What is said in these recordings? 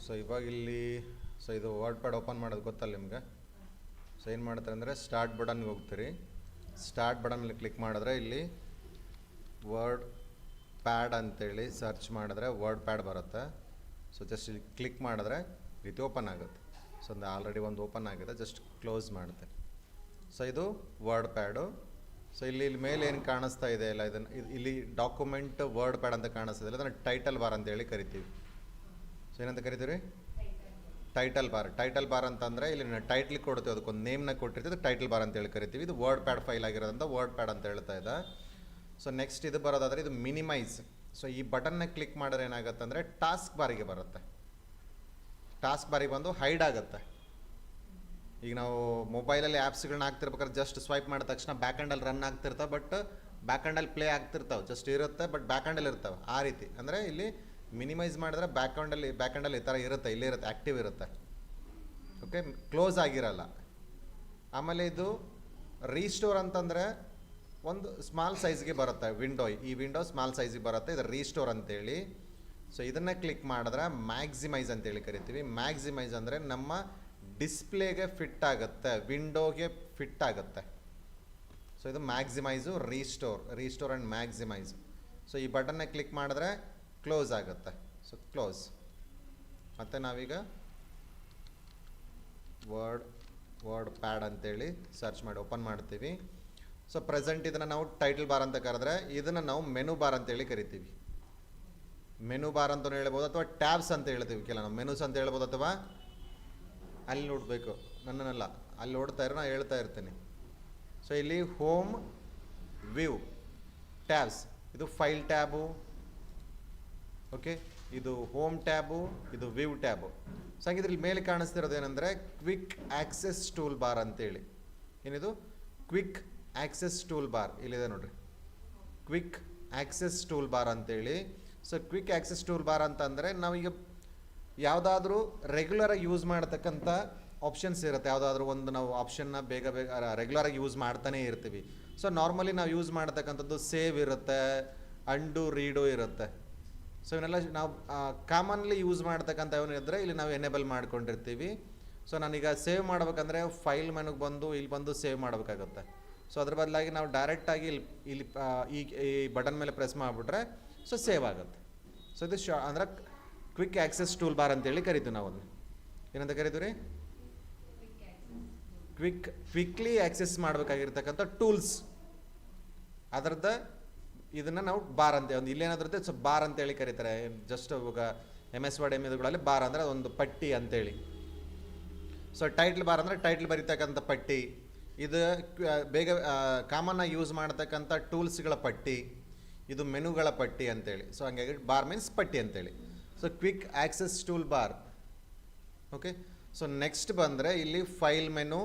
So ಇವಾಗ ಇಲ್ಲಿ ಇದು ವರ್ಡ್ ಪ್ಯಾಡ್ ಓಪನ್ ಮಾಡೋದು ಗೊತ್ತಲ್ಲ ನಿಮ್ಗೆ. ಸೊ ಏನು ಮಾಡ್ತಾರೆ ಅಂದರೆ ಸ್ಟಾರ್ಟ್ ಬಟನ್ಗೆ ಹೋಗ್ತೀರಿ. ಸ್ಟಾರ್ಟ್ ಬಟನ್ ಮೇಲೆ ಕ್ಲಿಕ್ ಮಾಡಿದ್ರೆ ಇಲ್ಲಿ ವರ್ಡ್ ಪ್ಯಾಡ್ ಅಂತೇಳಿ ಸರ್ಚ್ ಮಾಡಿದ್ರೆ ವರ್ಡ್ ಪ್ಯಾಡ್ ಬರುತ್ತೆ. ಸೊ ಜಸ್ಟ್ ಇಲ್ಲಿ ಕ್ಲಿಕ್ ಮಾಡಿದ್ರೆ ರೀತಿ ಓಪನ್ ಆಗುತ್ತೆ. ಸೊ ಆಲ್ರೆಡಿ ಒಂದು ಓಪನ್ ಆಗಿದೆ, ಜಸ್ಟ್ ಕ್ಲೋಸ್ ಮಾಡುತ್ತೆ. ಸೊ ಇದು ವರ್ಡ್ ಪ್ಯಾಡು. ಸೊ ಇಲ್ಲಿ ಮೇಲೆ ಏನು ಕಾಣಿಸ್ತಾ ಇದೆ ಇಲ್ಲ, ಇದನ್ನು ಇಲ್ಲಿ ಡಾಕ್ಯುಮೆಂಟ್ ವರ್ಡ್ ಪ್ಯಾಡ್ ಅಂತ ಕಾಣಿಸ್ತಿದೆ, ಅದನ್ನು ಟೈಟಲ್ ಬಾರ್ ಅಂತೇಳಿ ಕರಿತೀವಿ. ಸೊ ಏನಂತ ಕರಿತೀವಿ? Title bar. ಟೈಟಲ್ ಬಾರ್ ಅಂತಂದರೆ ಇಲ್ಲಿ ಟೈಟ್ಲ್ ಕೊಡ್ತೀವಿ, ಅದಕ್ಕೊಂದು ನೇಮ್ನ ಕೊಟ್ಟಿರ್ತೀವಿ, ಟೈಟಲ್ ಬಾರ್ ಅಂತೇಳಿ ಕರಿತೀವಿ. ಇದು ವರ್ಡ್ ಪ್ಯಾಡ್ ಫೈಲ್ ಆಗಿರೋದ್ರಿಂದ ವರ್ಡ್ ಪ್ಯಾಡ್ ಅಂತ ಹೇಳ್ತಾ ಇದೆ. ಸೊ ನೆಕ್ಸ್ಟ್ ಇದು ಬರೋದಾದರೆ ಇದು ಮಿನಿಮೈಸ್. ಸೊ ಈ ಬಟನ್ನ ಕ್ಲಿಕ್ ಮಾಡಿದ್ರೆ ಏನಾಗುತ್ತೆ ಅಂದರೆ ಟಾಸ್ಕ್ ಬಾರಿಗೆ ಬರುತ್ತೆ. ಟಾಸ್ಕ್ ಬಾರಿಗೆ ಬಂದು ಹೈಡ್ ಆಗುತ್ತೆ. ಈಗ ನಾವು ಮೊಬೈಲಲ್ಲಿ ಆ್ಯಪ್ಸ್ಗಳನ್ನ ಹಾಕ್ತಿರ್ಬೇಕಾದ್ರೆ ಜಸ್ಟ್ ಸ್ವೈಪ್ ಮಾಡಿದ ತಕ್ಷಣ ಬ್ಯಾಕ್ ಹ್ಯಾಂಡಲ್ಲಿ ರನ್ ಆಗ್ತಿರ್ತಾವೆ, ಬಟ್ ಬ್ಯಾಕ್ ಹ್ಯಾಂಡಲ್ಲಿ ಪ್ಲೇ ಆಗ್ತಿರ್ತಾವೆ, ಜಸ್ಟ್ ಇರುತ್ತೆ ಬಟ್ ಬ್ಯಾಕ್ ಹ್ಯಾಂಡಲ್ಲಿ ಇರ್ತವೆ. ಆ ರೀತಿ ಅಂದರೆ ಇಲ್ಲಿ ಮಿನಿಮೈಸ್ ಮಾಡಿದ್ರೆ ಬ್ಯಾಕ್ ಹ್ಯಾಂಡಲ್ಲಿ ಈ ಥರ ಇರುತ್ತೆ, ಇಲ್ಲೇ ಇರುತ್ತೆ, ಆ್ಯಕ್ಟಿವ್ ಇರುತ್ತೆ. ಓಕೆ, ಕ್ಲೋಸ್ ಆಗಿರಲ್ಲ. ಆಮೇಲೆ ಇದು ರೀಸ್ಟೋರ್ ಅಂತಂದರೆ ಒಂದು ಸ್ಮಾಲ್ ಸೈಜ್ಗೆ ಬರುತ್ತೆ ವಿಂಡೋ. ಈ ವಿಂಡೋ ಸ್ಮಾಲ್ ಸೈಜಿಗೆ ಬರುತ್ತೆ, ಇದು ರೀಸ್ಟೋರ್ ಅಂತೇಳಿ. ಸೊ ಇದನ್ನು ಕ್ಲಿಕ್ ಮಾಡಿದ್ರೆ ಮ್ಯಾಕ್ಸಿಮೈಸ್ ಅಂತೇಳಿ ಕರಿತೀವಿ. ಮ್ಯಾಕ್ಸಿಮೈಸ್ ಅಂದರೆ ನಮ್ಮ ಡಿಸ್ಪ್ಲೇಗೆ ಫಿಟ್ ಆಗುತ್ತೆ, ವಿಂಡೋಗೆ ಫಿಟ್ ಆಗುತ್ತೆ. ಸೊ ಇದು ಮ್ಯಾಕ್ಸಿಮೈಸು, ರೀಸ್ಟೋರ್ ಆ್ಯಂಡ್ ಮ್ಯಾಕ್ಸಿಮೈಸ್. ಸೊ ಈ ಬಟನ್ನ ಕ್ಲಿಕ್ ಮಾಡಿದ್ರೆ ಕ್ಲೋಸ್ ಆಗುತ್ತೆ. So close. ಮತ್ತು ನಾವೀಗ ವರ್ಡ್ ಪ್ಯಾಡ್ ಅಂತೇಳಿ ಸರ್ಚ್ ಮಾಡಿ ಓಪನ್ ಮಾಡ್ತೀವಿ. ಸೊ ಪ್ರೆಸೆಂಟ್ ಇದನ್ನು ನಾವು ಟೈಟಲ್ ಬಾರ್ ಅಂತ ಕರೆದ್ರೆ ಇದನ್ನು ನಾವು ಮೆನು ಬಾರ್ ಅಂತೇಳಿ ಕರಿತೀವಿ. ಮೆನು ಬಾರ್ ಅಂತಲೂ ಹೇಳ್ಬೋದು ಅಥವಾ ಟ್ಯಾಬ್ಸ್ ಅಂತ ಹೇಳ್ತೀವಿ. ನಾವು ಮೆನುಸ್ ಅಂತ ಹೇಳ್ಬೋದು, ಅಥವಾ ಅಲ್ಲಿ ನೋಡಬೇಕು, ನನ್ನನ್ನೆಲ್ಲ ಅಲ್ಲಿ ನೋಡ್ತಾ ಇರೋ ನಾನು ಹೇಳ್ತಾ ಇರ್ತೀನಿ. ಸೊ ಇಲ್ಲಿ ಹೋಮ್, ವ್ಯೂ, ಟ್ಯಾಬ್ಸ್. ಇದು ಫೈಲ್ ಟ್ಯಾಬು. ಓಕೆ, ಇದು ಹೋಮ್ ಟ್ಯಾಬು, ಇದು ವ್ಯೂ ಟ್ಯಾಬು. ಸೊ ಹಾಗೆ ಇದ್ರಲ್ಲಿ ಮೇಲೆ ಕಾಣಿಸ್ತಿರೋದು ಏನಂದರೆ ಕ್ವಿಕ್ ಆಕ್ಸೆಸ್ ಟೂಲ್ ಬಾರ್ ಅಂತೇಳಿ. ಏನಿದು? ಕ್ವಿಕ್ ಆಕ್ಸೆಸ್ ಟೂಲ್ ಬಾರ್ ಇಲ್ಲಿದೆ ನೋಡ್ರಿ, ಕ್ವಿಕ್ ಆಕ್ಸೆಸ್ ಟೂಲ್ ಬಾರ್ ಅಂತೇಳಿ. So quick access tool bar ಅಂತಂದರೆ ನಾವೀಗ ಯಾವುದಾದ್ರೂ ರೆಗ್ಯುಲರಾಗಿ ಯೂಸ್ ಮಾಡ್ತಕ್ಕಂಥ ಆಪ್ಷನ್ಸ್ ಇರುತ್ತೆ. ಯಾವುದಾದ್ರೂ ಒಂದು ನಾವು ಆಪ್ಷನ್ನ ಬೇಗ ರೆಗ್ಯುಲರಾಗಿ ಯೂಸ್ ಮಾಡ್ತಾನೇ ಇರ್ತೀವಿ. ಸೊ ನಾರ್ಮಲಿ ನಾವು ಯೂಸ್ ಮಾಡ್ತಕ್ಕಂಥದ್ದು ಸೇವ್ ಇರುತ್ತೆ, ಅಂಡು, ರೀಡು ಇರುತ್ತೆ. ಸೊ ಇವನ್ನೆಲ್ಲ ನಾವು ಕಾಮನ್ಲಿ ಯೂಸ್ ಮಾಡ್ತಕ್ಕಂಥ ಏನಿದ್ರೆ ಇಲ್ಲಿ ನಾವು ಎನೇಬಲ್ ಮಾಡ್ಕೊಂಡಿರ್ತೀವಿ. ಸೊ ನಾನೀಗ ಸೇವ್ ಮಾಡ್ಬೇಕಂದ್ರೆ ಫೈಲ್ ಮೆನುಗೆ ಬಂದು ಇಲ್ಲಿ ಬಂದು ಸೇವ್ ಮಾಡಬೇಕಾಗುತ್ತೆ. ಸೊ ಅದ್ರ ಬದಲಾಗಿ ನಾವು ಡೈರೆಕ್ಟಾಗಿ ಇಲ್ಲಿ ಈ ಬಟನ್ ಮೇಲೆ ಪ್ರೆಸ್ ಮಾಡಿಬಿಟ್ರೆ ಸೊ ಸೇವ್ ಆಗುತ್ತೆ. ಸೊ ಇದು ಅಂದರೆ ಕ್ವಿಕ್ ಆಕ್ಸೆಸ್ ಟೂಲ್ ಬಾರ್ ಅಂತೇಳಿ ಕರಿತೀವಿ ನಾವು. ಅದನ್ನು ಏನಂತ ಕರಿತೀವಿ ರೀ? ಕ್ವಿಕ್ಲಿ ಆಕ್ಸೆಸ್ ಮಾಡಬೇಕಾಗಿರ್ತಕ್ಕಂಥ ಟೂಲ್ಸ್, ಅದರದ್ದು ಇದನ್ನು ನಾವು ಬಾರ್ ಅಂತ ಒಂದು ಇಲ್ಲೇನಾದ್ರದ್ದು ಸೊ ಬಾರ್ ಅಂತೇಳಿ ಕರೀತಾರೆ. ಜಸ್ಟ್ ಇವಾಗ MS Word ಇದುಗಳಲ್ಲಿ ಬಾರ್ ಅಂದರೆ ಒಂದು ಪಟ್ಟಿ ಅಂತೇಳಿ. ಸೊ ಟೈಟ್ಲ್ ಬಾರ್ ಅಂದರೆ ಟೈಟ್ಲ್ ಬರೀತಕ್ಕಂಥ ಪಟ್ಟಿ. ಇದು ಬೇಗ ಕಾಮನ್ನಾಗಿ ಯೂಸ್ ಮಾಡ್ತಕ್ಕಂಥ ಟೂಲ್ಸ್ಗಳ ಪಟ್ಟಿ, ಇದು ಮೆನುಗಳ ಪಟ್ಟಿ ಅಂತೇಳಿ. ಸೊ ಹಂಗಾಗಿ ಬಾರ್ ಮೀನ್ಸ್ ಪಟ್ಟಿ ಅಂತೇಳಿ. So quick access tool bar. Okay, so next ಬಂದರೆ ಇಲ್ಲಿ ಫೈಲ್ ಮೆನು,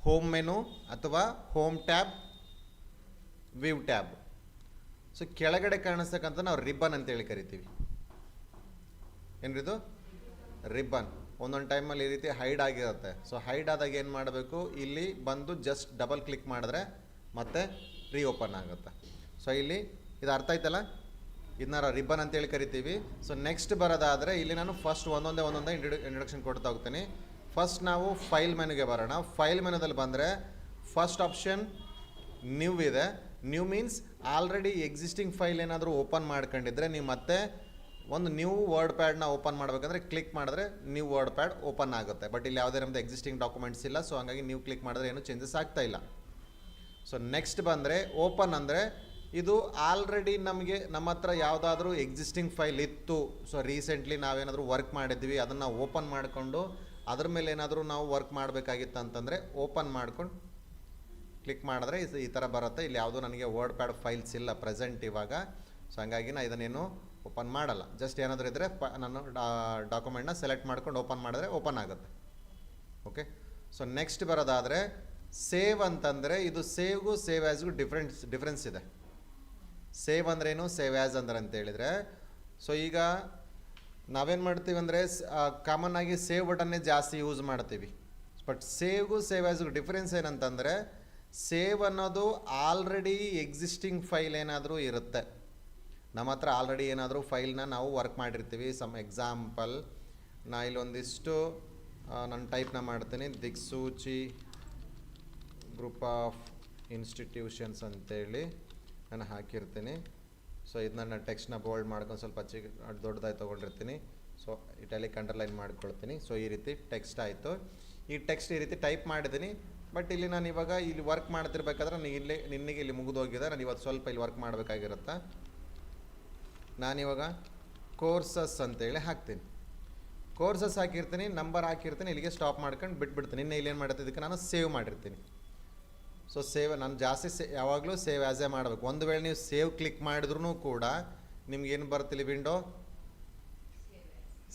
ಹೋಮ್ ಮೆನು ಅಥವಾ home tab, view tab. So ಕೆಳಗಡೆ ಕಾಣಿಸ್ತಕ್ಕಂಥ ನಾವು ರಿಬ್ಬನ್ ಅಂತೇಳಿ ಕರಿತೀವಿ. ಏನ್ರಿದು? ರಿಬ್ಬನ್. ಒಂದೊಂದು ಟೈಮಲ್ಲಿ ಈ ರೀತಿ ಹೈಡ್ ಆಗಿರುತ್ತೆ. ಸೊ ಹೈಡ್ ಆದಾಗ ಏನು ಮಾಡಬೇಕು, ಇಲ್ಲಿ ಬಂದು ಜಸ್ಟ್ ಡಬಲ್ ಕ್ಲಿಕ್ ಮಾಡಿದ್ರೆ ಮತ್ತೆ ರೀಓಪನ್ ಆಗುತ್ತೆ. ಸೊ ಇಲ್ಲಿ ಇದು ಅರ್ಥ ಆಯ್ತಲ್ಲ, ಇದನ್ನ ರಿಬ್ಬನ್ ಅಂತೇಳಿ ಕರಿತೀವಿ. ಸೊ ನೆಕ್ಸ್ಟ್ ಬರೋದಾದರೆ ಇಲ್ಲಿ ನಾನು ಫಸ್ಟ್ ಒಂದೊಂದೇ ಇಂಟ್ರೊಡಕ್ಷನ್ ಕೊಡ್ತಾ ಹೋಗ್ತೀನಿ. ಫಸ್ಟ್ ನಾವು ಫೈಲ್ ಮೆನುಗೆ ಬರೋಣ. ಫೈಲ್ ಮೆನುದಲ್ಲಿ ಬಂದರೆ ಫಸ್ಟ್ ಆಪ್ಷನ್ ನ್ಯೂ ಇದೆ. New means already existing file ಏನಾದರೂ ಓಪನ್ ಮಾಡ್ಕೊಂಡಿದ್ರೆ ನೀವು ಮತ್ತೆ ಒಂದು ನ್ಯೂ ವರ್ಡ್ ಪ್ಯಾಡ್ನ ಓಪನ್ ಮಾಡಬೇಕಂದ್ರೆ ಕ್ಲಿಕ್ ಮಾಡಿದ್ರೆ ನ್ಯೂ ವರ್ಡ್ ಪ್ಯಾಡ್ ಓಪನ್ ಆಗುತ್ತೆ. ಬಟ್ ಇಲ್ಲಿ ಯಾವುದೇ ನಮ್ಮದು ಎಕ್ಸಿಸ್ಟಿಂಗ್ ಡಾಕ್ಯುಮೆಂಟ್ಸ್ ಇಲ್ಲ. ಸೊ ಹಾಗಾಗಿ ನೀವು ಕ್ಲಿಕ್ ಮಾಡಿದ್ರೆ ಏನು ಚೇಂಜಸ್ ಆಗ್ತಾ ಇಲ್ಲ. ಸೊ ನೆಕ್ಸ್ಟ್ ಬಂದರೆ ಓಪನ್ ಅಂದರೆ ಇದು ಆಲ್ರೆಡಿ ನಮಗೆ ನಮ್ಮ ಹತ್ರ ಯಾವುದಾದ್ರೂ ಎಕ್ಸಿಸ್ಟಿಂಗ್ ಫೈಲ್ ಇತ್ತು. ಸೊ ರೀಸೆಂಟ್ಲಿ ನಾವೇನಾದರೂ ವರ್ಕ್ ಮಾಡಿದ್ವಿ, ಅದನ್ನು ಓಪನ್ ಮಾಡಿಕೊಂಡು ಅದ್ರ ಮೇಲೆ ಏನಾದರೂ ನಾವು ವರ್ಕ್ ಮಾಡಬೇಕಾಗಿತ್ತು ಅಂತಂದರೆ ಓಪನ್ ಮಾಡ್ಕೊಂಡು ಕ್ಲಿಕ್ ಮಾಡಿದ್ರೆ ಈ ಥರ ಬರುತ್ತೆ. ಇಲ್ಲಿ ಯಾವುದೂ ನನಗೆ ವರ್ಡ್ ಪ್ಯಾಡ್ ಫೈಲ್ಸ್ ಇಲ್ಲ ಪ್ರೆಸೆಂಟ್ ಇವಾಗ. ಸೊ ಹಾಗಾಗಿ ನಾನು ಇದನ್ನೇನು ಓಪನ್ ಮಾಡಲ್ಲ. ಜಸ್ಟ್ ಏನಾದರೂ ಇದ್ದರೆ ನಾನು ಡಾಕ್ಯುಮೆಂಟ್ನ ಸೆಲೆಕ್ಟ್ ಮಾಡ್ಕೊಂಡು ಓಪನ್ ಮಾಡಿದ್ರೆ ಓಪನ್ ಆಗುತ್ತೆ. ಓಕೆ, ಸೊ ನೆಕ್ಸ್ಟ್ ಬರೋದಾದರೆ ಸೇವ್ ಅಂತಂದರೆ ಇದು ಸೇವ್ಗೂ ಸೇವ್ ಆ್ಯಸ್ಗೂ ಡಿಫ್ರೆನ್ಸ್ ಇದೆ. ಸೇವ್ ಅಂದ್ರೇನು, ಸೇವ್ ಆ್ಯಸ್ ಅಂದ್ರೆ ಅಂತ ಹೇಳಿದರೆ, ಸೊ ಈಗ ನಾವೇನು ಮಾಡ್ತೀವಿ ಅಂದರೆ ಕಾಮನ್ ಆಗಿ ಸೇವ್ ಬಟನ್ನೇ ಜಾಸ್ತಿ ಯೂಸ್ ಮಾಡ್ತೀವಿ. ಬಟ್ ಸೇವ್ಗೂ ಸೇವ್ ಆ್ಯಸ್ಗೂ ಡಿಫ್ರೆನ್ಸ್ ಏನಂತಂದರೆ ಸೇವ್ ಅನ್ನೋದು ಆಲ್ರೆಡಿ ಎಕ್ಸಿಸ್ಟಿಂಗ್ ಫೈಲ್ ಏನಾದರೂ ಇರುತ್ತೆ. ನಮ್ಮ ಹತ್ರ ಆಲ್ರೆಡಿ ಏನಾದರೂ ಫೈಲ್ನ ನಾವು ವರ್ಕ್ ಮಾಡಿರ್ತೀವಿ. ಸಮ್ ಎಕ್ಸಾಂಪಲ್ ನಾ ಇಲ್ಲೊಂದಿಷ್ಟು ನಾನು ಟೈಪ್ನ ಮಾಡ್ತೀನಿ, ದಿಕ್ಸೂಚಿ ಗ್ರೂಪ್ ಆಫ್ ಇನ್ಸ್ಟಿಟ್ಯೂಷನ್ಸ್ ಅಂತೇಳಿ ನಾನು ಹಾಕಿರ್ತೀನಿ. ಸೊ ಇದನ್ನ ನಾನು ಟೆಕ್ಸ್ಟ್ನ ಬೋಲ್ಡ್ ಮಾಡ್ಕೊಂಡು ಸ್ವಲ್ಪ ದೊಡ್ಡದಾಗಿ ತೊಗೊಂಡಿರ್ತೀನಿ. ಸೊ ಇಟಾಲಿಕ್ ಅಂಡರ್ಲೈನ್ ಮಾಡ್ಕೊಳ್ತೀನಿ. ಸೊ ಈ ರೀತಿ ಟೆಕ್ಸ್ಟ್ ಆಯಿತು. ಈ ಟೆಕ್ಸ್ಟ್ ಈ ರೀತಿ ಟೈಪ್ ಮಾಡಿದ್ದೀನಿ. ಬಟ್ ಇಲ್ಲಿ ನಾನು ಇವಾಗ ಇಲ್ಲಿ ವರ್ಕ್ ಮಾಡ್ತಿರ್ಬೇಕಾದ್ರೆ ನಿನಗೆ ಇಲ್ಲಿ ಮುಗಿದೋಗಿದೆ. ನಾನು ಇವತ್ತು ಸ್ವಲ್ಪ ಇಲ್ಲಿ ವರ್ಕ್ ಮಾಡಬೇಕಾಗಿರುತ್ತೆ. ನಾನಿವಾಗ ಕೋರ್ಸಸ್ ಅಂತೇಳಿ ಹಾಕ್ತೀನಿ. ಕೋರ್ಸಸ್ ಹಾಕಿರ್ತೀನಿ, ನಂಬರ್ ಹಾಕಿರ್ತೀನಿ, ಇಲ್ಲಿಗೆ ಸ್ಟಾಪ್ ಮಾಡ್ಕೊಂಡು ಬಿಟ್ಬಿಡ್ತೀನಿ. ಇಲ್ಲಿ ಏನು ಮಾಡುತ್ತೆ, ಇದಕ್ಕೆ ನಾನು ಸೇವ್ ಮಾಡಿರ್ತೀನಿ. ಸೊ ಸೇವ್ ನಾನು ಜಾಸ್ತಿ ಯಾವಾಗಲೂ ಸೇವ್ ಆ್ಯಸ್ ಎ ಮಾಡಬೇಕು. ಒಂದು ವೇಳೆ ನೀವು ಸೇವ್ ಕ್ಲಿಕ್ ಮಾಡಿದ್ರೂ ಕೂಡ ನಿಮ್ಗೇನು ಬರುತ್ತಿಲ್ಲ ವಿಂಡೋ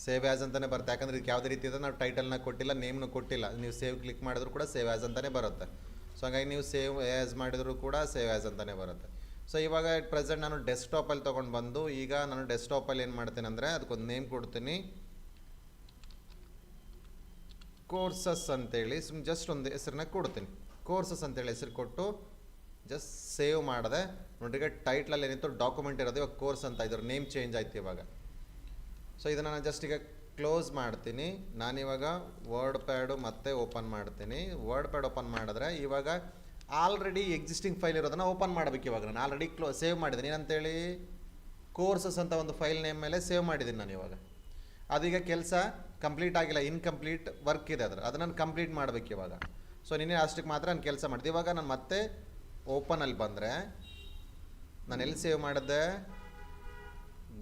ಸೇವ್ ಆ್ಯಸ್ ಅಂತಲೇ ಬರುತ್ತೆ. ಯಾಕಂದರೆ ಇದಕ್ಕೆ ಯಾವುದೇ ರೀತಿ ನಾವು ಟೈಟಲ್ನ ಕೊಟ್ಟಿಲ್ಲ, ನೇಮ್ನು ಕೊಟ್ಟಿಲ್ಲ. ನೀವು ಸೇವ್ ಕ್ಲಿಕ್ ಮಾಡಿದ್ರು ಕೂಡ ಸೇವ್ ಆ್ಯಸ್ ಅಂತಲೇ ಬರುತ್ತೆ. ಸೊ ಹಾಗಾಗಿ ನೀವು ಸೇವ್ ಆ್ಯಸ್ ಮಾಡಿದ್ರು ಕೂಡ ಸೇವ್ ಆ್ಯಸ್ ಅಂತಲೇ ಬರುತ್ತೆ. ಸೊ ಇವಾಗ ಪ್ರೆಸೆಂಟ್ ನಾನು ಡೆಸ್ಕ್ಟಾಪಲ್ಲಿ ತೊಗೊಂಡು ಬಂದು ಈಗ ನಾನು ಡೆಸ್ಕ್ಟಾಪಲ್ಲಿ ಏನು ಮಾಡ್ತೀನಿ ಅಂದರೆ ಅದಕ್ಕೊಂದು ನೇಮ್ ಕೊಡ್ತೀನಿ, ಕೋರ್ಸಸ್ ಅಂತೇಳಿ. ಜಸ್ಟ್ ಒಂದು ಹೆಸರನ್ನ ಕೊಡ್ತೀನಿ, ಕೋರ್ಸಸ್ ಅಂತೇಳಿ ಹೆಸರು ಕೊಟ್ಟು ಜಸ್ಟ್ ಸೇವ್ ಮಾಡಿದೆ. ನೋಡಿ ಈಗ ಟೈಟ್ಲಲ್ಲಿ ಏನಿತ್ತು ಡಾಕ್ಯುಮೆಂಟ್ ಇರೋದು, ಇವಾಗ ಕೋರ್ಸ್ ಅಂತ ಇದ್ರ ನೇಮ್ ಚೇಂಜ್ ಆಯ್ತು ಇವಾಗ. ಸೊ ಇದನ್ನು ನಾನು ಜಸ್ಟ್ ಈಗ ಕ್ಲೋಸ್ ಮಾಡ್ತೀನಿ. ನಾನಿವಾಗ ವರ್ಡ್ ಪ್ಯಾಡು ಮತ್ತೆ ಓಪನ್ ಮಾಡ್ತೀನಿ. ವರ್ಡ್ ಪ್ಯಾಡ್ ಓಪನ್ ಮಾಡಿದ್ರೆ ಇವಾಗ ಆಲ್ರೆಡಿ ಎಕ್ಸಿಸ್ಟಿಂಗ್ ಫೈಲ್ ಇರೋದನ್ನು ಓಪನ್ ಮಾಡಬೇಕು. ಇವಾಗ ನಾನು ಆಲ್ರೆಡಿ ಸೇವ್ ಮಾಡಿದ್ದೀನಿ ಏನಂತೇಳಿ, ಕೋರ್ಸಸ್ ಅಂತ ಒಂದು ಫೈಲ್ ನೇಮ್ ಮೇಲೆ ಸೇವ್ ಮಾಡಿದ್ದೀನಿ ನಾನು. ಇವಾಗ ಅದೀಗ ಕೆಲಸ ಕಂಪ್ಲೀಟ್ ಆಗಿಲ್ಲ, ಇನ್ಕಂಪ್ಲೀಟ್ ವರ್ಕ್ ಇದೆ ಅದನ್ನು ನಾನು ಕಂಪ್ಲೀಟ್ ಮಾಡಬೇಕು ಇವಾಗ. ಸೊ ನಿನ್ನೆ ಅಷ್ಟಕ್ಕೆ ಮಾತ್ರ ನಾನು ಕೆಲಸ ಮಾಡಿದೆ. ಇವಾಗ ನಾನು ಮತ್ತೆ ಓಪನಲ್ಲಿ ಬಂದರೆ ನಾನು ಎಲ್ಲಿ ಸೇವ್ ಮಾಡಿದ್ದೆ,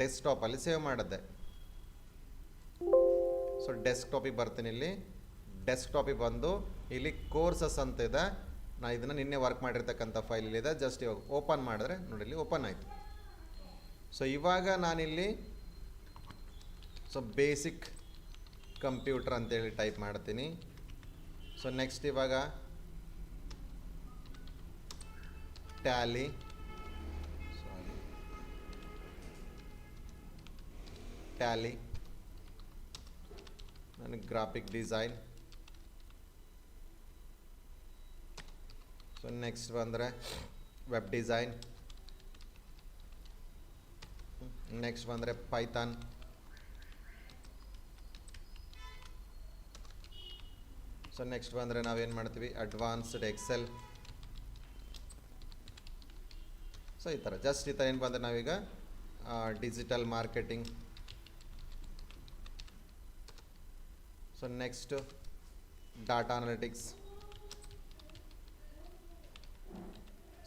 ಡೆಸ್ಕ್ಟಾಪಲ್ಲಿ ಸೇವ್ ಮಾಡಿದ್ದೆ. ಸೊ ಡೆಸ್ಕ್ಟಾಪಿಗೆ ಬರ್ತೀನಿ. ಇಲ್ಲಿ ಡೆಸ್ಕ್ಟಾಪಿಗೆ ಬಂದು ಇಲ್ಲಿ ಕೋರ್ಸಸ್ ಅಂತ ಇದೆ. ನಾನು ಇದನ್ನು ನಿನ್ನೆ ವರ್ಕ್ ಮಾಡಿರ್ತಕ್ಕಂಥ ಫೈಲ್ ಇಲ್ಲಿದೆ. ಜಸ್ಟ್ ಇವಾಗ ಓಪನ್ ಮಾಡಿದ್ರೆ ನೋಡಿ ಇಲ್ಲಿ ಓಪನ್ ಆಯಿತು. ಸೊ ಇವಾಗ ನಾನಿಲ್ಲಿ ಸೊ ಬೇಸಿಕ್ ಕಂಪ್ಯೂಟರ್ ಅಂತೇಳಿ ಟೈಪ್ ಮಾಡ್ತೀನಿ. ಸೊ ನೆಕ್ಸ್ಟ್ ಇವಾಗ ಟ್ಯಾಲಿ, ಟ್ಯಾಲಿ, ನನಗೆ ಗ್ರಾಫಿಕ್ ಡಿಸೈನ್. ಸೊ ನೆಕ್ಸ್ಟ್ ಬಂದರೆ ವೆಬ್ ಡಿಸೈನ್. ನೆಕ್ಸ್ಟ್ ಬಂದರೆ ಪೈಥಾನ್. ಸೊ ನೆಕ್ಸ್ಟ್ ಬಂದರೆ ನಾವೇನು ಮಾಡ್ತೀವಿ, ಅಡ್ವಾನ್ಸ್ಡ್ ಎಕ್ಸೆಲ್. ಸೊ ಈ ಥರ ಜಸ್ಟ್ ಈ ಥರ ಏನು ಬಂದರೆ ನಾವೀಗ digital marketing. So next data analytics.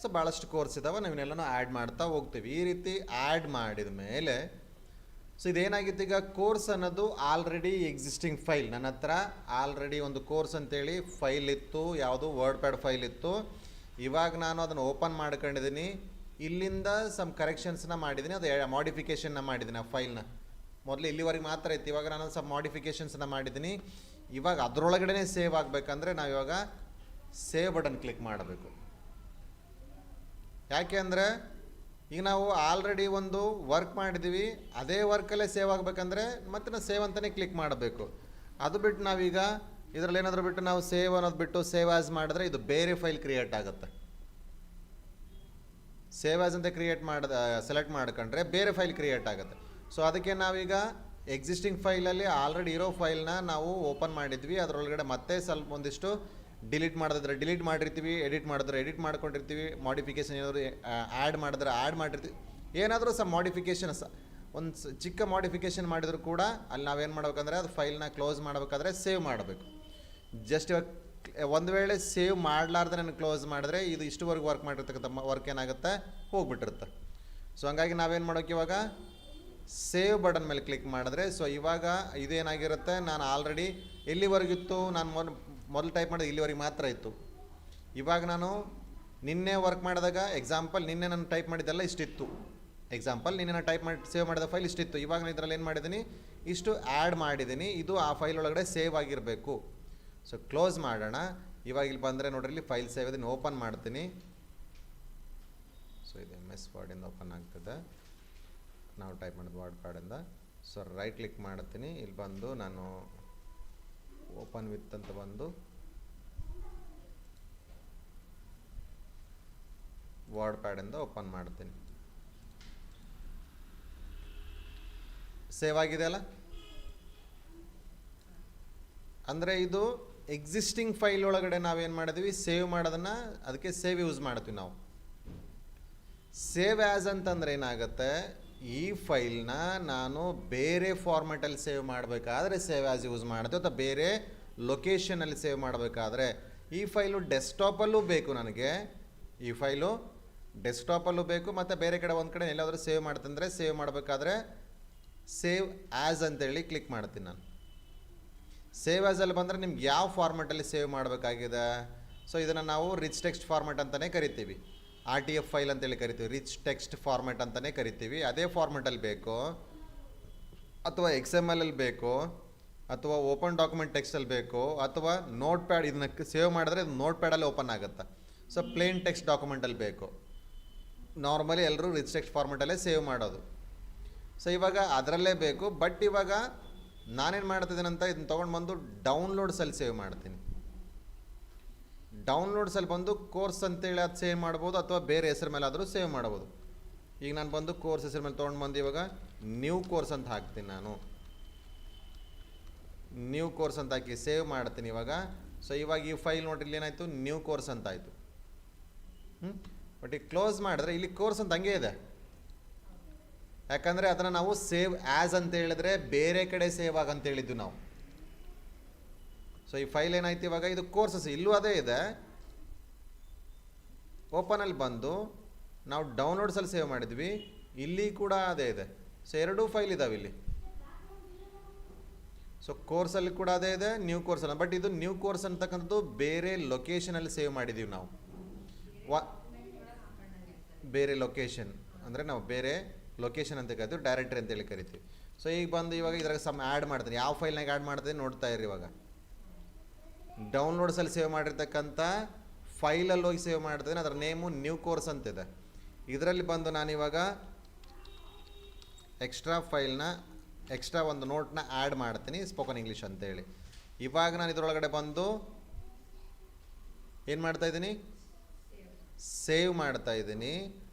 So ಭಾಳಷ್ಟು ಕೋರ್ಸ್ ಇದ್ದಾವೆ, ನಾವೆಲ್ಲನೂ ಆ್ಯಡ್ ಮಾಡ್ತಾ ಹೋಗ್ತೀವಿ. ಈ ರೀತಿ ಆ್ಯಡ್ ಮಾಡಿದ ಮೇಲೆ ಸೊ ಇದೇನಾಗಿತ್ತು, ಈಗ ಕೋರ್ಸ್ ಅನ್ನೋದು ಆಲ್ರೆಡಿ ಎಕ್ಸಿಸ್ಟಿಂಗ್ ಫೈಲ್. ನನ್ನ ಹತ್ರ ಆಲ್ರೆಡಿ ಒಂದು ಕೋರ್ಸ್ ಅಂತೇಳಿ ಫೈಲ್ ಇತ್ತು, ಯಾವುದು ವರ್ಡ್ ಪ್ಯಾಡ್ ಫೈಲ್ ಇತ್ತು. ಇವಾಗ ನಾನು ಅದನ್ನು ಓಪನ್ ಮಾಡ್ಕೊಂಡಿದ್ದೀನಿ. ಇಲ್ಲಿಂದ ಸಮ್ ಕರೆಕ್ಷನ್ಸ್ನ ಮಾಡಿದ್ದೀನಿ, ಅದು ಮಾಡಿಫಿಕೇಷನ್ನ ಮಾಡಿದ್ದೀನಿ ಆ ಫೈಲ್ನ. ಮೊದಲು ಇಲ್ಲಿವರೆಗೆ ಮಾತ್ರ ಇತ್ತು, ಇವಾಗ ನಾನು ಸಮ್ ಮಾಡಿಫಿಕೇಷನ್ಸ್ನ ಮಾಡಿದ್ದೀನಿ. ಇವಾಗ ಅದರೊಳಗಡೆ ಸೇವ್ ಆಗಬೇಕಂದ್ರೆ ನಾವು ಇವಾಗ ಸೇವ್ ಬಟನ್ ಕ್ಲಿಕ್ ಮಾಡಬೇಕು. ಯಾಕೆ ಅಂದರೆ ಈಗ ನಾವು ಆಲ್ರೆಡಿ ಒಂದು ವರ್ಕ್ ಮಾಡಿದ್ದೀವಿ, ಅದೇ ವರ್ಕಲ್ಲೇ ಸೇವ್ ಆಗಬೇಕಂದ್ರೆ ಮತ್ತೆ ನಾವು ಸೇವ್ ಅಂತಲೇ ಕ್ಲಿಕ್ ಮಾಡಬೇಕು. ಅದು ಬಿಟ್ಟು ನಾವೀಗ ಇದರಲ್ಲಿ ಏನಾದರೂ ಬಿಟ್ಟು ನಾವು ಸೇವ್ ಅನ್ನೋದು ಬಿಟ್ಟು ಸೇವ್ ಆ್ಯಸ್ ಮಾಡಿದ್ರೆ ಇದು ಬೇರೆ ಫೈಲ್ ಕ್ರಿಯೇಟ್ ಆಗುತ್ತೆ. ಸೇವ್ ಆ್ಯಸ್ ಅಂತ ಸೆಲೆಕ್ಟ್ ಮಾಡ್ಕೊಂಡ್ರೆ ಬೇರೆ ಫೈಲ್ ಕ್ರಿಯೇಟ್ ಆಗುತ್ತೆ. ಸೊ ಅದಕ್ಕೆ ನಾವೀಗ ಎಕ್ಸಿಸ್ಟಿಂಗ್ ಫೈಲಲ್ಲಿ ಆಲ್ರೆಡಿ ಇರೋ ಫೈಲ್ನ ನಾವು ಓಪನ್ ಮಾಡಿದ್ವಿ, ಅದರೊಳಗಡೆ ಮತ್ತೆ ಸ್ವಲ್ಪ ಒಂದಿಷ್ಟು ಡಿಲೀಟ್ ಮಾಡಿದ್ರೆ ಡಿಲೀಟ್ ಮಾಡಿರ್ತೀವಿ, ಎಡಿಟ್ ಮಾಡಿದ್ರೆ ಎಡಿಟ್ ಮಾಡ್ಕೊಂಡಿರ್ತೀವಿ, ಮಾಡಿಫಿಕೇಷನ್ ಏನಾದರೂ ಆ್ಯಡ್ ಮಾಡಿದ್ರೆ ಆ್ಯಡ್ ಮಾಡಿರ್ತೀವಿ. ಏನಾದರೂ ಸಹ ಮಾಡಿಫಿಕೇಷನ್ಸ್ ಒಂದು ಚಿಕ್ಕ ಮಾಡಿಫಿಕೇಷನ್ ಮಾಡಿದ್ರು ಕೂಡ ಅಲ್ಲಿ ನಾವೇನು ಮಾಡ್ಬೇಕಂದ್ರೆ ಅದು ಫೈಲ್ನ ಕ್ಲೋಸ್ ಮಾಡಬೇಕಾದ್ರೆ ಸೇವ್ ಮಾಡಬೇಕು. ಜಸ್ಟ್ ಇವಾಗ ಒಂದು ವೇಳೆ ಸೇವ್ ಮಾಡಲಾರ್ದೆ ನಾನು ಕ್ಲೋಸ್ ಮಾಡಿದ್ರೆ ಇದು ಇಷ್ಟುವರೆಗೂ ವರ್ಕ್ ಮಾಡಿರ್ತಕ್ಕಂಥ ವರ್ಕ್ ಏನಾಗುತ್ತೆ, ಹೋಗ್ಬಿಟ್ಟಿರುತ್ತೆ. ಸೊ ಹಂಗಾಗಿ ನಾವೇನು ಮಾಡೋಕೆ ಇವಾಗ ಸೇವ್ ಬಟನ್ ಮೇಲೆ ಕ್ಲಿಕ್ ಮಾಡಿದ್ರೆ ಸೊ ಇವಾಗ ಇದೇನಾಗಿರುತ್ತೆ, ನಾನು ಆಲ್ರೆಡಿ ಎಲ್ಲಿವರೆಗಿತ್ತು, ನಾನು ಮೊದಲು ಟೈಪ್ ಮಾಡಿದ ಇಲ್ಲಿವರೆಗೆ ಮಾತ್ರ ಇತ್ತು. ಇವಾಗ ನಾನು ನಿನ್ನೆ ವರ್ಕ್ ಮಾಡಿದಾಗ ಎಕ್ಸಾಂಪಲ್ ನಿನ್ನೆ ನಾನು ಟೈಪ್ ಮಾಡಿದ್ದೆಲ್ಲ ಇಷ್ಟಿತ್ತು. ಎಕ್ಸಾಂಪಲ್ ನಿನ್ನೆ ನಾನು ಟೈಪ್ ಮಾಡಿ ಸೇವ್ ಮಾಡಿದ ಫೈಲ್ ಇಷ್ಟಿತ್ತು. ಇವಾಗ ನಾನು ಇದರಲ್ಲಿ ಏನು ಮಾಡಿದ್ದೀನಿ, ಇಷ್ಟು ಆ್ಯಡ್ ಮಾಡಿದ್ದೀನಿ, ಇದು ಆ ಫೈಲ್ ಒಳಗಡೆ ಸೇವ್ ಆಗಿರಬೇಕು. ಸೊ ಕ್ಲೋಸ್ ಮಾಡೋಣ. ಇವಾಗ ಇಲ್ಲಿ ಬಂದರೆ ನೋಡ್ರಿ, ಇಲ್ಲಿ ಫೈಲ್ ಸೇವ್ ಇದನ್ನು ಓಪನ್ ಮಾಡ್ತೀನಿ. ಸೊ ಇದು MS ವರ್ಡಿಂದ ಓಪನ್ ಆಗ್ತದೆ, ನಾವು ಟೈಪ್ ಮಾಡಿದ ವರ್ಡ್ ಪ್ಯಾಡಿಂದ. ಸೊ ರೈಟ್ ಕ್ಲಿಕ್ ಮಾಡ್ತೀನಿ. ಇಲ್ಲಿ ಬಂದು ನಾನು ಓಪನ್ ವಿತ್ ಅಂತ ಬಂದು ವರ್ಡ್ ಪ್ಯಾಡಿಂದ ಓಪನ್ ಮಾಡ್ತೀನಿ. ಸೇವ್ ಆಗಿದೆಯಲ್ಲ. ಅಂದರೆ ಇದು ಎಕ್ಸಿಸ್ಟಿಂಗ್ ಫೈಲ್ ಒಳಗಡೆ ನಾವೇನು ಮಾಡಿದ್ವಿ, ಸೇವ್ ಮಾಡೋದನ್ನು, ಅದಕ್ಕೆ ಸೇವ್ ಯೂಸ್ ಮಾಡ್ತೀವಿ ನಾವು. ಸೇವ್ ಆ್ಯಸ್ ಅಂತಂದ್ರೆ ಏನಾಗುತ್ತೆ, ಈ ಫೈಲ್ನ ನಾನು ಬೇರೆ ಫಾರ್ಮೆಟಲ್ಲಿ ಸೇವ್ ಮಾಡಬೇಕಾದ್ರೆ ಸೇವ್ ಆ್ಯಸ್ ಯೂಸ್ ಮಾಡ್ತೀವಿ, ಅಥವಾ ಬೇರೆ ಲೊಕೇಶನಲ್ಲಿ ಸೇವ್ ಮಾಡಬೇಕಾದ್ರೆ. ಈ ಫೈಲು ಡೆಸ್ಕ್ಟಾಪಲ್ಲೂ ಬೇಕು ನನಗೆ, ಈ ಫೈಲು ಡೆಸ್ಕ್ಟಾಪಲ್ಲೂ ಬೇಕು, ಮತ್ತು ಬೇರೆ ಕಡೆ ಒಂದು ಕಡೆ ಎಲ್ಲಾದರೂ ಸೇವ್ ಮಾಡ್ತಂದರೆ ಸೇವ್ ಮಾಡಬೇಕಾದ್ರೆ ಸೇವ್ ಆ್ಯಸ್ ಅಂತೇಳಿ ಕ್ಲಿಕ್ ಮಾಡ್ತೀನಿ ನಾನು. ಸೇವ್ ಆ್ಯಸಲ್ಲಿ ಬಂದರೆ ನಿಮ್ಗೆ ಯಾವ ಫಾರ್ಮೆಟಲ್ಲಿ ಸೇವ್ ಮಾಡಬೇಕಾಗಿದೆ. ಸೊ ಇದನ್ನು ನಾವು ರಿಚ್ ಟೆಕ್ಸ್ಟ್ ಫಾರ್ಮೆಟ್ ಅಂತಲೇ ಕರಿತೀವಿ, RTF ಫೈಲ್ ಅಂತೇಳಿ ಕರಿತೀವಿ, ರಿಚ್ ಟೆಕ್ಸ್ಟ್ ಫಾರ್ಮೆಟ್ ಅಂತಲೇ ಕರಿತೀವಿ. ಅದೇ ಫಾರ್ಮೆಟಲ್ಲಿ ಬೇಕು, ಅಥವಾ XML ಅಲ್ಲಿ ಬೇಕು, ಅಥವಾ ಓಪನ್ ಡಾಕ್ಯುಮೆಂಟ್ ಟೆಕ್ಸ್ಟಲ್ಲಿ ಬೇಕು, ಅಥವಾ ನೋಟ್ ಪ್ಯಾಡ್, ಇದನ್ನ ಸೇವ್ ಮಾಡಿದ್ರೆ ನೋಟ್ ಪ್ಯಾಡಲ್ಲಿ ಓಪನ್ ಆಗುತ್ತೆ. ಸೊ ಪ್ಲೇನ್ ಟೆಕ್ಸ್ಟ್ ಡಾಕ್ಯುಮೆಂಟಲ್ಲಿ ಬೇಕು. ನಾರ್ಮಲಿ ಎಲ್ಲರೂ ರಿಚ್ ಟೆಕ್ಸ್ಟ್ ಫಾರ್ಮೆಟಲ್ಲೇ ಸೇವ್ ಮಾಡೋದು. ಸೊ ಇವಾಗ ಅದರಲ್ಲೇ ಬೇಕು. ಬಟ್ ಇವಾಗ ನಾನೇನು ಮಾಡ್ತಿದ್ದೀನಂತ ಇದನ್ನ ತೊಗೊಂಡು ಬಂದು ಡೌನ್ಲೋಡ್ಸಲ್ಲಿ ಸೇವ್ ಮಾಡ್ತೀನಿ. ಡೌನ್ಲೋಡ್ಸಲ್ಲಿ ಬಂದು ಕೋರ್ಸ್ ಅಂತೇಳಿ ಅದು ಸೇವ್ ಮಾಡ್ಬೋದು, ಅಥವಾ ಬೇರೆ ಹೆಸರು ಮೇಲೆ ಆದರೂ ಸೇವ್ ಮಾಡ್ಬೋದು. ಈಗ ನಾನು ಬಂದು ಕೋರ್ಸ್ ಹೆಸರು ಮೇಲೆ ತೊಗೊಂಡು ಬಂದು ಇವಾಗ ನ್ಯೂ ಕೋರ್ಸ್ ಅಂತ ಹಾಕ್ತೀನಿ. ನಾನು ನ್ಯೂ ಕೋರ್ಸ್ ಅಂತ ಹಾಕಿ ಸೇವ್ ಮಾಡ್ತೀನಿ ಇವಾಗ. ಸೊ ಇವಾಗ ಈ ಫೈಲ್ ನೋಡ್ರಿ, ಇಲ್ಲಿ ಏನಾಯಿತು, ನ್ಯೂ ಕೋರ್ಸ್ ಅಂತ ಆಯಿತು. ಬಟ್ ಈಗ ಕ್ಲೋಸ್ ಮಾಡಿದ್ರೆ ಇಲ್ಲಿ ಕೋರ್ಸ್ ಅಂತ ಹಂಗೆ ಇದೆ. ಯಾಕಂದರೆ ಅದನ್ನು ನಾವು ಸೇವ್ ಆ್ಯಸ್ ಅಂತ ಹೇಳಿದ್ರೆ ಬೇರೆ ಕಡೆ ಸೇವ್ ಆಗಂತ ಹೇಳಿದ್ದು ನಾವು. ಸೊ ಈ ಫೈಲ್ ಏನಾಯ್ತು ಇವಾಗ, ಇದು ಕೋರ್ಸಸ್ ಇಲ್ಲೂ ಅದೇ ಇದೆ. ಓಪನಲ್ಲಿ ಬಂದು ನಾವು ಡೌನ್ಲೋಡ್ಸಲ್ಲಿ ಸೇವ್ ಮಾಡಿದ್ವಿ, ಇಲ್ಲಿ ಕೂಡ ಅದೇ ಇದೆ. ಸೊ ಎರಡೂ ಫೈಲ್ ಇದಾವೆ ಇಲ್ಲಿ. ಸೊ ಕೋರ್ಸಲ್ಲಿ ಕೂಡ ಅದೇ ಇದೆ, ನ್ಯೂ ಕೋರ್ಸಲ್ಲಿ. ಬಟ್ ಇದು ನ್ಯೂ ಕೋರ್ಸ್ ಅಂತಕ್ಕಂಥದ್ದು ಬೇರೆ ಲೊಕೇಶನಲ್ಲಿ ಸೇವ್ ಮಾಡಿದ್ದೀವಿ ನಾವು. ಬೇರೆ ಲೊಕೇಶನ್ ಅಂದರೆ ನಾವು ಬೇರೆ ಲೊಕೇಶನ್ ಅಂತ ಕರಿತೀವಿ, ಡೈರೆಕ್ಟರಿ ಅಂತೇಳಿ ಕರಿತೀವಿ. ಸೊ ಈಗ ಬಂದು ಇವಾಗ ಇದ್ರಾಗ ಆ್ಯಡ್ ಮಾಡ್ತೀನಿ. ಯಾವ ಫೈಲ್ನಾಗ ಆ್ಯಡ್ ಮಾಡ್ತೀನಿ ನೋಡ್ತಾ ಇರಿ. ಇವಾಗ ಡೌನ್ಲೋಡ್ಸಲ್ಲಿ ಸೇವ್ ಮಾಡಿರ್ತಕ್ಕಂಥ ಫೈಲಲ್ಲಿ ಹೋಗಿ ಸೇವ್ ಮಾಡ್ತೀನಿ, ಅದರ ನೇಮು ನ್ಯೂ ಕೋರ್ಸ್ ಅಂತಿದೆ. ಇದರಲ್ಲಿ ಬಂದು ನಾನಿವಾಗ ಎಕ್ಸ್ಟ್ರಾ ಒಂದು ನೋಟ್ನ ಆ್ಯಡ್ ಮಾಡ್ತೀನಿ, ಸ್ಪೋಕನ್ ಇಂಗ್ಲೀಷ್ ಅಂತೇಳಿ. ಇವಾಗ ನಾನು ಇದರೊಳಗಡೆ ಬಂದು ಏನು ಮಾಡ್ತಾ ಇದ್ದೀನಿ, ಸೇವ್ ಮಾಡ್ತಾ ಇದ್ದೀನಿ.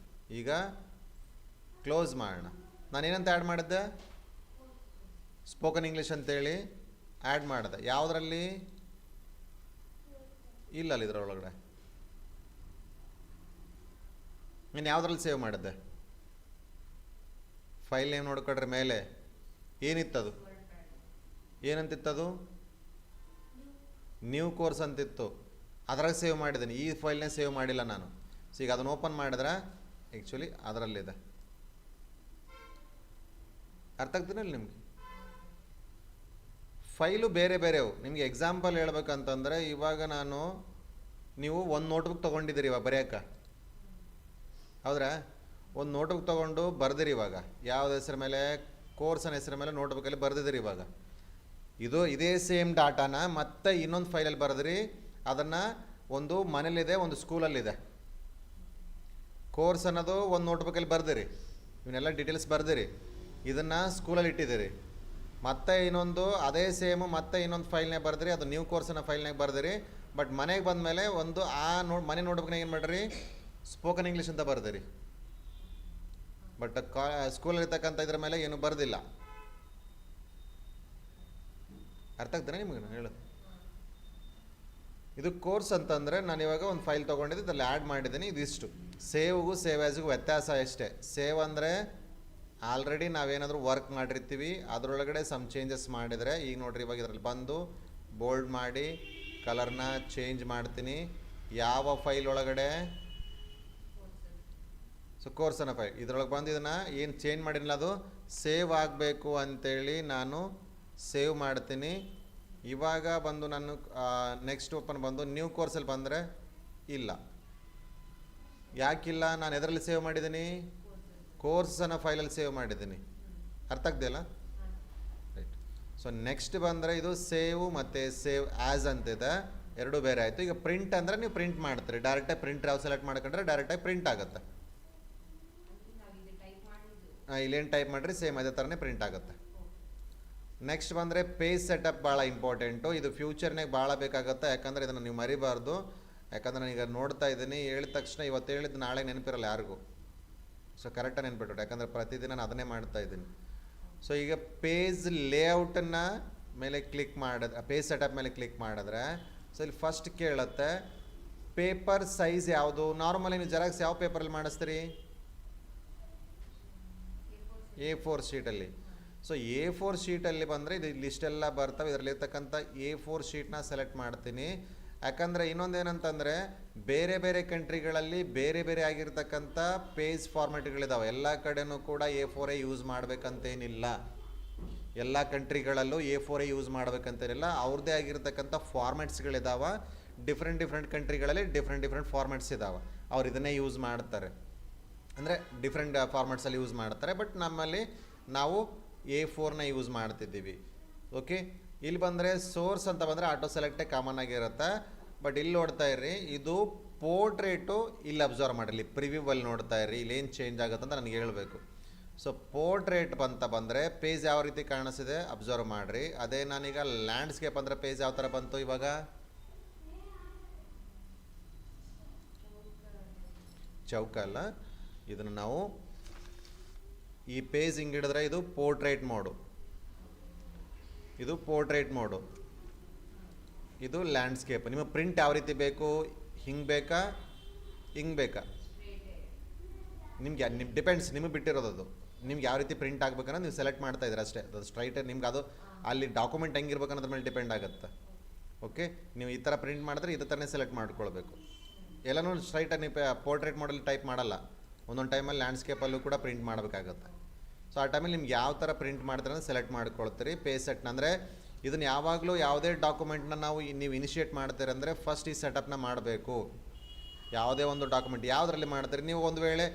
ಈಗ ಕ್ಲೋಸ್ ಮಾಡೋಣ. ನಾನೇನಂತ ಆ್ಯಡ್ ಮಾಡಿದ್ದೆ, ಸ್ಪೋಕನ್ ಇಂಗ್ಲೀಷ್ ಅಂತೇಳಿ ಆ್ಯಡ್ ಮಾಡಿದೆ. ಯಾವುದರಲ್ಲಿ, ಇಲ್ಲಲ್ಲ ಇದರೊಳಗಡೆ. ನೀನು ಯಾವುದ್ರಲ್ಲಿ ಸೇವ್ ಮಾಡಿದ್ದೆ, ಫೈಲ್ ನೇಮ್ ನೋಡ್ಕೊಡ್ರಿ ಮೇಲೆ ಏನಿತ್ತದು, ಏನಂತಿತ್ತದು, ನ್ಯೂ ಕೋರ್ಸ್ ಅಂತಿತ್ತು. ಅದ್ರಾಗ ಸೇವ್ ಮಾಡಿದ್ದೀನಿ, ಈ ಫೈಲ್ನೇ ಸೇವ್ ಮಾಡಿಲ್ಲ ನಾನು. ಸೊ ಈಗ ಅದನ್ನು ಓಪನ್ ಮಾಡಿದ್ರೆ ಆ್ಯಕ್ಚುಲಿ ಅದರಲ್ಲಿದೆ. ಅರ್ಥ ಆಗ್ತೀನಿಲ್ಲ ನಿಮ್ಗೆ? ಫೈಲು ಬೇರೆ ಬೇರೆವು. ನಿಮಗೆ ಎಕ್ಸಾಂಪಲ್ ಹೇಳ್ಬೇಕಂತಂದರೆ, ಇವಾಗ ನೀವು ಒಂದು ನೋಟ್ಬುಕ್ ತೊಗೊಂಡಿದ್ದೀರಿ ಇವಾಗ ಬರೆಯೋಕೆ, ಹೌದ್ರಾ? ಒಂದು ನೋಟ್ಬುಕ್ ತೊಗೊಂಡು ಬರೆದಿರಿ. ಇವಾಗ ಯಾವ್ದು ಹೆಸರು ಮೇಲೆ, ಕೋರ್ಸನ ಹೆಸರು ಮೇಲೆ ನೋಟ್ಬುಕ್ಕಲ್ಲಿ ಬರೆದಿದ್ದೀರಿ. ಇವಾಗ ಇದೇ ಸೇಮ್ ಡಾಟಾನ ಮತ್ತೆ ಇನ್ನೊಂದು ಫೈಲಲ್ಲಿ ಬರೆದಿರಿ. ಅದನ್ನು ಒಂದು ಮನೇಲಿದೆ, ಒಂದು ಸ್ಕೂಲಲ್ಲಿದೆ. ಕೋರ್ಸ್ ಅನ್ನೋದು ಒಂದು ನೋಟ್ಬುಕ್ಕಲ್ಲಿ ಬರೆದಿರಿ, ಇವನ್ನೆಲ್ಲ ಡೀಟೇಲ್ಸ್ ಬರೆದಿರಿ. ಇದನ್ನು ಸ್ಕೂಲಲ್ಲಿ ಇಟ್ಟಿದ್ದೀರಿ. ಮತ್ತೆ ಇನ್ನೊಂದು ಅದೇ ಸೇಮು ಮತ್ತೆ ಇನ್ನೊಂದು ಫೈಲ್ನಾಗ ಬರೆದಿರಿ, ಅದು ನ್ಯೂ ಕೋರ್ಸನ್ನ ಫೈಲ್ನಾಗ ಬರೆದಿರಿ. ಬಟ್ ಮನೆಗೆ ಬಂದ ಮೇಲೆ ಒಂದು ಮನೆ ನೋಟ್ಬುಕ್ನಾಗ ಏನು ಮಾಡಿರಿ, ಸ್ಪೋಕನ್ ಇಂಗ್ಲೀಷ್ ಅಂತ ಬರೆದಿರಿ. ಬಟ್ ಸ್ಕೂಲಲ್ಲಿ ಇರ್ತಕ್ಕಂಥ ಇದ್ರ ಮೇಲೆ ಏನು ಬರೆದಿಲ್ಲ. ಅರ್ಥ ಆಗ್ತಾನೆ ನಿಮಗೆ ನಾನು ಹೇಳೋದು? ಇದು ಕೋರ್ಸ್ ಅಂತಂದರೆ ನಾನು ಇವಾಗ ಒಂದು ಫೈಲ್ ತೊಗೊಂಡಿದ್ದೆ, ಇದರಲ್ಲಿ ಆ್ಯಡ್ ಮಾಡಿದ್ದೀನಿ. ಇದಿಷ್ಟು ಸೇವ್ಗೂ ಸೇವ್ ಆ್ಯಸ್ಗೂ ವ್ಯತ್ಯಾಸ ಎಷ್ಟೇ. ಸೇವ್ ಅಂದರೆ ಆಲ್ರೆಡಿ ನಾವೇನಾದರೂ ವರ್ಕ್ ಮಾಡಿರ್ತೀವಿ, ಅದರೊಳಗಡೆ ಸಮ್ ಚೇಂಜಸ್ ಮಾಡಿದರೆ. ಈಗ ನೋಡ್ರಿ, ಇವಾಗ ಇದರಲ್ಲಿ ಬಂದು ಬೋಲ್ಡ್ ಮಾಡಿ ಕಲರ್ನ ಚೇಂಜ್ ಮಾಡ್ತೀನಿ. ಯಾವ ಫೈಲ್ ಒಳಗಡೆ, ಸೊ ಕೋರ್ಸನ್ನ ಫೈಲ್ ಇದರೊಳಗೆ ಬಂದು ಇದನ್ನು ಏನು ಚೇಂಜ್ ಮಾಡಿರಲಿಲ್ಲ, ಅದು ಸೇವ್ ಆಗಬೇಕು ಅಂಥೇಳಿ ನಾನು ಸೇವ್ ಮಾಡ್ತೀನಿ. ಇವಾಗ ಬಂದು ನಾನು ನೆಕ್ಸ್ಟ್ ಓಪನ್ ಬಂದು ನ್ಯೂ ಕೋರ್ಸಲ್ಲಿ ಬಂದರೆ ಇಲ್ಲ. ಯಾಕಿಲ್ಲ, ನಾನು ಎದರಲ್ಲಿ ಸೇವ್ ಮಾಡಿದ್ದೀನಿ, ಕೋರ್ಸನ್ನ ಫೈಲಲ್ಲಿ ಸೇವ್ ಮಾಡಿದ್ದೀನಿ. ಅರ್ಥ ಆಗ್ದೆಯಲ್ಲ? ರೈಟ್. ಸೊ ನೆಕ್ಸ್ಟ್ ಬಂದರೆ ಇದು ಸೇವ್ ಮತ್ತು ಸೇವ್ ಆ್ಯಸ್ ಅಂತಿದೆ, ಎರಡೂ ಬೇರೆ ಆಯಿತು. ಈಗ ಪ್ರಿಂಟ್ ಅಂದರೆ ನೀವು ಪ್ರಿಂಟ್ ಮಾಡ್ತೀರಿ, ಡೈರೆಕ್ಟಾಗಿ ಪ್ರಿಂಟ್ ಯಾವ ಸೆಲೆಕ್ಟ್ ಮಾಡ್ಕೊಂಡ್ರೆ ಡೈರೆಕ್ಟಾಗಿ ಪ್ರಿಂಟ್ ಆಗುತ್ತೆ. ಇಲ್ಲೇನು ಟೈಪ್ ಮಾಡಿರಿ ಸೇಮ್ ಅದೇ ಥರನೇ ಪ್ರಿಂಟ್ ಆಗುತ್ತೆ. ನೆಕ್ಸ್ಟ್ ಬಂದರೆ ಪೇಜ್ ಸೆಟಪ್ ಭಾಳ ಇಂಪಾರ್ಟೆಂಟು. ಇದು ಫ್ಯೂಚರ್ನಾಗ ಭಾಳ ಬೇಕಾಗುತ್ತೆ, ಯಾಕಂದರೆ ಇದನ್ನು ನೀವು ಮರಿಬಾರ್ದು. ಯಾಕಂದರೆ ನಾನೀಗ ನೋಡ್ತಾ ಇದ್ದೀನಿ, ಹೇಳಿದ ತಕ್ಷಣ ಇವತ್ತು ಹೇಳಿದ್ದು ನಾಳೆ ನೆನಪಿರಲ್ಲ ಯಾರಿಗೂ. ಸೊ ಕರೆಕ್ಟಾಗಿ ನೆನ್ಪಿಟ್ಟು, ಯಾಕಂದರೆ ಪ್ರತಿದಿನ ನಾನು ಅದನ್ನೇ ಮಾಡ್ತಾ ಇದ್ದೀನಿ. ಸೊ ಈಗ ಪೇಜ್ ಲೇಔಟನ್ನು ಮೇಲೆ ಕ್ಲಿಕ್ ಮಾಡಿದ್ರೆ, ಪೇಜ್ ಸೆಟಪ್ ಮೇಲೆ ಕ್ಲಿಕ್ ಮಾಡಿದ್ರೆ, ಸೊ ಇಲ್ಲಿ ಫಸ್ಟ್ ಕೇಳುತ್ತೆ ಪೇಪರ್ ಸೈಜ್ ಯಾವುದು. ನಾರ್ಮಲಿ ನೀವು ಜೆರಾಕ್ಸ್ ಯಾವ ಪೇಪರಲ್ಲಿ ಮಾಡಿಸ್ತೀರಿ? A4 ಶೀಟಲ್ಲಿ. ಸೊ A4 ಶೀಟಲ್ಲಿ ಬಂದರೆ ಇದು ಲಿಸ್ಟೆಲ್ಲ ಬರ್ತವೆ. ಇದರಲ್ಲಿರ್ತಕ್ಕಂಥ A4 ಶೀಟ್ನ ಸೆಲೆಕ್ಟ್ ಮಾಡ್ತೀನಿ. ಯಾಕಂದರೆ ಇನ್ನೊಂದೇನಂತಂದರೆ ಬೇರೆ ಬೇರೆ ಕಂಟ್ರಿಗಳಲ್ಲಿ ಬೇರೆ ಬೇರೆ ಆಗಿರ್ತಕ್ಕಂಥ ಪೇಜ್ ಫಾರ್ಮ್ಯಾಟ್ಗಳಿದಾವೆ. ಎಲ್ಲ ಕಡೆನೂ ಕೂಡ A4 ಯೂಸ್ ಮಾಡಬೇಕಂತೇನಿಲ್ಲ. ಎಲ್ಲ ಕಂಟ್ರಿಗಳಲ್ಲೂ A4 ಯೂಸ್ ಮಾಡಬೇಕಂತೇನಿಲ್ಲ. ಅವ್ರದ್ದೇ ಆಗಿರ್ತಕ್ಕಂಥ ಫಾರ್ಮ್ಯಾಟ್ಸ್ಗಳಿದಾವೆ. ಡಿಫ್ರೆಂಟ್ ಕಂಟ್ರಿಗಳಲ್ಲಿ ಡಿಫ್ರೆಂಟ್ ಫಾರ್ಮ್ಯಾಟ್ಸ್ ಇದಾವೆ. ಅವ್ರು ಇದನ್ನೇ ಯೂಸ್ ಮಾಡ್ತಾರೆ, ಅಂದರೆ ಡಿಫ್ರೆಂಟ್ ಫಾರ್ಮ್ಯಾಟ್ಸಲ್ಲಿ ಯೂಸ್ ಮಾಡ್ತಾರೆ. ಬಟ್ ನಮ್ಮಲ್ಲಿ ನಾವು A4ನ ಯೂಸ್ ಮಾಡ್ತಿದ್ದೀವಿ. ಓಕೆ, ಇಲ್ಲಿ ಬಂದರೆ ಸೋರ್ಸ್ ಅಂತ ಬಂದರೆ ಆಟೋ ಸೆಲೆಕ್ಟೇ ಕಾಮನ್ ಆಗಿರುತ್ತೆ. ಬಟ್ ಇಲ್ಲಿ ನೋಡ್ತಾ ಇರ್ರಿ, ಇದು ಪೋರ್ಟ್ರೇಟು ಇಲ್ಲಿ ಅಬ್ಸರ್ವ್ ಮಾಡಿರಲಿ, ಪ್ರಿವ್ಯೂವಲ್ಲಿ ನೋಡ್ತಾ ಇರ್ರಿ, ಇಲ್ಲೇನು ಚೇಂಜ್ ಆಗುತ್ತೆ ಅಂತ ನನಗೆ ಹೇಳಬೇಕು. ಸೊ ಪೋರ್ಟ್ರೇಟ್ ಅಂತ ಬಂದರೆ ಪೇಜ್ ಯಾವ ರೀತಿ ಕಾಣಿಸಿದೆ ಅಬ್ಸರ್ವ್ ಮಾಡಿರಿ. ಅದೇ ನಾನೀಗ ಲ್ಯಾಂಡ್ಸ್ಕೇಪ್ ಅಂದರೆ ಪೇಜ್ ಯಾವ ಥರ ಬಂತು ಇವಾಗ? ಚೌಕ ಅಲ್ಲ, ಇದನ್ನು ನಾವು ಈ ಪೇಜ್ ಹಿಂಗೆ ಹಿಡಿದ್ರೆ ಇದು ಪೋರ್ಟ್ರೇಟ್ ಮೋಡು, ಇದು ಪೋರ್ಟ್ರೇಟ್ ಮೋಡು, ಇದು ಲ್ಯಾಂಡ್ಸ್ಕೇಪ್. ನಿಮ್ಮ ಪ್ರಿಂಟ್ ಯಾವ ರೀತಿ ಬೇಕು? ಹಿಂಗೆ ಬೇಕಾ ಹಿಂಗೆ ಬೇಕಾ? ನಿಮ್ಗೆ ಡಿಪೆಂಡ್ಸ್, ನಿಮಗೆ ಬಿಟ್ಟಿರೋದು ಅದು. ನಿಮ್ಗೆ ಯಾವ ರೀತಿ ಪ್ರಿಂಟ್ ಆಗ್ಬೇಕನ್ನೋದು ನೀವು ಸೆಲೆಕ್ಟ್ ಮಾಡ್ತಾ ಇದ್ದೀರ ಅಷ್ಟೇ. ಅದು ಸ್ಟ್ರೈಟ್ ನಿಮ್ಗೆ ಅದು ಅಲ್ಲಿ ಡಾಕ್ಯುಮೆಂಟ್ ಹೆಂಗಿರ್ಬೇಕು ಅನ್ನೋದ್ರ ಮೇಲೆ ಡಿಪೆಂಡ್ ಆಗುತ್ತೆ. ಓಕೆ, ನೀವು ಈ ಥರ ಪ್ರಿಂಟ್ ಮಾಡಿದ್ರೆ ಇದೇ ಥರನೇ ಸೆಲೆಕ್ಟ್ ಮಾಡ್ಕೊಳ್ಬೇಕು. ಎಲ್ಲನೂ ಸ್ಟ್ರೈಟಾಗಿ ನೀವು ಪೋರ್ಟ್ರೇಟ್ ಮಾಡಲ್ಲಿ ಟೈಪ್ ಮಾಡಲ್ಲ. ಒಂದೊಂದು ಟೈಮಲ್ಲಿ ಲ್ಯಾಂಡ್ಸ್ಕೇಪಲ್ಲೂ ಕೂಡ ಪ್ರಿಂಟ್ ಮಾಡಬೇಕಾಗುತ್ತೆ. ಸೊ ಆ ಟೈಮಲ್ಲಿ ನಿಮ್ಗೆ ಯಾವ ಥರ ಪ್ರಿಂಟ್ ಮಾಡ್ತಾರೆ ಅಂತ ಸೆಲೆಕ್ಟ್ ಮಾಡ್ಕೊಳ್ತೀರಿ. ಪೇಜ್ ಸೆಟ್ನ ಅಂದರೆ ಇದನ್ನು ಯಾವಾಗಲೂ ಯಾವುದೇ ಡಾಕ್ಯುಮೆಂಟ್ನ ನೀವು ಇನಿಷಿಯೇಟ್ ಮಾಡ್ತೀರಿ ಅಂದರೆ ಫಸ್ಟ್ ಈ ಸೆಟಪ್ನ ಮಾಡಬೇಕು. ಯಾವುದೇ ಒಂದು ಡಾಕ್ಯುಮೆಂಟ್ ಯಾವುದರಲ್ಲಿ ಮಾಡ್ತೀರಿ, ನೀವು ಒಂದು ವೇಳೆ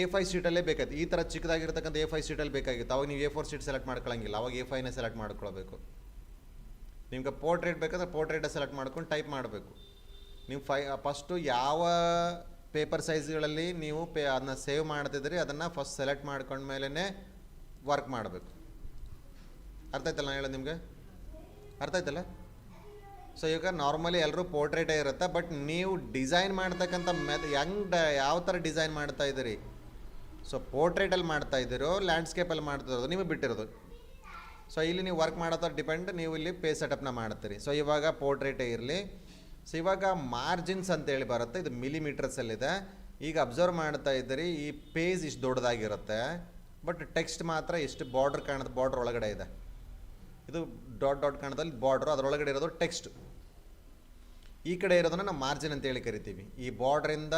A5 ಶೀಟಲ್ಲೇ ಬೇಕಾಯ್ತು, ಈ ಥರ ಚಿಕ್ಕದಾಗಿರ್ತಕ್ಕಂಥ A5 ಶೀಟಲ್ಲಿ ಬೇಕಾಗಿತ್ತು, ಅವಾಗ ನೀವು A4 ಶೀಟ್ ಸೆಲೆಕ್ಟ್ ಮಾಡ್ಕೊಳ್ಳೋಂಗಿಲ್ಲ. ಅವಾಗ A5ನೇ ಸೆಲೆಕ್ಟ್ ಮಾಡ್ಕೊಳ್ಬೇಕು. ನಿಮ್ಗೆ ಪೋರ್ಟ್ರೇಟ್ ಬೇಕಾದ್ರೆ ಪೋರ್ಟ್ರೇಟೇ ಸೆಲೆಕ್ಟ್ ಮಾಡ್ಕೊಂಡು ಟೈಪ್ ಮಾಡಬೇಕು. ನೀವು ಫಸ್ಟು ಯಾವ ಪೇಪರ್ ಸೈಜ್ಗಳಲ್ಲಿ ನೀವು ಅದನ್ನ ಸೇವ್ ಮಾಡ್ತಿದ್ರಿ ಅದನ್ನು ಫಸ್ಟ್ ಸೆಲೆಕ್ಟ್ ಮಾಡ್ಕೊಂಡ್ಮೇಲೆ ವರ್ಕ್ ಮಾಡಬೇಕು. ಅರ್ಥ ಆಯ್ತಲ್ಲ ನಾನು ಹೇಳೋದು ನಿಮಗೆ? ಅರ್ಥ ಆಯ್ತಲ್ಲ? ಸೊ ಈಗ ನಾರ್ಮಲಿ ಎಲ್ಲರೂ ಪೋರ್ಟ್ರೇಟೇ ಇರುತ್ತೆ. ಬಟ್ ನೀವು ಡಿಸೈನ್ ಮಾಡ್ತಕ್ಕಂಥ ಯಾವ ಥರ ಡಿಸೈನ್ ಮಾಡ್ತಾ ಇದ್ದೀರಿ? ಸೊ ಪೋರ್ಟ್ರೇಟಲ್ಲಿ ಮಾಡ್ತಾ ಇದ್ದೀರೋ ಲ್ಯಾಂಡ್ಸ್ಕೇಪಲ್ಲಿ ಮಾಡ್ತಿರೋದು ನಿಮಗೆ ಬಿಟ್ಟಿರೋದು. ಸೊ ಇಲ್ಲಿ ನೀವು ವರ್ಕ್ ಮಾಡೋ ಥರ ಡಿಪೆಂಡ್, ನೀವು ಇಲ್ಲಿ ಪೇಜ್ ಸೆಟಪ್ನ ಮಾಡ್ತೀರಿ. ಸೊ ಇವಾಗ ಪೋರ್ಟ್ರೇಟೇ ಇರಲಿ. ಸೊ ಇವಾಗ ಮಾರ್ಜಿನ್ಸ್ ಅಂತೇಳಿ ಬರುತ್ತೆ, ಇದು ಮಿಲಿಮೀಟರ್ಸಲ್ಲಿದೆ. ಈಗ ಅಬ್ಸರ್ವ್ ಮಾಡ್ತಾ ಇದ್ದೀರಿ, ಈ ಪೇಜ್ ಇಷ್ಟು ದೊಡ್ಡದಾಗಿರುತ್ತೆ, ಬಟ್ ಟೆಕ್ಸ್ಟ್ ಮಾತ್ರ ಎಷ್ಟು ಬಾರ್ಡ್ರ್ ಕಾಣುತ್ತೆ, ಬಾರ್ಡ್ರ್ ಒಳಗಡೆ ಇದೆ. ಇದು ಡಾಟ್ ಕಾಣೋದಲ್ಲಿ ಬಾರ್ಡ್ರು, ಅದರೊಳಗಡೆ ಇರೋದು ಟೆಕ್ಸ್ಟ್. ಈ ಕಡೆ ಇರೋದನ್ನು ನಾವು ಮಾರ್ಜಿನ್ ಅಂತೇಳಿ ಕರಿತೀವಿ. ಈ ಬಾರ್ಡ್ರಿಂದ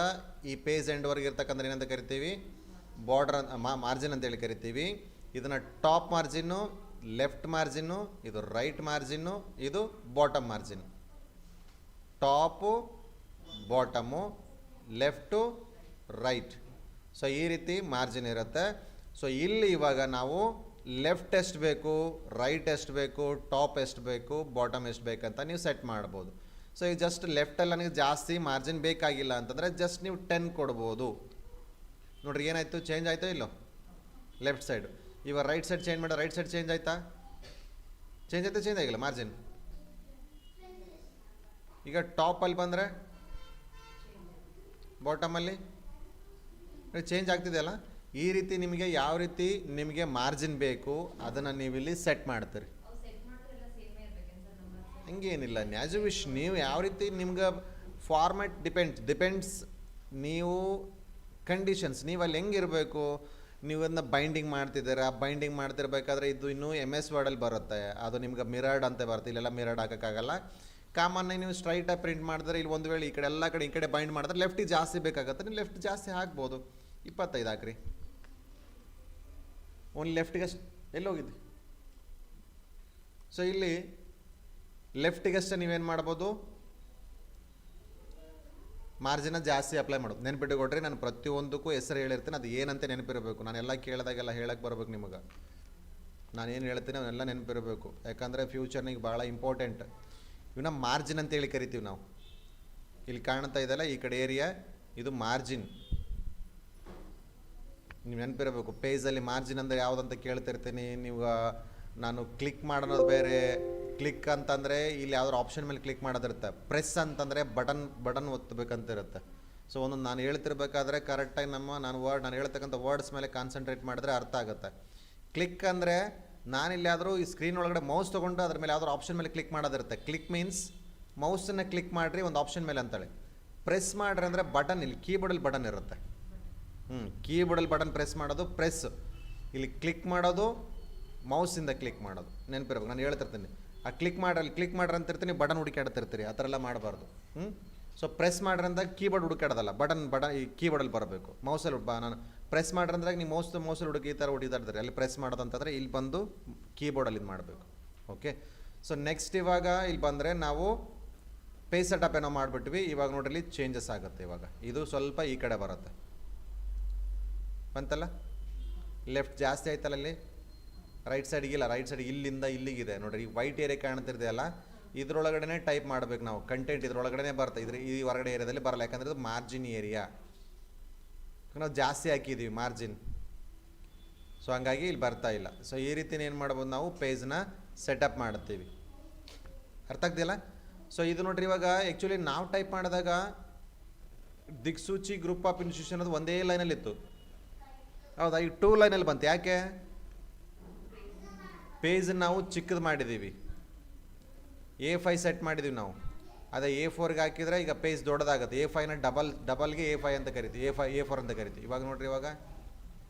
ಈ ಪೇಜ್ ಎಂಡ್ವರೆಗೆ ಇರ್ತಕ್ಕಂಥ ಏನಂತ ಕರಿತೀವಿ? ಬಾರ್ಡ್ರ್ ಮಾರ್ಜಿನ್ ಅಂತೇಳಿ ಕರಿತೀವಿ. ಇದನ್ನು ಟಾಪ್ ಮಾರ್ಜಿನ್ನು, ಲೆಫ್ಟ್ ಮಾರ್ಜಿನ್ನು, ಇದು ರೈಟ್ ಮಾರ್ಜಿನ್ನು, ಇದು bottom margin. Top bottom, left right. So ಈ ರೀತಿ ಮಾರ್ಜಿನ್ ಇರುತ್ತೆ. ಸೊ ಇಲ್ಲಿ ಇವಾಗ ನಾವು ಲೆಫ್ಟ್ ಎಷ್ಟು ಬೇಕು, ರೈಟ್ ಎಷ್ಟು ಬೇಕು, ಟಾಪ್ ಎಷ್ಟು ಬೇಕು, ಬಾಟಮ್ ಎಷ್ಟು ಬೇಕಂತ ನೀವು ಸೆಟ್ ಮಾಡ್ಬೋದು. ಸೊ ಈಗ ಜಸ್ಟ್ ಲೆಫ್ಟಲ್ಲಿ ನನಗೆ ಜಾಸ್ತಿ ಮಾರ್ಜಿನ್ ಬೇಕಾಗಿಲ್ಲ ಅಂತಂದರೆ ಜಸ್ಟ್ ನೀವು 10 ಕೊಡ್ಬೋದು. ನೋಡ್ರಿ ಏನಾಯಿತು, ಚೇಂಜ್ ಆಯಿತೋ ಇಲ್ಲೋ? Left side. ಇವಾಗ ರೈಟ್ ಸೈಡ್ ಚೇಂಜ್ ಮಾಡೋ, ರೈಟ್ ಸೈಡ್ ಚೇಂಜ್ ಆಯಿತಾ? ಚೇಂಜ್ ಆಯಿತಾ? ಚೇಂಜ್ ಆಗಿಲ್ಲ ಮಾರ್ಜಿನ್. ಈಗ ಟಾಪಲ್ಲಿ ಬಂದರೆ ಬಾಟಮಲ್ಲಿ ಚೇಂಜ್ ಆಗ್ತಿದೆಯಲ್ಲ. ಈ ರೀತಿ ನಿಮಗೆ ಯಾವ ರೀತಿ ನಿಮಗೆ ಮಾರ್ಜಿನ್ ಬೇಕು ಅದನ್ನು ನೀವು ಇಲ್ಲಿ ಸೆಟ್ ಮಾಡ್ತೀರಿ. ಹಂಗೇನಿಲ್ಲ, ನ್ಯಾಸ್ ಯು ವಿಶ್. ನೀವು ಯಾವ ರೀತಿ ನಿಮ್ಗೆ ಫಾರ್ಮ್ಯಾಟ್ ಡಿಪೆಂಡ್ಸ್. ನೀವು ಕಂಡೀಷನ್ಸ್ ನೀವು ಅಲ್ಲಿ ಹೆಂಗಿರಬೇಕು, ನೀವು ಅದನ್ನ ಬೈಂಡಿಂಗ್ ಮಾಡ್ತಿದ್ದೀರಾ, ಬೈಂಡಿಂಗ್ ಮಾಡ್ತಿರ್ಬೇಕಾದ್ರೆ ಇದು ಇನ್ನೂ MS ವರ್ಡಲ್ಲಿ ಬರುತ್ತೆ, ಅದು ನಿಮ್ಗೆ ಮಿರರ್ಡ್ ಅಂತ ಬರುತ್ತೆ. ಇಲ್ಲೆಲ್ಲ ಮಿರರ್ಡ್ ಹಾಕೋಕ್ಕಾಗಲ್ಲ. ಕಾಮನ್ನಾಗಿ ನೀವು ಸ್ಟ್ರೈಟಾಗಿ ಪ್ರಿಂಟ್ ಮಾಡಿದ್ರೆ ಇಲ್ಲಿ ಒಂದು ವೇಳೆ ಈ ಕಡೆ ಎಲ್ಲ ಕಡೆ ಈ ಕಡೆ ಬೈಂಡ್ ಮಾಡಿದ್ರೆ ಲೆಫ್ಟಿಗೆ ಜಾಸ್ತಿ ಬೇಕಾಗುತ್ತೆ, ನೀವು ಲೆಫ್ಟ್ ಜಾಸ್ತಿ ಹಾಕ್ಬೋದು. 25 ಹಾಕ್ರಿ. ಓನ್ಲಿ ಲೆಫ್ಟಿಗಷ್ಟು ಎಲ್ಲೋಗಿದ್ವಿ. ಸೊ ಇಲ್ಲಿ ಲೆಫ್ಟಿಗಷ್ಟೇ ನೀವೇನು ಮಾಡ್ಬೋದು, ಮಾರ್ಜಿನ ಜಾಸ್ತಿ ಅಪ್ಲೈ ಮಾಡೋದು. ನೆನ್ಪಿಟ್ಟುಕೊಡ್ರಿ, ನಾನು ಪ್ರತಿಯೊಂದಕ್ಕೂ ಹೆಸರು ಹೇಳಿರ್ತೀನಿ, ಅದು ಏನಂತ ನೆನಪಿರಬೇಕು. ನಾನೆಲ್ಲ ಕೇಳಿದಾಗೆಲ್ಲ ಹೇಳಕ್ಕೆ ಬರ್ಬೇಕು ನಿಮಗೆ. ನಾನೇನು ಹೇಳ್ತೀನಿ ಅವನ್ನೆಲ್ಲ ನೆನಪಿರಬೇಕು, ಯಾಕಂದರೆ ಫ್ಯೂಚರ್ನಿಗೆ ಭಾಳ ಇಂಪಾರ್ಟೆಂಟ್. ಇವನ್ನ ಮಾರ್ಜಿನ್ ಅಂತೇಳಿ ಕರಿತೀವಿ ನಾವು. ಇಲ್ಲಿ ಕಾಣ್ತಾ ಇದೆಯಲ್ಲ ಈ ಕಡೆ ಏರಿಯಾ, ಇದು ಮಾರ್ಜಿನ್. ನೀವು ನೆನಪಿರಬೇಕು. ಪೇಜಲ್ಲಿ ಮಾರ್ಜಿನ್ ಅಂದರೆ ಯಾವುದಂತ ಕೇಳ್ತಿರ್ತೀನಿ. ನೀವು ನಾನು ಕ್ಲಿಕ್ ಮಾಡೋದು ಬೇರೆ, ಕ್ಲಿಕ್ ಅಂತಂದರೆ ಇಲ್ಲಿ ಯಾವ್ದಾದ್ರು ಆಪ್ಷನ್ ಮೇಲೆ ಕ್ಲಿಕ್ ಮಾಡೋದಿರುತ್ತೆ. ಪ್ರೆಸ್ ಅಂತಂದರೆ ಬಟನ್ ಒತ್ತಬೇಕಂತ ಇರುತ್ತೆ. ಸೊ ಒಂದೊಂದು ನಾನು ಹೇಳ್ತಿರ್ಬೇಕಾದ್ರೆ ಕರೆಕ್ಟಾಗಿ ನಾನು ಹೇಳ್ತಕ್ಕಂಥ ವರ್ಡ್ಸ್ ಮೇಲೆ ಕಾನ್ಸಂಟ್ರೇಟ್ ಮಾಡಿದ್ರೆ ಅರ್ಥ ಆಗುತ್ತೆ. ಕ್ಲಿಕ್ ಅಂದರೆ ನಾನಿಲ್ಲಾದರೂ ಈ ಸ್ಕ್ರೀನ್ ಒಳಗಡೆ ಮೌಸ್ ತೊಗೊಂಡು ಅದ್ರ ಮೇಲೆ ಯಾವ್ದಾದ್ರು ಆಪ್ಷನ್ ಮೇಲೆ ಕ್ಲಿಕ್ ಮಾಡೋದಿರುತ್ತೆ. ಕ್ಲಿಕ್ ಮೀನ್ಸ್ ಮೌಸನ್ನು ಕ್ಲಿಕ್ ಮಾಡಿರಿ ಒಂದು ಆಪ್ಷನ್ ಮೇಲೆ ಅಂತೇಳಿ. ಪ್ರೆಸ್ ಮಾಡ್ರಿ ಅಂದರೆ ಬಟನ್, ಇಲ್ಲಿ ಕೀಬೋರ್ಡಲ್ಲಿ ಬಟನ್ ಇರುತ್ತೆ. ಕೀಬೋರ್ಡಲ್ಲಿ ಬಟನ್ ಪ್ರೆಸ್ ಮಾಡೋದು ಪ್ರೆಸ್, ಇಲ್ಲಿ ಕ್ಲಿಕ್ ಮಾಡೋದು ಮೌಸಿಂದ ಕ್ಲಿಕ್ ಮಾಡೋದು. ನೆನಪಿರ್ಬೇಕು, ನಾನು ಹೇಳ್ತಿರ್ತೀನಿ. ಆ ಕ್ಲಿಕ್ ಮಾಡ್ರಿ ಅಂತಿರ್ತೀನಿ, ಬಟನ್ ಹುಡುಕಾಡ್ತಿರ್ತೀರಿ, ಆ ಥರ ಎಲ್ಲ ಮಾಡಬಾರ್ದು. ಸೊ ಪ್ರೆಸ್ ಮಾಡ್ರಿ ಅಂದಾಗ ಕೀಬೋರ್ಡ್ ಹುಡುಕಾಡೋದಲ್ಲ, ಬಟನ್ ಈ ಕೀಬೋರ್ಡಲ್ಲಿ ಬರಬೇಕು. ಮೌಸಲ್ಲಿ ನಾನು ಪ್ರೆಸ್ ಮಾಡ್ರಿ ಅಂದಾಗ ನೀವು ಮೌಸಲ್ಲಿ ಹುಡುಕಿ ಈ ಥರ ಹುಡುಕಿದಾಡ್ತೀರಿ. ಅಲ್ಲಿ ಪ್ರೆಸ್ ಮಾಡೋದು ಅಂತಂದರೆ ಇಲ್ಲಿ ಬಂದು ಕೀಬೋರ್ಡಲ್ಲಿ ಇದು ಮಾಡಬೇಕು. ಓಕೆ, ಸೊ ನೆಕ್ಸ್ಟ್ ಇವಾಗ ಇಲ್ಲಿ ಬಂದರೆ ನಾವು ಪೇಜ್ ಸೆಟಪ್ ಏನೋ ಮಾಡಿಬಿಟ್ವಿ. ಇವಾಗ ನೋಡ್ರಿ ಚೇಂಜಸ್ ಆಗುತ್ತೆ. ಇವಾಗ ಇದು ಸ್ವಲ್ಪ ಈ ಕಡೆ ಬರುತ್ತೆ, ಬಂತಲ್ಲ. ಲೆಫ್ಟ್ ಜಾಸ್ತಿ ಆಯ್ತಲ್ಲ, ಅಲ್ಲಿ ರೈಟ್ ಸೈಡ್ಗಿಲ್ಲ, ರೈಟ್ ಸೈಡ್ ಇಲ್ಲಿಂದ ಇಲ್ಲಿಗಿದೆ ನೋಡ್ರಿ. ಈ ವೈಟ್ ಏರಿಯಾ ಕಾಣ್ತಿರ್ದೆಯಲ್ಲ, ಇದ್ರೊಳಗಡೆ ಟೈಪ್ ಮಾಡ್ಬೇಕು ನಾವು. ಕಂಟೆಂಟ್ ಇದ್ರೊಳಗಡೆ ಬರುತ್ತೆ, ಈ ಹೊರಗಡೆ ಏರಿಯಾದಲ್ಲಿ ಬರಲ್ಲ. ಯಾಕಂದರೆ ಇದು ಮಾರ್ಜಿನ್ ಏರಿಯಾ, ನಾವು ಜಾಸ್ತಿ ಹಾಕಿದ್ದೀವಿ ಮಾರ್ಜಿನ್. ಸೊ ಹಂಗಾಗಿ ಇಲ್ಲಿ ಬರ್ತಾ ಇಲ್ಲ. ಸೊ ಈ ರೀತಿನ ಏನು ಮಾಡ್ಬೋದು ನಾವು, ಪೇಜ್ನ ಸೆಟಪ್ ಮಾಡ್ತೀವಿ. ಅರ್ಥ ಆಗ್ತಿಲ್ಲ? ಸೊ ಇದು ನೋಡ್ರಿ, ಇವಾಗ ಆ್ಯಕ್ಚುಲಿ ನಾವು ಟೈಪ್ ಮಾಡಿದಾಗ ದಿಕ್ಸೂಚಿ ಗ್ರೂಪ್ ಆಫ್ ಇನ್ಸ್ಟಿಟ್ಯೂಷನ್ ಅದು ಒಂದೇ ಲೈನಲ್ಲಿ ಇತ್ತು, ಹೌದಾ? ಈಗ 2 ಲೈನಲ್ಲಿ ಬಂತು. ಯಾಕೆ? ಪೇಜ್ ನಾವು ಚಿಕ್ಕದು ಮಾಡಿದ್ದೀವಿ, A5 ಸೆಟ್ ಮಾಡಿದ್ದೀವಿ ನಾವು. ಅದೇ A4ಗೆ ಹಾಕಿದರೆ ಈಗ ಪೇಜ್ ದೊಡ್ಡದಾಗುತ್ತೆ. A5ನ ಡಬಲ್ಗೆ A5 ಅಂತ ಕರಿತೀವಿ, A4 ಅಂತ ಕರಿತೀವಿ. ಇವಾಗ ನೋಡ್ರಿ, ಇವಾಗ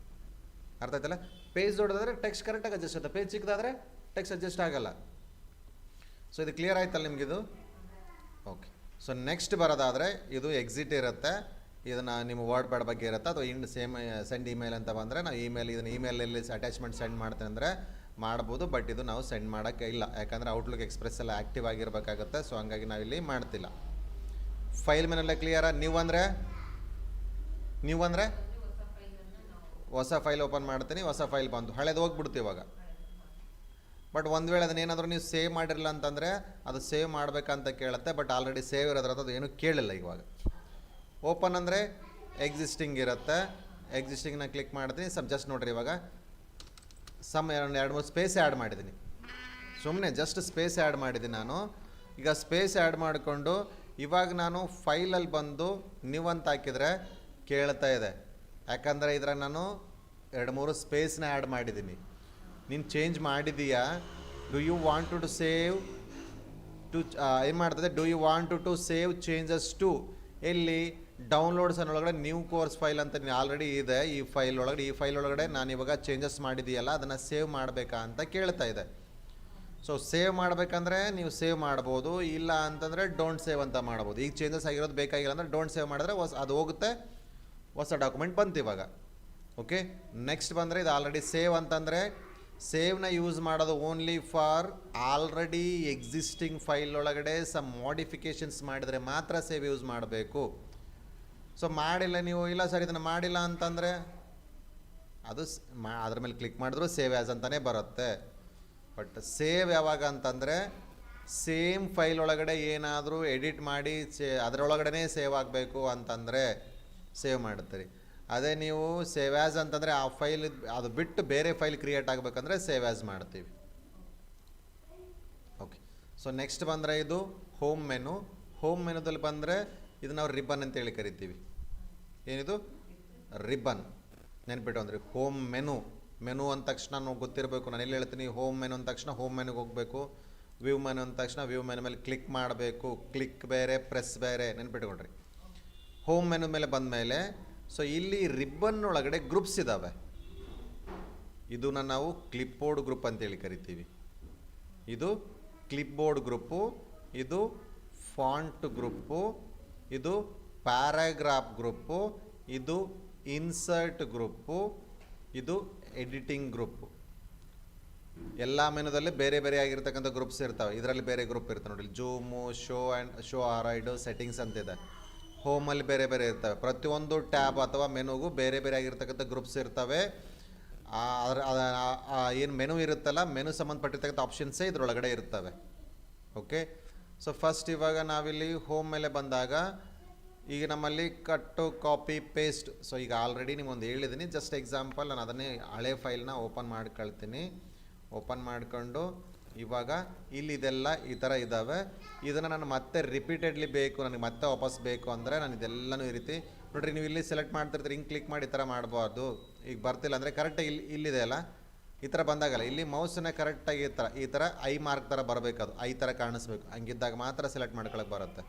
ಅರ್ಥ ಆಯ್ತಲ್ಲ? ಪೇಜ್ ದೊಡ್ಡದಾದರೆ ಟೆಕ್ಸ್ಟ್ ಕರೆಕ್ಟಾಗಿ ಅಡ್ಜಸ್ಟ್ ಆಗುತ್ತೆ, ಪೇಜ್ ಚಿಕ್ಕದಾದರೆ ಟೆಕ್ಸ್ಟ್ ಅಡ್ಜಸ್ಟ್ ಆಗಲ್ಲ. ಸೊ ಇದು ಕ್ಲಿಯರ್ ಆಯ್ತಲ್ಲ ನಿಮಗಿದು? ಓಕೆ. ಸೊ ನೆಕ್ಸ್ಟ್ ಬರೋದಾದರೆ ಇದು ಎಕ್ಸಿಟ್ ಇರುತ್ತೆ, ಇದನ್ನು ನಿಮ್ಮ ವರ್ಡ್ ಪ್ಯಾಡ್ ಬಗ್ಗೆ ಇರುತ್ತೆ. ಅಥವಾ ಸೆಂಡ್ ಇಮೇಲ್ ಅಂತ ಬಂದರೆ ನಾವು ಇದನ್ನು ಇಮೇಲಲ್ಲಿ ಅಟ್ಯಾಚ್ಮೆಂಟ್ ಸೆಂಡ್ ಮಾಡ್ತೇನೆ ಅಂದರೆ ಮಾಡ್ಬೋದು. ಬಟ್ ಇದು ನಾವು ಸೆಂಡ್ ಮಾಡೋಕ್ಕೆ ಇಲ್ಲ, ಯಾಕಂದರೆ ಔಟ್ಲುಕ್ ಎಕ್ಸ್ಪ್ರೆಸ್ ಎಲ್ಲ ಆ್ಯಕ್ಟಿವ್ ಆಗಿರಬೇಕಾಗುತ್ತೆ. ಸೊ ಹಂಗಾಗಿ ನಾವಿಲ್ಲಿ ಮಾಡ್ತಿಲ್ಲ. ಫೈಲ್ ಮೇಲೆಲ್ಲ ಕ್ಲಿಯರ? ನೀವು ಅಂದರೆ ಹೊಸ ಫೈಲ್ ಓಪನ್ ಮಾಡ್ತೀನಿ, ಹೊಸ ಫೈಲ್ ಬಂತು, ಹಳೇದು ಹೋಗ್ಬಿಡ್ತು ಇವಾಗ. ಬಟ್ ಒಂದು ವೇಳೆ ಅದನ್ನೇನಾದರೂ ನೀವು ಸೇವ್ ಮಾಡಿರಲ್ಲ ಅಂತಂದರೆ ಅದು ಸೇವ್ ಮಾಡಬೇಕಂತ ಕೇಳುತ್ತೆ. ಬಟ್ ಆಲ್ರೆಡಿ ಸೇವ್ ಇರೋದ್ರ ಅದು ಏನೂ ಕೇಳಿಲ್ಲ. ಇವಾಗ ಓಪನ್ ಅಂದರೆ ಎಕ್ಸಿಸ್ಟಿಂಗ್ ಇರುತ್ತೆ, ಎಕ್ಸಿಸ್ಟಿಂಗ್ನ ಕ್ಲಿಕ್ ಮಾಡ್ತೀನಿ. ಜಸ್ಟ್ ನೋಡಿರಿ, ಇವಾಗ 2-3 ಸ್ಪೇಸ್ ಆ್ಯಡ್ ಮಾಡಿದ್ದೀನಿ. ಸುಮ್ಮನೆ ಜಸ್ಟ್ ಸ್ಪೇಸ್ ಆ್ಯಡ್ ಮಾಡಿದ್ದೀನಿ ನಾನು. ಈಗ ಸ್ಪೇಸ್ ಆ್ಯಡ್ ಮಾಡಿಕೊಂಡು ಇವಾಗ ನಾನು ಫೈಲಲ್ಲಿ ಬಂದು ನೀವಂತ ಹಾಕಿದರೆ ಕೇಳ್ತಾ ಇದೆ. ಯಾಕಂದರೆ ಇದ್ರಾಗ ನಾನು 2-3 ಸ್ಪೇಸ್ನ ಆ್ಯಡ್ ಮಾಡಿದ್ದೀನಿ. ನೀನು ಚೇಂಜ್ ಮಾಡಿದೀಯಾ? Do you want to save to ಏನು ಮಾಡ್ತದೆ, do you want to save changes to ಎಲ್ಲಿ ಡೌನ್ಲೋಡ್ಸ್ ಅನ್ನೊಳಗಡೆ ನ್ಯೂ ಕೋರ್ಸ್ ಫೈಲ್ ಅಂತ ಆಲ್ರೆಡಿ ಇದೆ. ಈ ಫೈಲ್ ಒಳಗಡೆ ನಾನು ಇವಾಗ ಚೇಂಜಸ್ ಮಾಡಿದೆಯಲ್ಲ, ಅದನ್ನು ಸೇವ್ ಮಾಡಬೇಕಾ ಅಂತ ಕೇಳ್ತಾ ಇದೆ. ಸೊ ಸೇವ್ ಮಾಡಬೇಕಂದ್ರೆ ನೀವು ಸೇವ್ ಮಾಡ್ಬೋದು, ಇಲ್ಲ ಅಂತಂದರೆ ಡೋಂಟ್ ಸೇವ್ ಅಂತ ಮಾಡ್ಬೋದು. ಈಗ ಚೇಂಜಸ್ ಆಗಿರೋದು ಬೇಕಾಗಿಲ್ಲ ಅಂದರೆ ಡೋಂಟ್ ಸೇವ್ ಮಾಡಿದ್ರೆ ಅದು ಹೋಗುತ್ತೆ, ಹೊಸ ಡಾಕ್ಯುಮೆಂಟ್ ಬಂತು ಇವಾಗ. ಓಕೆ, ನೆಕ್ಸ್ಟ್ ಬಂದರೆ ಇದು ಆಲ್ರೆಡಿ ಸೇವ್ ಅಂತಂದರೆ ಸೇವ್ನ ಯೂಸ್ ಮಾಡೋದು only for already existing file ಒಳಗಡೆ ಸಮ್ ಮಾಡಿಫಿಕೇಷನ್ಸ್ ಮಾಡಿದರೆ ಮಾತ್ರ ಸೇವ್ ಯೂಸ್ ಮಾಡಬೇಕು. ಸೊ ಮಾಡಿಲ್ಲ ನೀವು, ಇಲ್ಲ ಸರ್ ಇದನ್ನು ಮಾಡಿಲ್ಲ ಅಂತಂದರೆ ಅದು ಅದ್ರ ಮೇಲೆ ಕ್ಲಿಕ್ ಮಾಡಿದ್ರು ಸೇವ್ ಆ್ಯಸ್ ಅಂತಲೇ ಬರುತ್ತೆ. ಬಟ್ ಸೇವ್ ಯಾವಾಗ ಅಂತಂದರೆ ಸೇಮ್ ಫೈಲ್ ಒಳಗಡೆ ಏನಾದರೂ ಎಡಿಟ್ ಮಾಡಿ ಅದರೊಳಗಡೆ ಸೇವ್ ಆಗಬೇಕು ಅಂತಂದರೆ ಸೇವ್ ಮಾಡ್ತೀರಿ. ಅದೇ ನೀವು ಸೇವ್ ಆ್ಯಸ್ ಅಂತಂದರೆ ಆ ಫೈಲ್ ಅದು ಬಿಟ್ಟು ಬೇರೆ ಫೈಲ್ ಕ್ರಿಯೇಟ್ ಆಗಬೇಕಂದ್ರೆ ಸೇವ್ ಆ್ಯಸ್ ಮಾಡ್ತೀವಿ. ಓಕೆ, ಸೊ ನೆಕ್ಸ್ಟ್ ಬಂದರೆ ಇದು ಹೋಮ್ ಮೆನು. ಹೋಮ್ ಮೆನುದಲ್ಲಿ ಬಂದರೆ ಇದು ನಾವು ರಿಬ್ಬನ್ ಅಂತೇಳಿ ಕರಿತೀವಿ. ಏನಿದು? ರಿಬ್ಬನ್. ನೆನ್ಪಿಟ್ಟು ಅಂದರೆ ಹೋಮ್ ಮೆನು ಅಂದ ತಕ್ಷಣ ನಾವು ಗೊತ್ತಿರಬೇಕು. ನಾನು ಎಲ್ಲಿ ಹೇಳ್ತೀನಿ, ಹೋಮ್ ಮೆನು ಅಂದ ತಕ್ಷಣ ಹೋಮ್ ಮೆನುಗೆ ಹೋಗಬೇಕು. ವ್ಯೂ ಮೆನು ಅಂದ ತಕ್ಷಣ ವ್ಯೂ ಮೆನು ಮೇಲೆ ಕ್ಲಿಕ್ ಮಾಡಬೇಕು. ಕ್ಲಿಕ್ ಬೇರೆ, ಪ್ರೆಸ್ ಬೇರೆ, ನೆನ್ಪಿಟ್ಕೊಳ್ರಿ. ಹೋಮ್ ಮೆನು ಮೇಲೆ ಬಂದ ಮೇಲೆ ಸೊ ಇಲ್ಲಿ ರಿಬ್ಬನ್ ಒಳಗಡೆ ಗ್ರೂಪ್ಸ್ ಇದ್ದಾವೆ. ಇದನ್ನು ನಾವು ಕ್ಲಿಪ್ ಬೋರ್ಡ್ ಗ್ರೂಪ್ ಅಂತೇಳಿ ಕರಿತೀವಿ. ಇದು ಕ್ಲಿಪ್ ಬೋರ್ಡ್ ಗ್ರೂಪು, ಇದು ಫಾಂಟ್ ಗ್ರೂಪು, ಇದು ಪ್ಯಾರಾಗ್ರಾಫ್ ಗ್ರೂಪು, ಇದು ಇನ್ಸರ್ಟ್ ಗ್ರೂಪು, ಇದು ಎಡಿಟಿಂಗ್ ಗ್ರೂಪು. ಎಲ್ಲ ಮೆನುದಲ್ಲಿ ಬೇರೆ ಬೇರೆ ಆಗಿರ್ತಕ್ಕಂಥ ಗ್ರೂಪ್ಸ್ ಇರ್ತವೆ. ಇದರಲ್ಲಿ ಬೇರೆ ಗ್ರೂಪ್ ಇರ್ತವೆ ನೋಡಿ, ಜೂಮು, ಶೋ ಆರೈಡು, ಸೆಟ್ಟಿಂಗ್ಸ್ ಅಂತಿದೆ. ಹೋಮಲ್ಲಿ ಬೇರೆ ಬೇರೆ ಇರ್ತವೆ. ಪ್ರತಿಯೊಂದು ಟ್ಯಾಬ್ ಅಥವಾ ಮೆನುಗೂ ಬೇರೆ ಬೇರೆ ಆಗಿರ್ತಕ್ಕಂಥ ಗ್ರೂಪ್ಸ್ ಇರ್ತವೆ. ಏನು ಮೆನು ಇರುತ್ತಲ್ಲ, ಮೆನು ಸಂಬಂಧಪಟ್ಟಿರ್ತಕ್ಕಂಥ ಆಪ್ಷನ್ಸೇ ಇದರೊಳಗಡೆ ಇರ್ತವೆ. ಓಕೆ, ಸೊ ಫಸ್ಟ್ ಇವಾಗ ನಾವಿಲ್ಲಿ ಹೋಮ್ ಮೇಲೆ ಬಂದಾಗ ಈಗ ನಮ್ಮಲ್ಲಿ ಕಟ್ಟು, ಕಾಪಿ, ಪೇಸ್ಟ್. ಸೊ ಈಗ ಆಲ್ರೆಡಿ ನಿಮಗೊಂದು ಹೇಳಿದ್ದೀನಿ, ಜಸ್ಟ್ ಎಕ್ಸಾಂಪಲ್ ನಾನು ಅದನ್ನೇ ಹಳೆ ಫೈಲ್ನ ಓಪನ್ ಮಾಡ್ಕೊಳ್ತೀನಿ. ಓಪನ್ ಮಾಡ್ಕೊಂಡು ಇವಾಗ ಇಲ್ಲಿ ಇದೆಲ್ಲ ಈ ಥರ ಇದ್ದಾವೆ. ಇದನ್ನು ನಾನು ಮತ್ತೆ ರಿಪೀಟೆಡ್ಲಿ ಬೇಕು, ನನಗೆ ಮತ್ತೆ ವಾಪಸ್ ಬೇಕು ಅಂದರೆ ನಾನು ಇದೆಲ್ಲನೂ ಈ ರೀತಿ ನೋಡಿರಿ, ನೀವು ಇಲ್ಲಿ ಸೆಲೆಕ್ಟ್ ಮಾಡ್ತಿರ್ತೀರಿ, ಹಿಂಗೆ ಕ್ಲಿಕ್ ಮಾಡಿ ಈ ಥರ ಮಾಡಬಾರ್ದು. ಈಗ ಬರ್ತಿಲ್ಲ ಅಂದರೆ ಕರೆಕ್ಟಾಗಿ ಇಲ್ಲಿದೆ ಅಲ್ಲ, ಈ ಥರ ಬಂದಾಗಲ್ಲ, ಇಲ್ಲಿ ಮೌಸನ್ನ ಕರೆಕ್ಟಾಗಿ ಈ ಥರ ಐ ಮಾರ್ಕ್ ಥರ ಬರಬೇಕು, ಅದು ಐ ಥರ ಕಾಣಿಸ್ಬೇಕು. ಹಂಗಿದ್ದಾಗ ಮಾತ್ರ ಸೆಲೆಕ್ಟ್ ಮಾಡ್ಕೊಳಕ್ಕೆ ಬರುತ್ತೆ.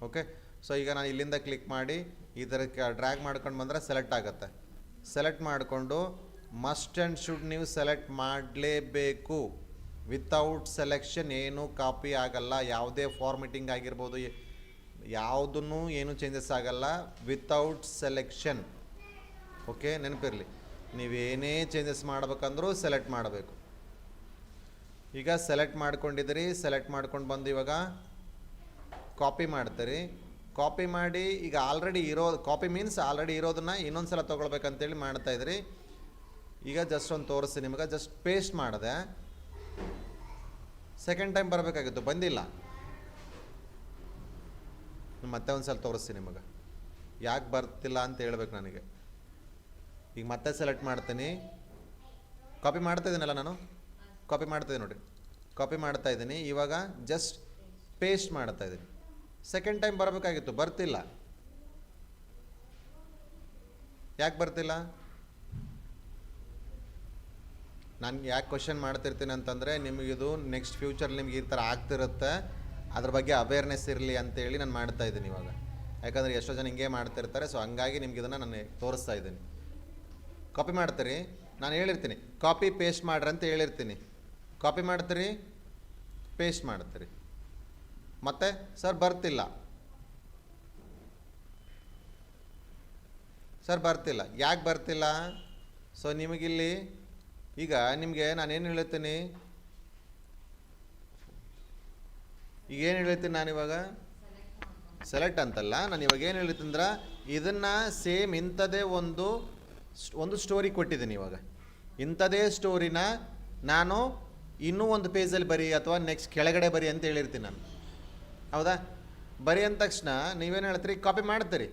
ಓಕೆ, ಸೊ ಈಗ ನಾನು ಇಲ್ಲಿಂದ ಕ್ಲಿಕ್ ಮಾಡಿ ಈ ಥರ ಡ್ರ್ಯಾಗ್ ಮಾಡ್ಕೊಂಡು ಬಂದರೆ ಸೆಲೆಕ್ಟ್ ಆಗುತ್ತೆ. ಸೆಲೆಕ್ಟ್ ಮಾಡಿಕೊಂಡು ಮಸ್ಟ್ ಆ್ಯಂಡ್ ಶುಡ್ ನೀವು ಸೆಲೆಕ್ಟ್ ಮಾಡಲೇಬೇಕು. ವಿತೌಟ್ ಸೆಲೆಕ್ಷನ್ ಏನೂ ಕಾಪಿ ಆಗಲ್ಲ, ಯಾವುದೇ ಫಾರ್ಮೆಟಿಂಗ್ ಆಗಿರ್ಬೋದು, ಯಾವುದೂ ಏನೂ ಚೇಂಜಸ್ ಆಗಲ್ಲ ವಿತೌಟ್ ಸೆಲೆಕ್ಷನ್. ಓಕೆ, ನೆನಪಿರಲಿ, ನೀವೇನೇ ಚೇಂಜಸ್ ಮಾಡ್ಬೇಕಂದ್ರೂ ಸೆಲೆಕ್ಟ್ ಮಾಡಬೇಕು. ಈಗ ಸೆಲೆಕ್ಟ್ ಮಾಡ್ಕೊಂಡಿದ್ದೀರಿ, ಸೆಲೆಕ್ಟ್ ಮಾಡ್ಕೊಂಡು ಬಂದು ಇವಾಗ ಕಾಪಿ ಮಾಡ್ತೀರಿ. ಕಾಪಿ ಮಾಡಿ ಈಗ ಆಲ್ರೆಡಿ ಇರೋ, ಕಾಪಿ ಮೀನ್ಸ್ ಆಲ್ರೆಡಿ ಇರೋದನ್ನು ಇನ್ನೊಂದು ಸಲ ತೊಗೊಳ್ಬೇಕಂತೇಳಿ ಮಾಡ್ತಾಯಿದ್ರಿ. ಈಗ ಜಸ್ಟ್ ಒಂದು ತೋರಿಸಿ ನಿಮಗೆ, ಜಸ್ಟ್ ಪೇಸ್ಟ್ ಮಾಡಿದೆ. ಸೆಕೆಂಡ್ ಟೈಮ್ ಬರಬೇಕಾಗಿತ್ತು, ಬಂದಿಲ್ಲ. ಮತ್ತೆ ಒಂದು ಸಲ ತೋರಿಸ್ತೀನಿ ನಿಮಗೆ, ಯಾಕೆ ಬರ್ತಿಲ್ಲ ಅಂತ ಹೇಳ್ಬೇಕು ನನಗೆ. ಈಗ ಮತ್ತೆ ಸೆಲೆಕ್ಟ್ ಮಾಡ್ತೀನಿ, ಕಾಪಿ ಮಾಡ್ತಾಯಿದ್ದೀನಲ್ಲ ನಾನು, ಕಾಪಿ ಮಾಡ್ತಾಯಿದ್ದೀನಿ ನೋಡಿ, ಕಾಪಿ ಮಾಡ್ತಾಯಿದ್ದೀನಿ. ಇವಾಗ ಜಸ್ಟ್ ಪೇಸ್ಟ್ ಮಾಡ್ತಾಯಿದ್ದೀನಿ. ಸೆಕೆಂಡ್ ಟೈಮ್ ಬರಬೇಕಾಗಿತ್ತು, ಬರ್ತಿಲ್ಲ. ಯಾಕೆ ಬರ್ತಿಲ್ಲ? ನಾನು ಯಾಕೆ ಕ್ವಶನ್ ಮಾಡ್ತಿರ್ತೀನಿ ಅಂತಂದರೆ, ನಿಮಗಿದು ನೆಕ್ಸ್ಟ್ ಫ್ಯೂಚರ್ ನಿಮ್ಗೆ ಈ ಥರ ಆಗ್ತಿರುತ್ತೆ, ಅದ್ರ ಬಗ್ಗೆ ಅವೇರ್ನೆಸ್ ಇರಲಿ ಅಂತೇಳಿ ನಾನು ಮಾಡ್ತಾಯಿದ್ದೀನಿ ಇವಾಗ. ಯಾಕಂದರೆ ಎಷ್ಟೋ ಜನ ಹಿಂಗೆ ಮಾಡ್ತಿರ್ತಾರೆ. ಸೊ ಹಂಗಾಗಿ ನಿಮ್ಗೆ ಇದನ್ನು ನಾನು ತೋರಿಸ್ತಾ ಇದ್ದೀನಿ. ಕಾಪಿ ಮಾಡ್ತೀರಿ, ನಾನು ಹೇಳಿರ್ತೀನಿ ಕಾಪಿ ಪೇಸ್ಟ್ ಮಾಡ್ರಿ ಅಂತ ಹೇಳಿರ್ತೀನಿ. ಕಾಪಿ ಮಾಡ್ತೀರಿ, ಪೇಸ್ಟ್ ಮಾಡ್ತೀರಿ. ಮತ್ತೆ ಸರ್ ಬರ್ತಿಲ್ಲ, ಸರ್ ಬರ್ತಿಲ್ಲ. ಯಾಕೆ ಬರ್ತಿಲ್ಲ? ಸೊ ನಿಮಗಿಲ್ಲಿ ಈಗ ನಿಮಗೆ ನಾನೇನು ಹೇಳ್ತೀನಿ, ಈಗ ಏನು ಹೇಳ್ತೀನಿ ನಾನಿವಾಗ, ಸೆಲೆಕ್ಟ್ ಅಂತಲ್ಲ, ನಾನು ಇವಾಗ ಏನು ಹೇಳ್ತೀನಿ ಅಂದ್ರೆ, ಇದನ್ನು ಸೇಮ್ ಇಂಥದ್ದೇ ಒಂದು ಸ್ಟೋರಿ ಕೊಟ್ಟಿದ್ದೀನಿ. ಇವಾಗ ಇಂಥದೇ ಸ್ಟೋರಿನ ನಾನು ಇನ್ನೂ ಒಂದು ಪೇಜಲ್ಲಿ ಬರಿ ಅಥವಾ ನೆಕ್ಸ್ಟ್ ಕೆಳಗಡೆ ಬರಿ ಅಂತ ಹೇಳಿರ್ತೀನಿ ನಾನು. ಹೌದಾ? ಬರಿ ಅಂದ ತಕ್ಷಣ ನೀವೇನು ಹೇಳ್ತೀರಿ, ಕಾಪಿ ಮಾಡ್ತೀರಿ.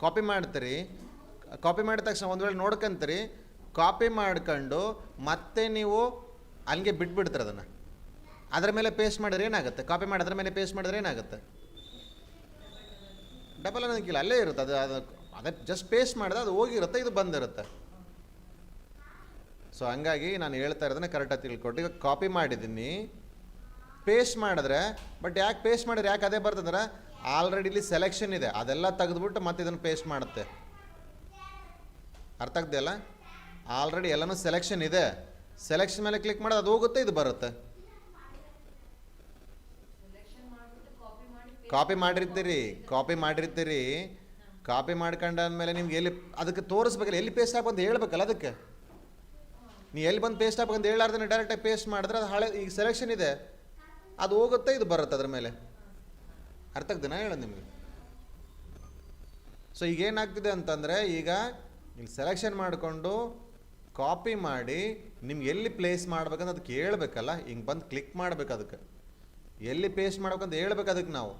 ಕಾಪಿ ಮಾಡ್ತೀರಿ, ಕಾಪಿ ಮಾಡಿದ ತಕ್ಷಣ ಒಂದು ವೇಳೆ ನೋಡ್ಕೊಂತೀರಿ, ಕಾಪಿ ಮಾಡ್ಕೊಂಡು ಮತ್ತೆ ನೀವು ಅಲ್ಲಿಗೆ ಬಿಟ್ಬಿಡ್ತೀರ ಅದನ್ನು. ಅದರ ಮೇಲೆ ಪೇಸ್ಟ್ ಮಾಡಿದ್ರೆ ಏನಾಗುತ್ತೆ? ಕಾಪಿ ಮಾಡಿ ಅದ್ರ ಮೇಲೆ ಪೇಸ್ಟ್ ಮಾಡಿದ್ರೆ ಏನಾಗುತ್ತೆ? ಡಬಲ್ ಅನ್ನೋದಕ್ಕಿಲ್ಲ, ಅಲ್ಲೇ ಇರುತ್ತೆ ಅದು. ಅದೇ ಜಸ್ಟ್ ಪೇಸ್ಟ್ ಮಾಡಿದ್ರೆ ಅದು ಹೋಗಿರುತ್ತೆ, ಇದು ಬಂದಿರುತ್ತೆ. ಸೊ ಹಂಗಾಗಿ ನಾನು ಹೇಳ್ತಾ ಇರೋದನ್ನ ಕರೆಕ್ಟಾಗಿ ತಿಳ್ಕೊಟ್ಟು. ಈಗ ಕಾಪಿ ಮಾಡಿದ್ದೀನಿ, ಪೇಸ್ಟ್ ಮಾಡಿದ್ರೆ, ಬಟ್ ಯಾಕೆ ಪೇಸ್ಟ್ ಮಾಡಿದ್ರೆ ಯಾಕೆ ಅದೇ ಬರ್ತಂದ್ರೆ, ಆಲ್ರೆಡಿ ಇಲ್ಲಿ ಸೆಲೆಕ್ಷನ್ ಇದೆ, ಅದೆಲ್ಲ ತೆಗೆದುಬಿಟ್ಟು ಮತ್ತೆ ಇದನ್ನು ಪೇಸ್ಟ್ ಮಾಡುತ್ತೆ. ಅರ್ಥ ಆಗ್ದೆಯಲ್ಲ? ಆಲ್ರೆಡಿ ಎಲ್ಲನೂ ಸೆಲೆಕ್ಷನ್ ಇದೆ, ಸೆಲೆಕ್ಷನ್ ಮೇಲೆ ಕ್ಲಿಕ್ ಮಾಡೋದು ಅದು ಹೋಗುತ್ತೆ, ಇದು ಬರುತ್ತೆ. ಕಾಪಿ ಮಾಡಿರ್ತೀರಿ, ಕಾಪಿ ಮಾಡ್ಕೊಂಡಾದ್ಮೇಲೆ ನಿಮ್ಗೆ ಎಲ್ಲಿ ಅದಕ್ಕೆ ತೋರಿಸ್ಬೇಕಲ್ಲ, ಎಲ್ಲಿ ಪೇಸ್ಟ್ ಹಾಕಂತ ಹೇಳ್ಬೇಕಲ್ಲ. ಅದಕ್ಕೆ ನೀವು ಎಲ್ಲಿ ಬಂದು ಪೇಸ್ಟ್ ಹಾಕಂತ ಹೇಳಾರ್ದೇ ಡೈರೆಕ್ಟಾಗಿ ಪೇಸ್ಟ್ ಮಾಡಿದ್ರೆ ಅದು ಹಳೆ, ಈಗ ಸೆಲೆಕ್ಷನ್ ಇದೆ, ಅದು ಹೋಗುತ್ತೆ, ಇದು ಬರುತ್ತೆ ಅದ್ರ ಮೇಲೆ. ಅರ್ಥ ಆಗ್ತದೆ ಹೇಳೋದು ನಿಮಗೆ? ಸೊ ಈಗ ಏನಾಗ್ತಿದೆ ಅಂತಂದರೆ, ಈಗ ಇಲ್ಲಿ ಸೆಲೆಕ್ಷನ್ ಮಾಡಿಕೊಂಡು ಕಾಪಿ ಮಾಡಿ ನಿಮ್ಗೆ ಎಲ್ಲಿ ಪ್ಲೇಸ್ ಮಾಡ್ಬೇಕಂತ ಅದಕ್ಕೆ ಹೇಳ್ಬೇಕಲ್ಲ. ಹಿಂಗೆ ಬಂದು ಕ್ಲಿಕ್ ಮಾಡ್ಬೇಕು, ಅದಕ್ಕೆ ಎಲ್ಲಿ ಪೇಸ್ಟ್ ಮಾಡ್ಬೇಕಂತ ಹೇಳ್ಬೇಕು. ಅದಕ್ಕೆ ನಾವು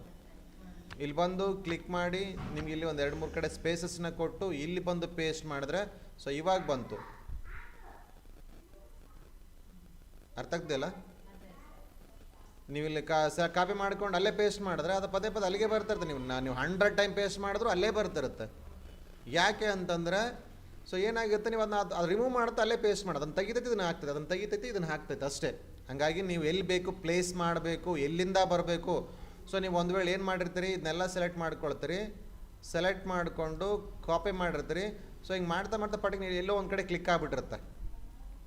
ಇಲ್ಲಿ ಬಂದು ಕ್ಲಿಕ್ ಮಾಡಿ ನಿಮ್ಗೆ ಇಲ್ಲಿ ಒಂದು 2-3 ಕಡೆ ಸ್ಪೇಸಸ್ನ ಕೊಟ್ಟು ಇಲ್ಲಿ ಬಂದು ಪೇಸ್ಟ್ ಮಾಡಿದ್ರೆ, ಸೊ ಇವಾಗ ಬಂತು. ಅರ್ಥ ಆಗ್ತಿಲ್ಲ? ನೀವು ಇಲ್ಲಿ ಕಾಪಿ ಮಾಡ್ಕೊಂಡು ಅಲ್ಲೇ ಪೇಸ್ಟ್ ಮಾಡಿದ್ರೆ ಅದು ಪದೇ ಪದೇ ಅಲ್ಲಿಗೆ ಬರ್ತಿರುತ್ತೆ. ನೀವು 100 ಟೈಮ್ ಪೇಸ್ಟ್ ಮಾಡಿದ್ರು ಅಲ್ಲೇ ಬರ್ತಿರುತ್ತೆ. ಯಾಕೆ ಅಂತಂದರೆ, ಸೊ ಏನಾಗುತ್ತೆ, ನೀವು ಅದು ರಿಮೂವ್ ಮಾಡ್ತಾ ಅಲ್ಲೇ ಪೇಸ್ಟ್ ಮಾಡೋದು, ಅದನ್ನು ತೆಗಿತೈತಿ ಇದನ್ನು ಹಾಕ್ತೈತೆ, ಅದನ್ನು ತೆಗಿತೈತಿ ಇದನ್ನು ಹಾಕ್ತೈತೆ ಅಷ್ಟೇ. ಹಾಗಾಗಿ ನೀವು ಎಲ್ಲಿ ಬೇಕು ಪ್ಲೇಸ್ ಮಾಡಬೇಕು, ಎಲ್ಲಿಂದ ಬರಬೇಕು. ಸೊ ನೀವು ಒಂದು ವೇಳೆ ಏನು ಮಾಡಿರ್ತೀರಿ, ಇದನ್ನೆಲ್ಲ ಸೆಲೆಕ್ಟ್ ಮಾಡ್ಕೊಳ್ತೀರಿ, ಸೆಲೆಕ್ಟ್ ಮಾಡಿಕೊಂಡು ಕಾಪಿ ಮಾಡಿರ್ತೀರಿ. ಸೊ ಹಿಂಗೆ ಮಾಡ್ತಾ ಮಾಡ್ತಾ ಪಟ್ಟಿಗೆ ನೀವು ಎಲ್ಲೋ ಒಂದು ಕಡೆ ಕ್ಲಿಕ್ ಆಗಿಬಿಟ್ಟಿರುತ್ತೆ,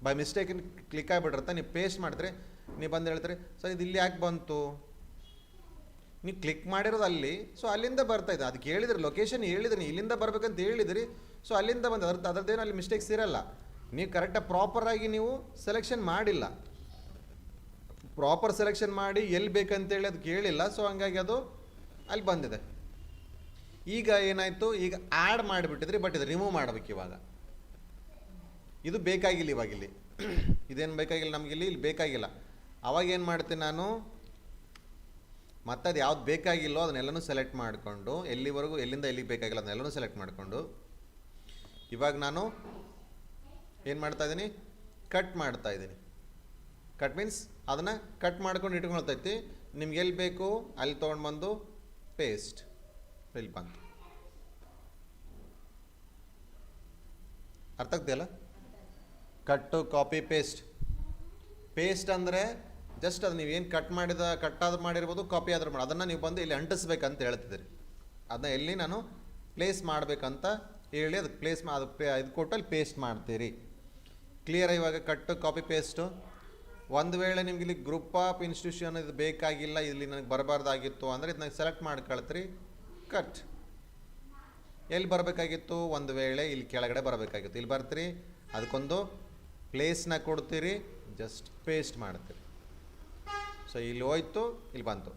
ಬೈ ಮಿಸ್ಟೇಕ್ ಕ್ಲಿಕ್ ಆಗಿಬಿಟ್ಟಿರುತ್ತೆ. ನೀವು ಪೇಸ್ಟ್ ಮಾಡ್ತೀರಿ, ನೀವು ಬಂದು ಹೇಳ್ತೀರಿ ಸರ್ ಇದು ಇಲ್ಲಿ ಯಾಕೆ ಬಂತು, ನೀವು ಕ್ಲಿಕ್ ಮಾಡಿರೋದು ಅಲ್ಲಿ, ಸೊ ಅಲ್ಲಿಂದ ಬರ್ತಾಯಿದೆ. ಅದಕ್ಕೆ ಹೇಳಿದ್ರಿ, ಲೊಕೇಶನ್ ಹೇಳಿದ್ರಿ, ಇಲ್ಲಿಂದ ಬರ್ಬೇಕಂತ ಹೇಳಿದಿರಿ. ಸೊ ಅಲ್ಲಿಂದ ಬಂದು ಅದರದ್ದೇನು ಅಲ್ಲಿ ಮಿಸ್ಟೇಕ್ಸ್ ಇರಲ್ಲ. ನೀವು ಕರೆಕ್ಟಾಗಿ ಪ್ರಾಪರಾಗಿ ನೀವು ಸೆಲೆಕ್ಷನ್ ಮಾಡಿಲ್ಲ, ಪ್ರಾಪರ್ ಸೆಲೆಕ್ಷನ್ ಮಾಡಿ ಎಲ್ಲಿ ಬೇಕಂತೇಳಿ ಅದು ಕೇಳಿಲ್ಲ. ಸೊ ಹಂಗಾಗಿ ಅದು ಅಲ್ಲಿ ಬಂದಿದೆ. ಈಗ ಏನಾಯಿತು, ಈಗ ಆ್ಯಡ್ ಮಾಡಿಬಿಟ್ಟಿದ್ರಿ, ಬಟ್ ಇದು ರಿಮೂವ್ ಮಾಡಬೇಕು ಇವಾಗ. ಇದು ಬೇಕಾಗಿಲ್ಲ ಇವಾಗ, ಇಲ್ಲಿ ಇದೇನು ಬೇಕಾಗಿಲ್ಲ ನಮಗಿಲ್ಲಿ, ಇಲ್ಲಿ ಬೇಕಾಗಿಲ್ಲ. ಅವಾಗ ಏನು ಮಾಡ್ತೀನಿ ನಾನು, ಮತ್ತೆ ಅದು ಯಾವ್ದು ಬೇಕಾಗಿಲ್ಲೋ ಅದನ್ನೆಲ್ಲನೂ ಸೆಲೆಕ್ಟ್ ಮಾಡಿಕೊಂಡು, ಎಲ್ಲಿವರೆಗೂ ಎಲ್ಲಿಂದ ಎಲ್ಲಿಗೆ ಬೇಕಾಗಿಲ್ಲ ಅದನ್ನೆಲ್ಲನೂ ಸೆಲೆಕ್ಟ್ ಮಾಡಿಕೊಂಡು, ಇವಾಗ ನಾನು ಏನು ಮಾಡ್ತಾಯಿದ್ದೀನಿ, ಕಟ್ ಮಾಡ್ತಾಯಿದ್ದೀನಿ. ಕಟ್ ಮೀನ್ಸ್ ಅದನ್ನು ಕಟ್ ಮಾಡ್ಕೊಂಡು ಇಟ್ಕೊಳ್ತೈತಿ. ನಿಮ್ಗೆ ಎಲ್ಲಿ ಬೇಕು ಅಲ್ಲಿ ತೊಗೊಂಡು ಬಂದು ಪೇಸ್ಟ್, ಇಲ್ಲಿ ಬಂತು. ಅರ್ಥ ಆಗ್ತಿದೆಯಲ್ಲ? ಕಟ್ಟು ಕಾಪಿ ಪೇಸ್ಟ್. ಪೇಸ್ಟ್ ಅಂದರೆ ಜಸ್ಟ್ ಅದು ನೀವೇನು ಕಟ್ಟಾದ್ರೂ ಮಾಡಿರ್ಬೋದು, ಕಾಪಿ ಆದ್ರೂ ಮಾಡಿ, ಅದನ್ನು ನೀವು ಬಂದು ಇಲ್ಲಿ ಅಂಟಿಸ್ಬೇಕಂತ ಹೇಳ್ತಿದ್ದೀರಿ. ಅದನ್ನ ಎಲ್ಲಿ ನಾನು ಪ್ಲೇಸ್ ಮಾಡಬೇಕಂತ ಹೇಳಿ ಅದಕ್ಕೆ ಪ್ಲೇಸ್ ಇದು ಕೊಟ್ಟು ಅಲ್ಲಿ ಪೇಸ್ಟ್ ಮಾಡ್ತೀರಿ. ಕ್ಲಿಯರ್ ಇವಾಗ ಕಟ್ಟು ಕಾಪಿ ಪೇಸ್ಟು. ಒಂದು ವೇಳೆ ನಿಮ್ಗೆ ಇಲ್ಲಿ ಗ್ರೂಪ್ ಆಫ್ ಇನ್ಸ್ಟಿಟ್ಯೂಷನ್ ಇದು ಬೇಕಾಗಿಲ್ಲ, ಇಲ್ಲಿ ನನಗೆ ಬರಬಾರ್ದಾಗಿತ್ತು ಅಂದರೆ ಇದನ್ನ ಸೆಲೆಕ್ಟ್ ಮಾಡ್ಕೊಳ್ತೀರಿ, ಕಟ್. ಎಲ್ಲಿ ಬರಬೇಕಾಗಿತ್ತು, ಒಂದು ವೇಳೆ ಇಲ್ಲಿ ಕೆಳಗಡೆ ಬರಬೇಕಾಗಿತ್ತು, ಇಲ್ಲಿ ಬರ್ತೀರಿ, ಅದಕ್ಕೊಂದು ಪ್ಲೇಸ್ನ ಕೊಡ್ತೀರಿ, ಜಸ್ಟ್ ಪೇಸ್ಟ್ ಮಾಡ್ತೀರಿ. ಸೊ ಇಲ್ಲಿ ಹೋಯ್ತು, ಇಲ್ಲಿ ಬಂತು.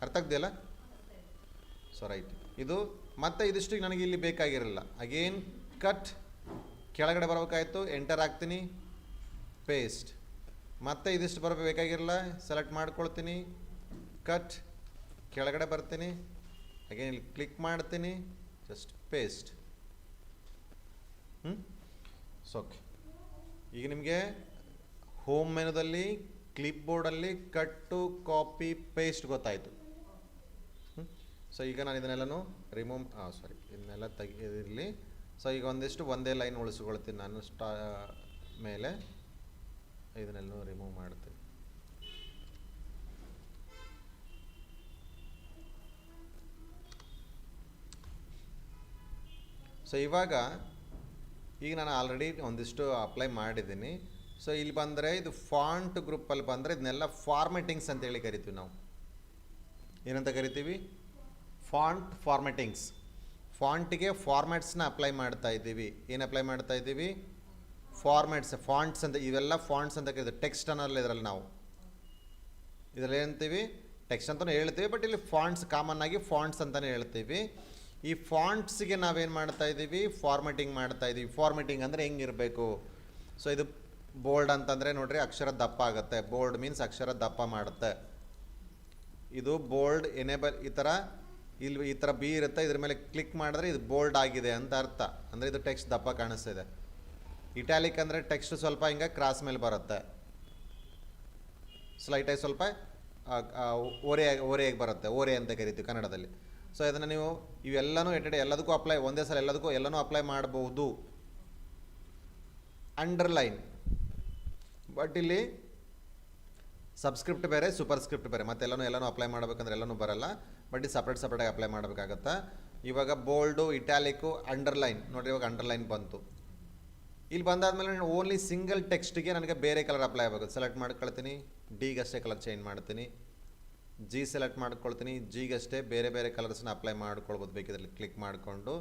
ಅರ್ಥ ಆಗ್ದೆಯಲ್ಲ? So right. ಇದು ಮತ್ತೆ ಇದಿಷ್ಟು ನನಗೆ ಇಲ್ಲಿ ಬೇಕಾಗಿರಲ್ಲ, ಅಗೇನ್ ಕಟ್, ಕೆಳಗಡೆ ಬರಬೇಕಾಯ್ತು, ಎಂಟರ್ ಹಾಕ್ತೀನಿ, ಪೇಸ್ಟ್. ಮತ್ತೆ ಇದಿಷ್ಟು ಬರಬೇಕಾಗಿರಲ್ಲ, ಸೆಲೆಕ್ಟ್ ಮಾಡ್ಕೊಳ್ತೀನಿ, ಕಟ್, ಕೆಳಗಡೆ ಬರ್ತೀನಿ, ಅಗೇನ್ ಇಲ್ಲಿ ಕ್ಲಿಕ್ ಮಾಡ್ತೀನಿ, ಜಸ್ಟ್ ಪೇಸ್ಟ್. ಸೊ ಓಕೆ, ಈಗ ನಿಮಗೆ ಹೋಮ್ ಮೆನುದಲ್ಲಿ ಕ್ಲಿಪ್ ಬೋರ್ಡಲ್ಲಿ ಕಟ್ಟು ಕಾಪಿ ಪೇಸ್ಟ್ ಗೊತ್ತಾಯಿತು. ಸೊ ಈಗ ನಾನು ಇದನ್ನೆಲ್ಲನೂ ರಿಮೂವ್ ಇದನ್ನೆಲ್ಲ ತೆಗಿರಲಿ. ಸೊ ಈಗ ಒಂದೇ ಲೈನ್ ಉಳಿಸ್ಕೊಳ್ತೀನಿ ನಾನು ಮೇಲೆ, ಇದನ್ನೆಲ್ಲ ರಿಮೂವ್ ಮಾಡ್ತೀನಿ. ಸೊ ಇವಾಗ ಈಗ ನಾನು ಆಲ್ರೆಡಿ ಒಂದಿಷ್ಟು ಅಪ್ಲೈ ಮಾಡಿದ್ದೀನಿ. ಸೊ ಇಲ್ಲಿ ಬಂದರೆ ಇದು ಫಾಂಟ್ ಗ್ರೂಪಲ್ಲಿ ಬಂದರೆ ಇದನ್ನೆಲ್ಲ ಫಾರ್ಮೆಟಿಂಗ್ಸ್ ಅಂತೇಳಿ ಕರಿತೀವಿ ನಾವು. ಏನಂತ ಕರಿತೀವಿ? ಫಾರ್ಮೆಟಿಂಗ್ಸ್. ಫಾಂಟಿಗೆ ಫಾರ್ಮ್ಯಾಟ್ಸ್ನ ಅಪ್ಲೈ ಮಾಡ್ತಾ ಇದ್ದೀವಿ. ಏನು ಅಪ್ಲೈ ಮಾಡ್ತಾ ಇದ್ದೀವಿ? ಫಾಂಟ್ಸ್ ಅಂತ, ಇವೆಲ್ಲ ಫಾಂಟ್ಸ್ ಅಂತ ಕರೀತೀವಿ. ಟೆಕ್ಸ್ಟ್ ಅನ್ನೋಲ್ಲ ಇದರಲ್ಲಿ ನಾವು, ಇದರಲ್ಲಿ ಏನಂತೀವಿ? ಟೆಕ್ಸ್ಟ್ ಅಂತಲೂ ಹೇಳ್ತೀವಿ, ಬಟ್ ಇಲ್ಲಿ ಫಾಂಟ್ಸ್ ಕಾಮನ್ ಆಗಿ ಫಾಂಟ್ಸ್ ಅಂತಲೇ ಹೇಳ್ತೀವಿ. ಈ ಫಾಂಟ್ಸ್ಗೆ ನಾವೇನು ಮಾಡ್ತಾ ಇದ್ದೀವಿ? ಫಾರ್ಮೆಟಿಂಗ್ ಮಾಡ್ತಾ ಇದ್ದೀವಿ. ಫಾರ್ಮೆಟಿಂಗ್ ಅಂದರೆ ಹೆಂಗಿರಬೇಕು? ಸೊ ಇದು ಬೋಲ್ಡ್ ಅಂತಂದರೆ ನೋಡ್ರಿ, ಅಕ್ಷರ ದಪ್ಪ ಆಗುತ್ತೆ. ಬೋಲ್ಡ್ ಮೀನ್ಸ್ ಅಕ್ಷರ ದಪ್ಪ ಮಾಡುತ್ತೆ. ಇದು ಬೋಲ್ಡ್ ಎನೇಬಲ್, ಇಲ್ಲಿ ಈ ಥರ ಬಿ ಇರುತ್ತೆ, ಇದ್ರ ಮೇಲೆ ಕ್ಲಿಕ್ ಮಾಡಿದ್ರೆ ಇದು ಬೋಲ್ಡ್ ಆಗಿದೆ ಅಂತ ಅರ್ಥ. ಅಂದರೆ ಇದು ಟೆಕ್ಸ್ಟ್ ದಪ್ಪ ಕಾಣಿಸ್ತಿದೆ. ಇಟ್ಯಾಲಿಕ್ ಅಂದರೆ ಟೆಕ್ಸ್ಟ್ ಸ್ವಲ್ಪ ಹಿಂಗೆ ಕ್ರಾಸ್ ಮೇಲೆ ಬರುತ್ತೆ, ಸ್ಲೈಟಾಗಿ ಸ್ವಲ್ಪ ಓರೆಯಾಗಿ ಬರುತ್ತೆ, ಓರೆ ಅಂತ ಕರಿತೀವಿ ಕನ್ನಡದಲ್ಲಿ. ಸೊ ಇದನ್ನು ನೀವು ಇವೆಲ್ಲನೂ ಎಲ್ಲದಕ್ಕೂ ಅಪ್ಲೈ, ಒಂದೇ ಸಲ ಎಲ್ಲನೂ ಅಪ್ಲೈ ಮಾಡ್ಬೋದು. ಅಂಡರ್ಲೈನ್, ಬಟ್ ಇಲ್ಲಿ ಸಬ್ಸ್ಕ್ರಿಪ್ಟ್ ಬೇರೆ, ಸೂಪರ್ ಸ್ಕ್ರಿಪ್ಟ್ ಬೇರೆ. ಮತ್ತೆ ಎಲ್ಲನೂ ಅಪ್ಲೈ ಮಾಡಬೇಕಂದ್ರೆ ಎಲ್ಲನೂ ಬರಲ್ಲ, ಬಟ್ ಇದು ಸಪ್ರೇಟಾಗಿ ಅಪ್ಲೈ ಮಾಡಬೇಕಾಗತ್ತೆ. ಇವಾಗ ಬೋಲ್ಡು, ಇಟ್ಯಾಲಿಕ್ಕು, ಅಂಡರ್ಲೈನ್ ನೋಡಿರಿ, ಇವಾಗ ಅಂಡರ್ಲೈನ್ ಬಂತು. ಇಲ್ಲಿ ಬಂದಾದ್ಮೇಲೆ ಓನ್ಲಿ ಸಿಂಗಲ್ ಟೆಕ್ಸ್ಟಿಗೆ ನನಗೆ ಬೇರೆ ಕಲರ್ ಅಪ್ಲೈ ಆಗಬೇಕು. ಸೆಲೆಕ್ಟ್ ಮಾಡ್ಕೊಳ್ತೀನಿ, ಡಿಗಷ್ಟೇ ಕಲರ್ ಚೇಂಜ್ ಮಾಡ್ತೀನಿ. ಜಿ ಸೆಲೆಕ್ಟ್ ಮಾಡ್ಕೊಳ್ತೀನಿ, ಜಿಗಷ್ಟೇ ಬೇರೆ ಬೇರೆ ಕಲರ್ಸ್ನ ಅಪ್ಲೈ ಮಾಡ್ಕೊಳ್ಬೋದು ಬೇಕಿದ್ರಲ್ಲಿ ಕ್ಲಿಕ್ ಮಾಡಿಕೊಂಡು.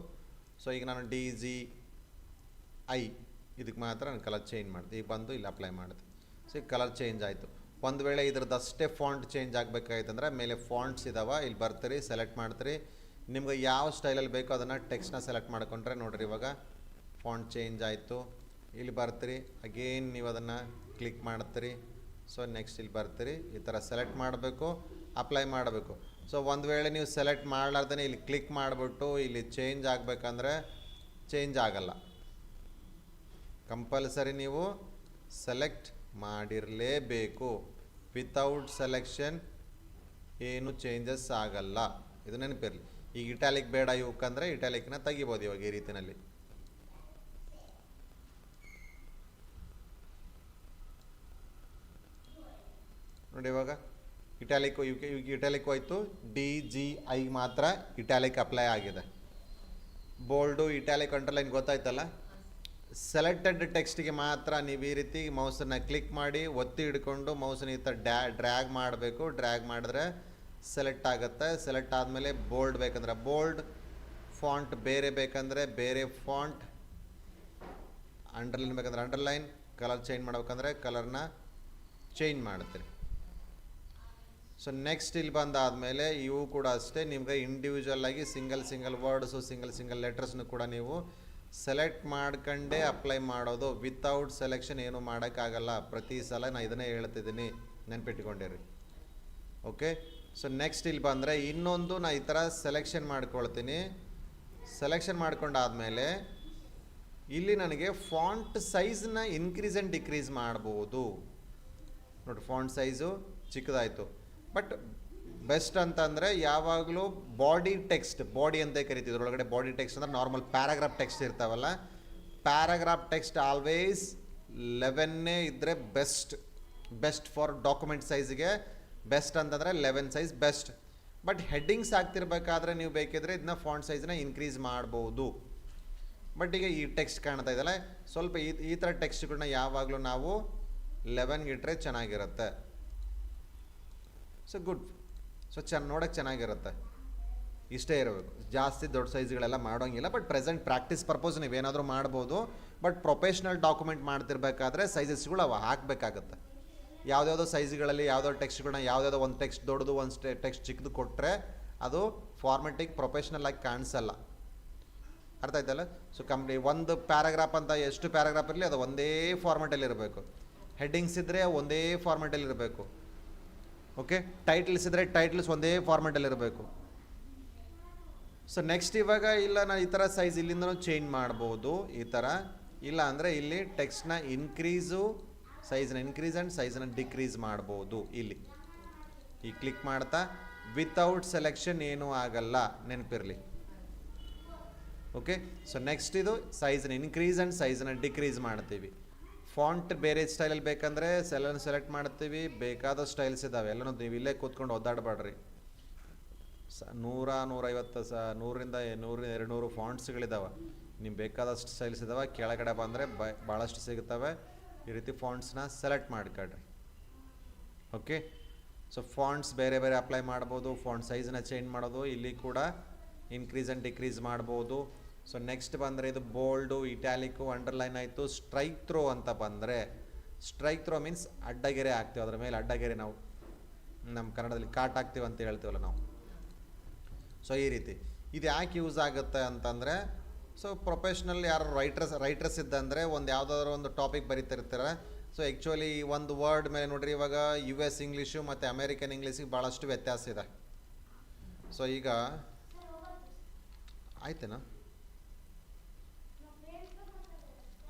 ಸೊ ಈಗ ನಾನು DGI ಇದಕ್ಕೆ ಮಾತ್ರ ನಾನು ಕಲರ್ ಚೇಂಜ್ ಮಾಡ್ತೀನಿ. ಈಗ ಬಂದು ಇಲ್ಲಿ ಅಪ್ಲೈ ಮಾಡ್ತೀನಿ. ಸೊ ಈಗ ಕಲರ್ ಚೇಂಜ್ ಆಯಿತು. ಒಂದು ವೇಳೆ ಇದ್ರದ್ದಷ್ಟೇ ಫಾಂಟ್ ಚೇಂಜ್ ಆಗಬೇಕಾಯ್ತಂದ್ರೆ ಮೇಲೆ ಫಾಂಟ್ಸ್ ಇದಾವೆ, ಇಲ್ಲಿ ಬರ್ತೀರಿ, ಸೆಲೆಕ್ಟ್ ಮಾಡ್ತೀರಿ. ನಿಮ್ಗೆ ಯಾವ ಸ್ಟೈಲಲ್ಲಿ ಬೇಕೋ ಅದನ್ನು ಟೆಕ್ಸ್ಟ್ನ ಸೆಲೆಕ್ಟ್ ಮಾಡ್ಕೊಂಡ್ರೆ ನೋಡಿರಿ, ಇವಾಗ ಫಾಂಟ್ ಚೇಂಜ್ ಆಯಿತು. ಇಲ್ಲಿ ಬರ್ತೀರಿ, ಅಗೇನ್ ನೀವು ಅದನ್ನು ಕ್ಲಿಕ್ ಮಾಡ್ತೀರಿ. ಸೊ ನೆಕ್ಸ್ಟ್ ಇಲ್ಲಿ ಬರ್ತೀರಿ, ಈ ಥರ ಸೆಲೆಕ್ಟ್ ಮಾಡಬೇಕು, ಅಪ್ಲೈ ಮಾಡಬೇಕು. ಸೊ ಒಂದು ವೇಳೆ ನೀವು ಸೆಲೆಕ್ಟ್ ಮಾಡಲಾರ್ದೇ ಇಲ್ಲಿ ಕ್ಲಿಕ್ ಮಾಡಿಬಿಟ್ಟು ಇಲ್ಲಿ ಚೇಂಜ್ ಆಗಬೇಕಂದ್ರೆ ಚೇಂಜ್ ಆಗಲ್ಲ. ಕಂಪಲ್ಸರಿ ನೀವು ಸೆಲೆಕ್ಟ್ ಮಾಡಿರಲೇಬೇಕು. ವಿತೌಟ್ ಸೆಲೆಕ್ಷನ್ ಏನು ಚೇಂಜಸ್ ಆಗಲ್ಲ, ಇದು ನೆನಪಿರಲಿ. ಈಗ ಇಟ್ಯಾಲಿಕ್ ಬೇಡ ಇವಕ್ಕಂದರೆ ಇಟ್ಯಾಲಿಕ್ನ ತೆಗಿಬೋದು ಇವಾಗ ಈ ರೀತಿಯಲ್ಲಿ. ನೋಡಿ ಇವಾಗ ಇಟ್ಯಾಲಿಕ್ ಹೋಯ್ತು, DGI ಮಾತ್ರ ಇಟ್ಯಾಲಿಕ್ ಅಪ್ಲೈ ಆಗಿದೆ. ಬೋಲ್ಡು, ಇಟ್ಯಾಲಿಕ್, ಅಂಡರ್ಲೈನ್ ಗೊತ್ತಾಯ್ತಲ್ಲ. ಸೆಲೆಕ್ಟೆಡ್ ಟೆಕ್ಸ್ಟಿಗೆ ಮಾತ್ರ ನೀವು ಈ ರೀತಿ ಮೌಸನ್ನು ಕ್ಲಿಕ್ ಮಾಡಿ ಒತ್ತಿ ಹಿಡ್ಕೊಂಡು ಮೌಸನ್ನು ಈ ಥರ ಡ್ರ್ಯಾಗ್ ಮಾಡಬೇಕು. ಡ್ರ್ಯಾಗ್ ಮಾಡಿದ್ರೆ ಸೆಲೆಕ್ಟ್ ಆಗುತ್ತೆ. ಸೆಲೆಕ್ಟ್ ಆದಮೇಲೆ ಬೋಲ್ಡ್ ಬೇಕಂದ್ರೆ ಬೋಲ್ಡ್, ಫಾಂಟ್ ಬೇರೆ ಬೇಕಂದರೆ ಬೇರೆ ಫಾಂಟ್, ಅಂಡರ್ಲೈನ್ ಬೇಕಂದ್ರೆ ಅಂಡರ್ಲೈನ್, ಕಲರ್ ಚೇಂಜ್ ಮಾಡ್ಬೇಕಂದ್ರೆ ಕಲರ್ನ ಚೇಂಜ್ ಮಾಡ್ತೀರಿ. ಸೊ ನೆಕ್ಸ್ಟ್ ಇಲ್ಲಿ ಬಂದಾದಮೇಲೆ ಇವು ಕೂಡ ಅಷ್ಟೇ, ನಿಮಗೆ ಇಂಡಿವಿಜುವಲ್ ಆಗಿ ಸಿಂಗಲ್ ವರ್ಡ್ಸು, ಸಿಂಗಲ್ ಲೆಟರ್ಸ್ನು ಕೂಡ ನೀವು ಸೆಲೆಕ್ಟ್ ಮಾಡ್ಕೊಂಡೇ ಅಪ್ಲೈ ಮಾಡೋದು. ವಿತೌಟ್ ಸೆಲೆಕ್ಷನ್ ಏನು ಮಾಡೋಕ್ಕಾಗಲ್ಲ. ಪ್ರತಿ ಸಲ ನಾನು ಇದನ್ನೇ ಹೇಳ್ತಿದ್ದೀನಿ, ನೆನ್ಪಿಟ್ಕೊಂಡಿರಿ. ಓಕೆ. ಸೊ ನೆಕ್ಸ್ಟ್ ಇಲ್ಲಿ ಬಂದರೆ ಇನ್ನೊಂದು ನಾನು ಈ ಥರ ಸೆಲೆಕ್ಷನ್ ಮಾಡ್ಕೊಳ್ತೀನಿ. ಸೆಲೆಕ್ಷನ್ ಮಾಡ್ಕೊಂಡಾದಮೇಲೆ ಇಲ್ಲಿ ನನಗೆ ಫಾಂಟ್ ಸೈಜ್ನ ಇನ್ಕ್ರೀಸ್ ಆ್ಯಂಡ್ ಡಿಕ್ರೀಸ್ ಮಾಡ್ಬೋದು. ನೋಡಿ, ಫಾಂಟ್ ಸೈಜು ಚಿಕ್ಕದಾಯಿತು. ಬಟ್ ಬೆಸ್ಟ್ ಅಂತಂದರೆ ಯಾವಾಗಲೂ ಬಾಡಿ ಟೆಕ್ಸ್ಟ್, ಬಾಡಿ ಅಂತ ಕರಿತಿದ್ರು, ಒಳಗಡೆ ಬಾಡಿ ಟೆಕ್ಸ್ಟ್ ಅಂದರೆ ನಾರ್ಮಲ್ ಪ್ಯಾರಾಗ್ರಾಫ್ ಟೆಕ್ಸ್ಟ್ ಇರ್ತಾವಲ್ಲ, ಪ್ಯಾರಾಗ್ರಾಫ್ ಟೆಕ್ಸ್ಟ್ ಆಲ್ವೇಸ್ 11 ಇದ್ದರೆ ಬೆಸ್ಟ್ ಫಾರ್ ಡಾಕ್ಯುಮೆಂಟ್ ಸೈಜ್ಗೆ. ಬೆಸ್ಟ್ ಅಂತಂದರೆ 11 ಸೈಜ್ ಬೆಸ್ಟ್. ಬಟ್ ಹೆಡ್ಡಿಂಗ್ಸ್ ಆಗ್ತಿರ್ಬೇಕಾದ್ರೆ ನೀವು ಬೇಕಿದ್ರೆ ಇದನ್ನ ಫಾಂಟ್ ಸೈಜ್ನ ಇನ್ಕ್ರೀಸ್ ಮಾಡ್ಬೋದು. ಬಟ್ ಈಗ ಈ ಟೆಕ್ಸ್ಟ್ ಕಾಣ್ತಾ ಇದೆಯಲ್ಲ, ಸ್ವಲ್ಪ ಈ ಥರ ಟೆಕ್ಸ್ಟ್ಗಳನ್ನ ಯಾವಾಗಲೂ ನಾವು 11 ಇಟ್ಟರೆ ಚೆನ್ನಾಗಿರುತ್ತೆ. So good. ಸೊ ನೋಡೋಕ್ಕೆ ಚೆನ್ನಾಗಿರುತ್ತೆ. ಇಷ್ಟೇ ಇರಬೇಕು, ಜಾಸ್ತಿ ದೊಡ್ಡ ಸೈಜ್ಗಳೆಲ್ಲ ಮಾಡೋಂಗಿಲ್ಲ. ಬಟ್ ಪ್ರೆಸೆಂಟ್ ಪ್ರಾಕ್ಟೀಸ್ ಪರ್ಪೋಸ್ ನೀವೇನಾದರೂ ಮಾಡ್ಬೋದು. ಬಟ್ ಪ್ರೊಫೆಷ್ನಲ್ ಡಾಕ್ಯುಮೆಂಟ್ ಮಾಡ್ತಿರ್ಬೇಕಾದ್ರೆ ಸೈಜಸ್ಗಳು ಅವು ಹಾಕಬೇಕಾಗತ್ತೆ. ಯಾವುದ್ಯಾವುದೋ ಸೈಜ್ಗಳಲ್ಲಿ ಯಾವುದೋ ಟೆಕ್ಸ್ಟ್ಗಳನ್ನ ಯಾವುದ್ಯಾವುದೋ ಒಂದು ಟೆಕ್ಸ್ಟ್ ದೊಡ್ಡದು ಒಂದು ಟೆಕ್ಸ್ಟ್ ಚಿಕ್ಕದು ಕೊಟ್ಟರೆ ಅದು ಫಾರ್ಮೆಟಿಗೆ ಪ್ರೊಫೆಷ್ನಲ್ ಆಗಿ ಕಾಣಿಸಲ್ಲ. ಅರ್ಥ ಆಯ್ತಲ್ಲ? ಸೊ ಒಂದು ಪ್ಯಾರಾಗ್ರಾಫ್ ಅಂತ ಎಷ್ಟು ಪ್ಯಾರಾಗ್ರಾಫ್ ಇರಲಿ ಅದು ಒಂದೇ ಫಾರ್ಮೆಟಲ್ಲಿ ಇರಬೇಕು. ಹೆಡ್ಡಿಂಗ್ಸ್ ಇದ್ದರೆ ಒಂದೇ ಫಾರ್ಮೆಟಲ್ಲಿ ಇರಬೇಕು. ಓಕೆ, ಟೈಟಲ್ಸ್ ಇದ್ದರೆ ಟೈಟಲ್ಸ್ ಒಂದೇ ಫಾರ್ಮೆಟಲ್ಲಿ ಇರಬೇಕು. ಸೊ ನೆಕ್ಸ್ಟ್ ಇವಾಗ ಇಲ್ಲ ನಾನು ಈ ಥರ ಸೈಜ್ ಇಲ್ಲಿಂದನೂ ಚೇಂಜ್ ಮಾಡ್ಬೋದು ಈ ಥರ. ಇಲ್ಲ ಅಂದರೆ ಇಲ್ಲಿ ಟೆಕ್ಸ್ಟ್ನ ಸೈಜ್ನ ಇನ್ಕ್ರೀಸ್ ಆ್ಯಂಡ್ ಸೈಜ್ನ ಡಿಕ್ರೀಸ್ ಮಾಡ್ಬೋದು. ಇಲ್ಲಿ ಈ ಕ್ಲಿಕ್ ಮಾಡ್ತಾ ವಿತೌಟ್ ಸೆಲೆಕ್ಷನ್ ಏನೂ ಆಗಲ್ಲ, ನೆನಪಿರಲಿ. ಓಕೆ, ಸೊ ನೆಕ್ಸ್ಟ್ ಇದು ಸೈಜ್ನ ಇನ್ಕ್ರೀಸ್ ಆ್ಯಂಡ್ ಸೈಜ್ನ ಡಿಕ್ರೀಸ್ ಮಾಡ್ತೀವಿ. ಫಾಂಟ್ ಬೇರೆ ಸ್ಟೈಲಲ್ಲಿ ಬೇಕಂದರೆ ಸೆಲೆಕ್ಟ್ ಮಾಡ್ತೀವಿ. ಬೇಕಾದ ಸ್ಟೈಲ್ಸ್ ಇದ್ದಾವೆ, ಎಲ್ಲನೂ ನೀವು ಇಲ್ಲೇ ಕೂತ್ಕೊಂಡು ಒದ್ದಾಡಬೇಡ್ರಿ. 100-150 100ರಿಂದ 100-200 ಫಾಂಟ್ಸ್ಗಳಿದ್ದಾವೆ. ನಿಮ್ಗೆ ಬೇಕಾದಷ್ಟು ಸ್ಟೈಲ್ಸ್ ಇದ್ದಾವೆ. ಕೆಳಗಡೆ ಬಂದರೆ ಭಾಳಷ್ಟು ಸಿಗುತ್ತವೆ. ಈ ರೀತಿ ಫಾಂಟ್ಸ್ನ ಸೆಲೆಕ್ಟ್ ಮಾಡ್ಕೊಳ್ರಿ. ಓಕೆ, ಸೊ ಫಾಂಟ್ಸ್ ಬೇರೆ ಬೇರೆ ಅಪ್ಲೈ ಮಾಡ್ಬೋದು. ಫಾಂಟ್ ಸೈಜ್ನ ಚೇಂಜ್ ಮಾಡೋದು, ಇಲ್ಲಿ ಕೂಡ ಇನ್ಕ್ರೀಸ್ ಆ್ಯಂಡ್ ಡಿಕ್ರೀಸ್ ಮಾಡ್ಬೋದು. ಸೊ ನೆಕ್ಸ್ಟ್ ಬಂದರೆ ಇದು ಬೋಲ್ಡು, ಇಟ್ಯಾಲಿಕ್ಕು, ಅಂಡರ್ಲೈನ್ ಆಯಿತು. ಸ್ಟ್ರೈಕ್ ಥ್ರೋ ಅಂತ ಬಂದರೆ, ಸ್ಟ್ರೈಕ್ ಥ್ರೋ ಮೀನ್ಸ್ ಅಡ್ಡಗೆರೆ ಹಾಕ್ತೀವಿ. ಅದರ ಮೇಲೆ ಅಡ್ಡಗೆರೆ ನಾವು ನಮ್ಮ ಕನ್ನಡದಲ್ಲಿ ಕಾಟ್ ಹಾಕ್ತೀವಿ ಅಂತ ಹೇಳ್ತೀವಲ್ಲ ನಾವು. ಸೊ ಈ ರೀತಿ ಇದು ಯಾಕೆ ಯೂಸ್ ಆಗುತ್ತೆ ಅಂತಂದರೆ, ಸೊ ಪ್ರೊಫೆಷ್ನಲ್ ಯಾರು ರೈಟರ್ಸ್ ಇದ್ದಂದರೆ ಒಂದು ಯಾವುದಾದ್ರೂ ಒಂದು ಟಾಪಿಕ್ ಬರೀತಿರ್ತಾರೆ. ಸೊ ಆ್ಯಕ್ಚುಲಿ ಒಂದು ವರ್ಡ್ ಮೇಲೆ ನೋಡ್ರಿ, ಇವಾಗ US ಇಂಗ್ಲೀಷು ಮತ್ತು ಅಮೇರಿಕನ್ ಇಂಗ್ಲೀಷಿಗೆ ಭಾಳಷ್ಟು ವ್ಯತ್ಯಾಸ ಇದೆ. ಸೊ ಈಗ ಆಯ್ತೇನಾ?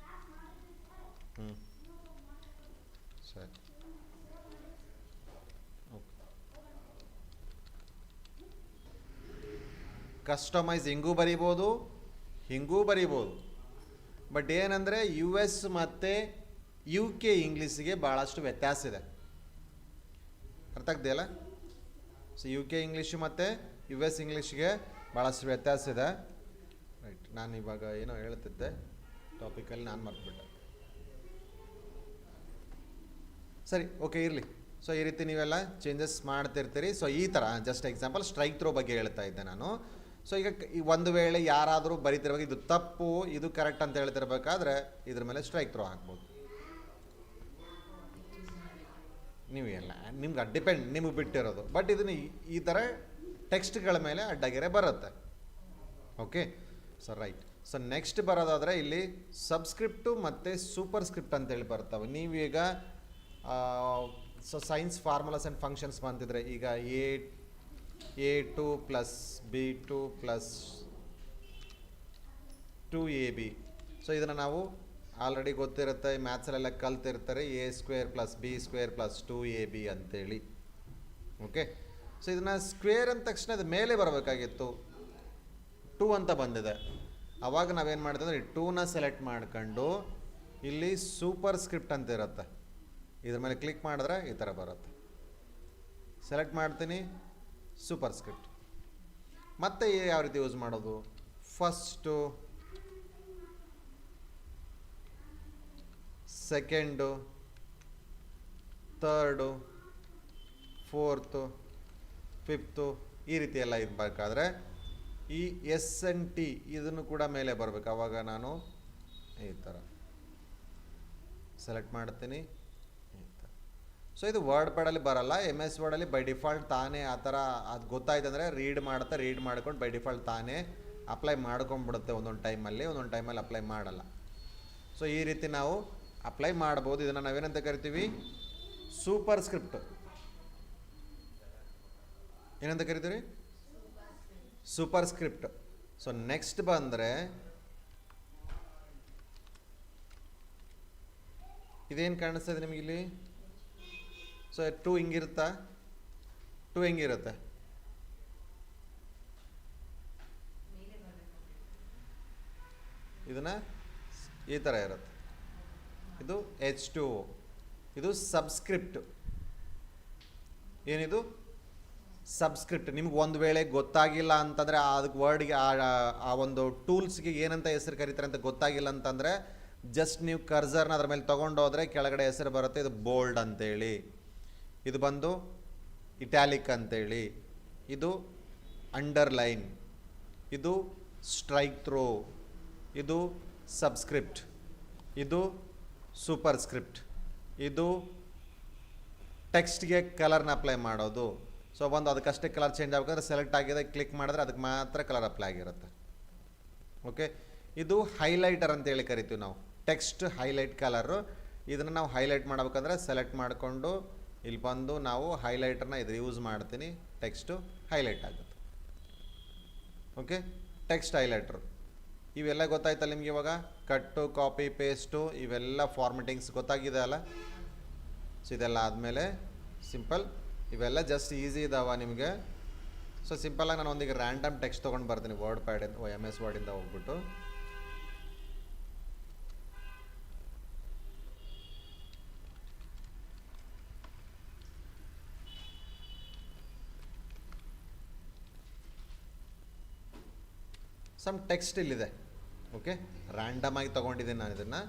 ಸರಿ, ಕಸ್ಟಮೈಸ್ ಹಿಂಗೂ ಬರಿಬೋದು, ಹಿಂಗೂ ಬರಿಬೋದು. ಬಟ್ ಏನಂದರೆ US ಮತ್ತು UK ಇಂಗ್ಲೀಷಿಗೆ ಭಾಳಷ್ಟು ವ್ಯತ್ಯಾಸ ಇದೆ. ಅರ್ಥ ಆಗ್ದೆಯಲ್ಲ? ಸೊ UK ಇಂಗ್ಲೀಷು ಮತ್ತು US ಇಂಗ್ಲೀಷ್ಗೆ ಭಾಳಷ್ಟು ವ್ಯತ್ಯಾಸ ಇದೆ. ರೈಟ್, ನಾನು ಇವಾಗ ಏನೋ ಹೇಳ್ತಿದ್ದೆ ಟಾಪಿಕಲ್ಲಿ, ನಾನು ಮರ್ತುಬಿಟ್ಟೆ. ಸರಿ, ಓಕೆ, ಇರಲಿ. ಸೊ ಈ ರೀತಿ ನೀವೆಲ್ಲ ಚೇಂಜಸ್ ಮಾಡ್ತಿರ್ತೀರಿ. ಸೊ ಈ ಥರ ಜಸ್ಟ್ ಎಕ್ಸಾಂಪಲ್ ಸ್ಟ್ರೈಕ್ ಥ್ರೋ ಬಗ್ಗೆ ಹೇಳ್ತಾ ಇದ್ದೆ ನಾನು. ಸೊ ಈಗ ಒಂದು ವೇಳೆ ಯಾರಾದರೂ ಬರೀತಿರುವಾಗ ಇದು ತಪ್ಪು ಇದು ಕರೆಕ್ಟ್ ಅಂತ ಹೇಳ್ತಿರ್ಬೇಕಾದ್ರೆ ಇದ್ರ ಮೇಲೆ ಸ್ಟ್ರೈಕ್ ಥ್ರೋ ಹಾಕ್ಬೋದು. ನೀವು ಎಲ್ಲ ನಿಮ್ಗೆ ಡಿಪೆಂಡ್, ನಿಮಗೆ ಬಿಟ್ಟಿರೋದು. ಬಟ್ ಇದನ್ನು ಈ ಥರ ಟೆಕ್ಸ್ಟ್ಗಳ ಮೇಲೆ ಅಡ್ಡಗೆರೆ ಬರುತ್ತೆ. Okay, so right. So next ಬರೋದಾದರೆ ಇಲ್ಲಿ ಸಬ್ಸ್ಕ್ರಿಪ್ಟು ಮತ್ತು ಸೂಪರ್ ಸ್ಕ್ರಿಪ್ಟ್ ಅಂತೇಳಿ ಬರ್ತವೆ. ನೀವೀಗ so science formulas and functions ಬಂತಿದ್ರೆ, ಈಗ A2 + B2 + 2AB. ಸೊ ಇದನ್ನು ನಾವು ಆಲ್ರೆಡಿ ಗೊತ್ತಿರುತ್ತೆ, ಮ್ಯಾಥ್ಸಲ್ಲೆಲ್ಲ ಕಲ್ತಿರ್ತಾರೆ. A² + B² + 2AB ಅಂತೇಳಿ. ಓಕೆ, ಸೊ ಇದನ್ನು ಸ್ಕ್ವೇರ್ ಅಂದ ತಕ್ಷಣ ಅದು ಮೇಲೆ ಬರಬೇಕಾಗಿತ್ತು, 2 ಅಂತ ಬಂದಿದೆ. ಆವಾಗ ನಾವೇನು ಮಾಡ್ತೀವಿ ಅಂದರೆ 2ನ ಸೆಲೆಕ್ಟ್ ಮಾಡ್ಕೊಂಡು ಇಲ್ಲಿ ಸೂಪರ್ ಸ್ಕ್ರಿಪ್ಟ್ ಅಂತ ಇರುತ್ತೆ, ಇದ್ರ ಮೇಲೆ ಕ್ಲಿಕ್ ಮಾಡಿದ್ರೆ ಈ ಥರ ಬರುತ್ತೆ. ಸೆಲೆಕ್ಟ್ ಮಾಡ್ತೀನಿ ಸೂಪರ್ ಸ್ಕ್ರಿಪ್ಟ್. ಮತ್ತೆ ಯಾವ ರೀತಿ ಯೂಸ್ ಮಾಡೋದು? First, second, third, fourth, fifth ಈ ರೀತಿ ಎಲ್ಲ ಇರಬೇಕಾದ್ರೆ ಈ SNT ಇದನ್ನು ಕೂಡ ಮೇಲೆ ಬರಬೇಕು. ಆವಾಗ ನಾನು ಈ ಥರ ಸೆಲೆಕ್ಟ್ ಮಾಡ್ತೀನಿ. ಸೊ ಇದು ವರ್ಡ್ ಪ್ಯಾಡಲ್ಲಿ ಬರಲ್ಲ, MS ವರ್ಡಲ್ಲಿ ಬೈ ಡಿಫಾಲ್ಟ್ ತಾನೇ ಆ ಥರ ಅದು ಗೊತ್ತಾಯ್ತು ಅಂದರೆ ರೀಡ್ ಮಾಡ್ಕೊಂಡು ಬೈ ಡಿಫಾಲ್ಟ್ ತಾನೇ ಅಪ್ಲೈ ಮಾಡ್ಕೊಂಡ್ಬಿಡುತ್ತೆ. ಒಂದೊಂದು ಟೈಮಲ್ಲಿ ಅಪ್ಲೈ ಮಾಡಲ್ಲ. ಸೊ ಈ ರೀತಿ ನಾವು ಅಪ್ಲೈ ಮಾಡ್ಬೋದು. ಇದನ್ನು ನಾವೇನಂತ ಕರಿತೀವಿ? Super script. ಏನಂತ ಕರಿತೀವಿ? Super script. ಸೊ ನೆಕ್ಸ್ಟ್ ಬಂದರೆ ಇದೇನು ಕಾಣಿಸ್ತದೆ ನಿಮಗಿಲ್ಲಿ? ಸೊ 2 ಹಿಂಗಿರುತ್ತಾ? 2 ಹೆಂಗಿರುತ್ತೆ? ಇದನ್ನು ಈ ಥರ ಇರುತ್ತೆ. ಇದು H2O. ಇದು ಸಬ್ಸ್ಕ್ರಿಪ್ಟ್. ಏನಿದು ಸಬ್ಸ್ಕ್ರಿಪ್ಟ್. ನಿಮ್ಗೆ ಒಂದು ವೇಳೆ ಗೊತ್ತಾಗಿಲ್ಲ ಅಂತಂದರೆ ಅದಕ್ಕೆ ವರ್ಡ್ಗೆ ಆ ಒಂದು ಟೂಲ್ಸ್ಗೆ ಏನಂತ ಹೆಸರು ಕರೀತಾರೆ ಅಂತ ಗೊತ್ತಾಗಿಲ್ಲ ಅಂತಂದರೆ ಜಸ್ಟ್ ನೀವು ಕರ್ಸರ್ನ ಅದ್ರ ಮೇಲೆ ತೊಗೊಂಡೋದ್ರೆ ಕೆಳಗಡೆ ಹೆಸರು ಬರುತ್ತೆ. ಇದು ಬೋಲ್ಡ್ ಅಂತೇಳಿ, ಇದು ಬಂದು ಇಟ್ಯಾಲಿಕ್ ಅಂತೇಳಿ, ಇದು ಅಂಡರ್ಲೈನ್, ಇದು ಸ್ಟ್ರೈಕ್ ಥ್ರೋ, ಇದು ಸಬ್ಸ್ಕ್ರಿಪ್ಟ್, ಇದು ಸೂಪರ್ ಸ್ಕ್ರಿಪ್ಟ್, ಇದು ಟೆಕ್ಸ್ಟ್ಗೆ ಕಲರ್ನ ಅಪ್ಲೈ ಮಾಡೋದು. ಸೊ ಬಂದು ಅದಕ್ಕಷ್ಟೇ ಕಲರ್ ಚೇಂಜ್ ಆಗಬೇಕಂದ್ರೆ ಸೆಲೆಕ್ಟ್ ಆಗಿದೆ ಕ್ಲಿಕ್ ಮಾಡಿದ್ರೆ ಅದಕ್ಕೆ ಮಾತ್ರ ಕಲರ್ ಅಪ್ಲೈ ಆಗಿರುತ್ತೆ. ಓಕೆ, ಇದು ಹೈಲೈಟರ್ ಅಂತೇಳಿ ಕರಿತೀವಿ ನಾವು. Text highlight colour. ಇದನ್ನು ನಾವು ಹೈಲೈಟ್ ಮಾಡಬೇಕಂದ್ರೆ ಸೆಲೆಕ್ಟ್ ಮಾಡಿಕೊಂಡು ಇಲ್ಲಿ ಬಂದು ನಾವು ಹೈಲೈಟರ್ನ ಇದು ಯೂಸ್ ಮಾಡ್ತೀನಿ, ಟೆಕ್ಸ್ಟು ಹೈಲೈಟ್ ಆಗುತ್ತೆ. ಓಕೆ, ಟೆಕ್ಸ್ಟ್ ಹೈಲೈಟ್ರು ಇವೆಲ್ಲ ಗೊತ್ತಾಯ್ತಲ್ಲ ನಿಮ್ಗೆ. ಇವಾಗ ಕಟ್ಟು, ಕಾಪಿ, ಪೇಸ್ಟು ಇವೆಲ್ಲ ಫಾರ್ಮೆಟಿಂಗ್ಸ್ ಗೊತ್ತಾಗಿದೆ ಅಲ್ಲ. ಸೊ ಇದೆಲ್ಲ ಆದಮೇಲೆ ಸಿಂಪಲ್ ಇವೆಲ್ಲ ಜಸ್ಟ್ ಈಸಿ ಇದಾವ ನಿಮಗೆ. ಸೊ ಸಿಂಪಲಾಗಿ ನಾನು ಒಂದೀಗ ರ್ಯಾಂಡಮ್ ಟೆಕ್ಸ್ಟ್ ತೊಗೊಂಡು ಬರ್ತೀನಿ ವರ್ಡ್ ಪ್ಯಾಡಿಂದ, MS ವರ್ಡಿಂದ ಹೋಗ್ಬಿಟ್ಟು. ಸಮ್ ಟೆಕ್ಸ್ಟ್ ಇಲ್ಲಿದೆ. ಓಕೆ, ರ್ಯಾಂಡಮ್ ಆಗಿ ತೊಗೊಂಡಿದ್ದೀನಿ ನಾನು ಇದನ್ನು.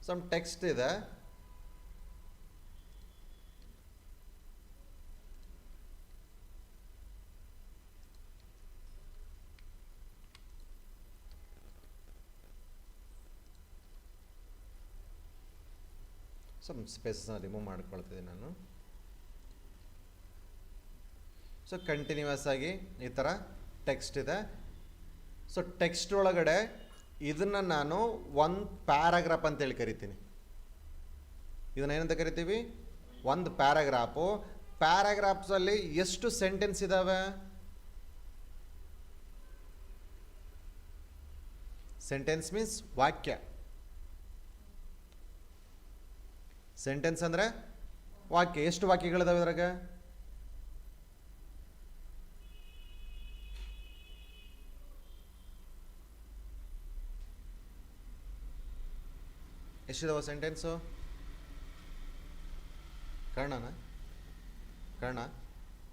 ಸಮ್ ಟೆಕ್ಸ್ಟ್ ಇದೆ. ಸಮ್ ಸ್ಪೇಸಸ್ನ ರಿಮೂವ್ ಮಾಡ್ಕೊಳ್ತಿದ್ದೀನಿ ನಾನು. ಸೊ ಕಂಟಿನ್ಯೂಸ್ ಆಗಿ ಈ ಥರ ಟೆಕ್ಸ್ಟ್ ಇದೆ. ಸೊ ಟೆಕ್ಸ್ಟ್ ಒಳಗಡೆ ಇದನ್ನು ನಾನು ಒಂದು ಪ್ಯಾರಾಗ್ರಾಫ್ ಅಂತೇಳಿ ಕರಿತೀನಿ. ಇದನ್ನು ಏನಂತ ಕರಿತೀವಿ? ಒಂದು ಪ್ಯಾರಾಗ್ರಾಫು. ಪ್ಯಾರಾಗ್ರಾಫ್ಸಲ್ಲಿ ಎಷ್ಟು ಸೆಂಟೆನ್ಸ್ ಇದ್ದಾವೆ? ಸೆಂಟೆನ್ಸ್ ಮೀನ್ಸ್ ವಾಕ್ಯ. ಸೆಂಟೆನ್ಸ್ ಅಂದರೆ ವಾಕ್ಯ. ಎಷ್ಟು ವಾಕ್ಯಗಳಿದಾವೆ ಇದ್ರಾಗ? ಎಷ್ಟಿದಾವ ಸೆಂಟೆನ್ಸು? ಕರ್ಣ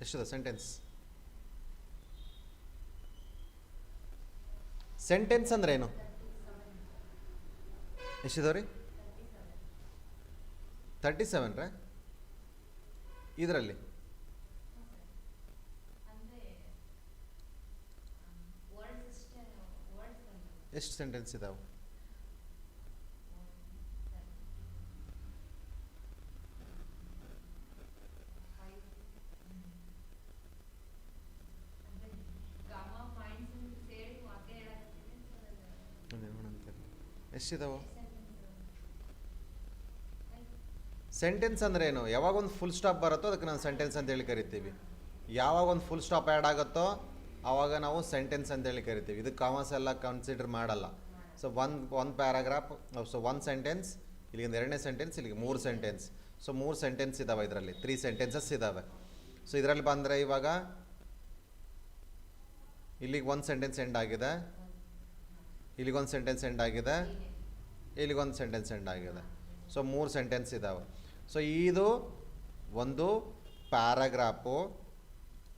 ಎಷ್ಟಿದೆ ಸೆಂಟೆನ್ಸ್? ಸೆಂಟೆನ್ಸ್ ಅಂದ್ರೆ ಏನು? ಎಷ್ಟಿದಾವ್ರಿ? 37 ರೇ ಇದರಲ್ಲಿ? ಎಷ್ಟು ಸೆಂಟೆನ್ಸ್ ಇದಾವೆ? ಎಷ್ಟಿದಾವೆ? ಸೆಂಟೆನ್ಸ್ ಅಂದ್ರೆ ಏನು? ಯಾವಾಗ ಒಂದು ಫುಲ್ ಸ್ಟಾಪ್ ಬರುತ್ತೋ ಅದಕ್ಕೆ ನಾವು ಸೆಂಟೆನ್ಸ್ ಅಂತೇಳಿ ಕರಿತೀವಿ. ಯಾವಾಗ ಒಂದು ಫುಲ್ ಸ್ಟಾಪ್ ಆ್ಯಡ್ ಆಗುತ್ತೋ ಆವಾಗ ನಾವು ಸೆಂಟೆನ್ಸ್ ಅಂತೇಳಿ ಕರಿತೀವಿ. ಇದು ಕಾಮರ್ಸ್ ಎಲ್ಲ ಕನ್ಸಿಡರ್ ಮಾಡಲ್ಲ. ಸೊ ಒಂದು ಪ್ಯಾರಾಗ್ರಾಫ್, ಸೊ ಒಂದು ಸೆಂಟೆನ್ಸ್, ಇಲ್ಲಿಂದ ಎರಡನೇ ಸೆಂಟೆನ್ಸ್, ಇಲ್ಲಿಗೆ 3 ಸೆಂಟೆನ್ಸ್. ಸೊ 3 ಸೆಂಟೆನ್ಸ್ ಇದ್ದಾವೆ ಇದರಲ್ಲಿ, 3 ಸೆಂಟೆನ್ಸಸ್ ಇದ್ದಾವೆ. ಸೊ ಇದರಲ್ಲಿ ಬಂದರೆ ಇವಾಗ ಇಲ್ಲಿಗೆ ಒಂದು ಸೆಂಟೆನ್ಸ್ ಎಂಡ್ ಆಗಿದೆ, ಇಲ್ಲಿಗೊಂದು ಸೆಂಟೆನ್ಸ್ ಎಂಡ್ ಆಗಿದೆ, ಇಲ್ಲಿಗೊಂದು ಸೆಂಟೆನ್ಸ್ ಎಂಡ್ ಆಗಿದೆ. ಸೊ 3 ಸೆಂಟೆನ್ಸ್ ಇದ್ದಾವೆ. ಸೊ ಇದು ಒಂದು ಪ್ಯಾರಾಗ್ರಾಫು.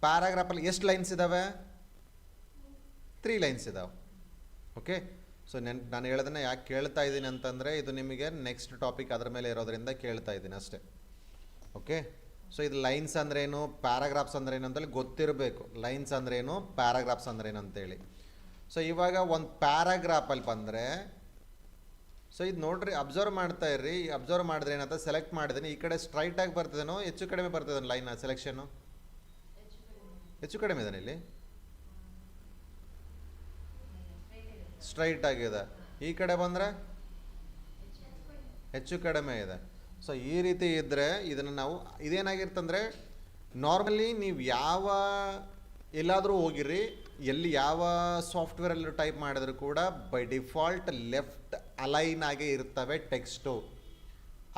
ಪ್ಯಾರಾಗ್ರಾಫಲ್ಲಿ ಎಷ್ಟು ಲೈನ್ಸ್ ಇದ್ದಾವೆ? 3 ಲೈನ್ಸ್ ಇದ್ದಾವೆ. ಓಕೆ, ಸೊ ನಾನು ಹೇಳೋದನ್ನ ಯಾಕೆ ಕೇಳ್ತಾ ಇದ್ದೀನಿ ಅಂತಂದರೆ ಇದು ನಿಮಗೆ ನೆಕ್ಸ್ಟ್ ಟಾಪಿಕ್ ಅದರ ಮೇಲೆ ಇರೋದ್ರಿಂದ ಕೇಳ್ತಾ ಇದ್ದೀನಿ ಅಷ್ಟೇ. ಓಕೆ, ಸೊ ಇದು ಲೈನ್ಸ್ ಅಂದ್ರೇನು, ಪ್ಯಾರಾಗ್ರಾಫ್ಸ್ ಅಂದ್ರೇನು ಅಂತೇಳಿ ಗೊತ್ತಿರಬೇಕು. ಲೈನ್ಸ್ ಅಂದ್ರೇನು, ಪ್ಯಾರಾಗ್ರಾಫ್ಸ್ ಅಂದ್ರೇನು ಅಂತೇಳಿ. ಸೊ ಇವಾಗ ಒಂದು ಪ್ಯಾರಾಗ್ರಾಫಲ್ಲಿ ಬಂದರೆ, ಸೊ ಇದು ನೋಡ್ರಿ, ಅಬ್ಸರ್ವ್ ಮಾಡ್ತಾ ಇರ್ರಿ. ಅಬ್ಸರ್ವ್ ಮಾಡಿದ್ರೆ ಏನಂತ ಸೆಲೆಕ್ಟ್ ಮಾಡಿದ್ದೀನಿ, ಈ ಕಡೆ ಸ್ಟ್ರೈಟಾಗಿ ಬರ್ತಿದೇನೋ ಹೆಚ್ಚು ಕಡಿಮೆ ಬರ್ತಿದ್ದಾನೆ ಲೈನ್ ಸೆಲೆಕ್ಷನ್ನು? ಹೆಚ್ಚು ಕಡಿಮೆ ಇದ್ದಾನೆ. ಇಲ್ಲಿ ಸ್ಟ್ರೈಟ್ ಆಗಿದೆ. ಈ ಕಡೆ ಬಂದರೆ ಹೆಚ್ಚು ಕಡಿಮೆ ಇದೆ. ಸೊ ಈ ರೀತಿ ಇದ್ದರೆ ಇದನ್ನು ನಾವು ಇದೇನಾಗಿರ್ತಂದರೆ, ನಾರ್ಮಲಿ ನೀವು ಯಾವ ಎಲ್ಲಾದರೂ ಹೋಗಿರಿ, ಎಲ್ಲಿ ಯಾವ ಸಾಫ್ಟ್ವೇರಲ್ಲಿ ಟೈಪ್ ಮಾಡಿದ್ರು ಕೂಡ ಬೈ ಡಿಫಾಲ್ಟ್ ಲೆಫ್ಟ್ ಅಲೈನ್ ಆಗೇ ಇರ್ತವೆ ಟೆಕ್ಸ್ಟು.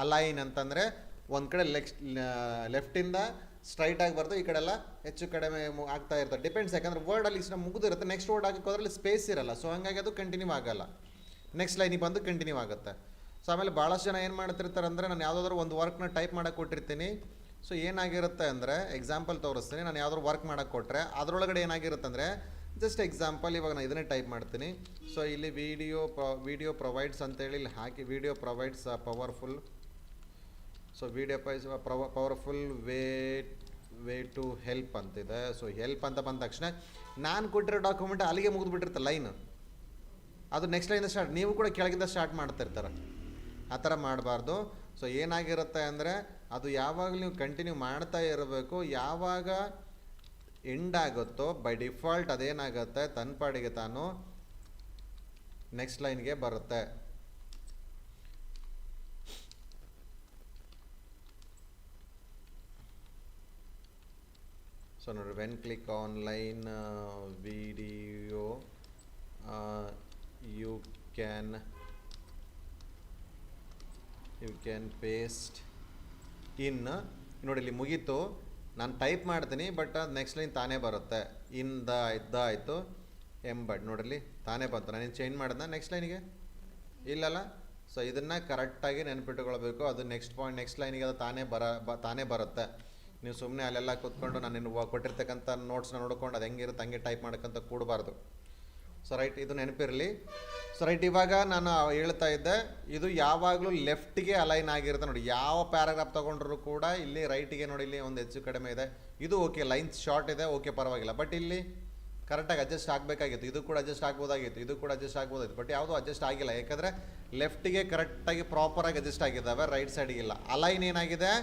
ಅಲೈನ್ ಅಂತಂದರೆ ಒಂದು ಕಡೆ ಲೆಫ್ಟಿಂದ ಸ್ಟ್ರೈಟಾಗಿ ಬರ್ತದೆ, ಈ ಕಡೆ ಎಲ್ಲ ಹೆಚ್ಚು ಕಡಿಮೆ ಆಗ್ತಾ ಇರ್ತದೆ. ಡಿಪೆಂಡ್ಸ್, ಯಾಕಂದರೆ ವರ್ಡಲ್ಲಿ ಇಷ್ಟು ಮುಗಿದಿರುತ್ತೆ, ನೆಕ್ಸ್ಟ್ ವರ್ಡ್ ಹಾಕಕ್ಕೆ ಹೋದ್ರಲ್ಲಿ ಸ್ಪೇಸ್ ಇರಲ್ಲ. ಸೊ ಹಾಗಾಗಿ ಅದು ಕಂಟಿನ್ಯೂ ಆಗಲ್ಲ. ನೆಕ್ಸ್ಟ್ ಲೈನಿಗೆ ಬಂದು ಕಂಟಿನ್ಯೂ ಆಗುತ್ತೆ. ಸೊ ಆಮೇಲೆ ಭಾಳಷ್ಟು ಜನ ಏನು ಮಾಡ್ತಿರ್ತಾರೆ ಅಂದರೆ, ನಾನು ಯಾವುದಾದ್ರೂ ಒಂದು ವರ್ಕ್ನ ಟೈಪ್ ಮಾಡೋಕ್ಕೆ ಕೊಟ್ಟಿರ್ತೀನಿ. ಸೊ ಏನಾಗಿರುತ್ತೆ ಅಂದರೆ, ಎಕ್ಸಾಂಪಲ್ ತೋರಿಸ್ತೀನಿ. ನಾನು ಯಾವುದಾದ್ರು ವರ್ಕ್ ಮಾಡೋಕ್ಕೆ ಕೊಟ್ಟರೆ ಅದರೊಳಗಡೆ ಏನಾಗಿರುತ್ತೆ ಅಂದರೆ, ಜಸ್ಟ್ ಎಕ್ಸಾಂಪಲ್ ಇವಾಗ ನಾನು ಇದನ್ನೇ ಟೈಪ್ ಮಾಡ್ತೀನಿ. ಸೊ ಇಲ್ಲಿ ವಿಡಿಯೋ ಪ್ರೊವೈಡ್ಸ್ ಅಂತೇಳಿ ಇಲ್ಲಿ ಹಾಕಿ, video provides powerful. So video powerful way to help ಅಂತಿದೆ. ಸೊ ಹೆಲ್ಪ್ ಅಂತ ಬಂದ ತಕ್ಷಣ ನಾನು ಕೊಟ್ಟಿರೋ ಡಾಕ್ಯುಮೆಂಟ್ ಅಲ್ಲಿಗೆ ಮುಗಿದ್ಬಿಟ್ಟಿರ್ತೆ ಲೈನ್. ಅದು ನೆಕ್ಸ್ಟ್ ಲೈನಿಂದ ಸ್ಟಾರ್ಟ್, ನೀವು ಕೂಡ ಕೆಳಗಿಂದ ಸ್ಟಾರ್ಟ್ ಮಾಡ್ತಿರ್ತಾರೆ. ಆ ಥರ ಮಾಡಬಾರ್ದು. ಸೊ ಏನಾಗಿರುತ್ತೆ ಅಂದರೆ, ಅದು ಯಾವಾಗಲೂ ನೀವು ಕಂಟಿನ್ಯೂ ಮಾಡ್ತಾ ಇರಬೇಕು. ಯಾವಾಗ ಎಂಡ್ ಆಗುತ್ತೋ ಬೈ ಡಿಫಾಲ್ಟ್ ಅದೇನಾಗುತ್ತೆ, ತನ್ನ ಪಾಡಿಗೆ ತಾನು ನೆಕ್ಸ್ಟ್ ಲೈನ್ಗೆ ಬರುತ್ತೆ. ಸೊ ನೋಡಿ, when click online video you can paste in. ನೋಡಿ ಇಲ್ಲಿ ಮುಗೀತು, ನಾನು ಟೈಪ್ ಮಾಡ್ತೀನಿ ಬಟ್ ಅದು ನೆಕ್ಸ್ಟ್ ಲೈನ್ ತಾನೇ ಬರುತ್ತೆ. ಆಯಿತು ಎಂಬಡ್ ನೋಡಲಿ ತಾನೇ ಬಂತು. ನಾನೇನು ಚೇಂಜ್ ಮಾಡಿದ್ನ ನೆಕ್ಸ್ಟ್ ಲೈನಿಗೆ ಇಲ್ಲಲ್ಲ. ಸೊ ಇದನ್ನು ಕರೆಕ್ಟಾಗಿ ನೆನ್ಪಿಟ್ಟುಕೊಳ್ಬೇಕು. ಅದು ನೆಕ್ಸ್ಟ್ ಲೈನಿಗೆ ಅದು ತಾನೇ ಬರುತ್ತೆ. ನೀವು ಸುಮ್ಮನೆ ಅಲ್ಲೆಲ್ಲ ಕೂತ್ಕೊಂಡು ನಾನು ಕೊಟ್ಟಿರ್ತಕ್ಕಂಥ ನೋಟ್ಸ್ನ ನೋಡ್ಕೊಂಡು ಅದು ಹೆಂಗಿರುತ್ತೆ ಹಂಗೆ ಟೈಪ್ ಮಾಡೋಕ್ಕಂತ ಕೂಡಬಾರ್ದು. ಸೊ ರೈಟ್, ಇದು ನೆನಪಿರಲಿ. ಸೊ ರೈಟ್, ಇವಾಗ ನಾನು ಹೇಳ್ತಾ ಇದ್ದೆ, ಇದು ಯಾವಾಗಲೂ ಲೆಫ್ಟಿಗೆ ಅಲೈನ್ ಆಗಿರುತ್ತೆ. ನೋಡಿ, ಯಾವ ಪ್ಯಾರಾಗ್ರಾಫ್ ತೊಗೊಂಡ್ರು ಕೂಡ ಇಲ್ಲಿ ರೈಟಿಗೆ ನೋಡಿ, ಇಲ್ಲಿ ಒಂದು ಹೆಚ್ಚು ಕಡಿಮೆ ಇದೆ. ಇದು ಓಕೆ, ಲೈನ್ ಶಾರ್ಟ್ ಇದೆ, ಓಕೆ ಪರವಾಗಿಲ್ಲ. ಬಟ್ ಇಲ್ಲಿ ಕರೆಕ್ಟಾಗಿ ಅಡ್ಜಸ್ಟ್ ಆಗಬೇಕಾಗಿತ್ತು. ಇದು ಕೂಡ ಅಡ್ಜಸ್ಟ್ ಆಗ್ಬೋದಾಗಿತ್ತು, ಇದು ಕೂಡ ಅಡ್ಜಸ್ಟ್ ಆಗ್ಬೋದಾಗಿತ್ತು. ಬಟ್ ಯಾವುದೂ ಅಡ್ಜಸ್ಟ್ ಆಗಿಲ್ಲ. ಯಾಕಂದರೆ ಲೆಫ್ಟಿಗೆ ಕರೆಕ್ಟಾಗಿ ಪ್ರಾಪರಾಗಿ ಅಡ್ಜಸ್ಟ್ ಆಗಿದ್ದಾವೆ, ರೈಟ್ ಸೈಡಿಗಿಲ್ಲ. ಅಲೈನ್ ಏನಾಗಿದೆ,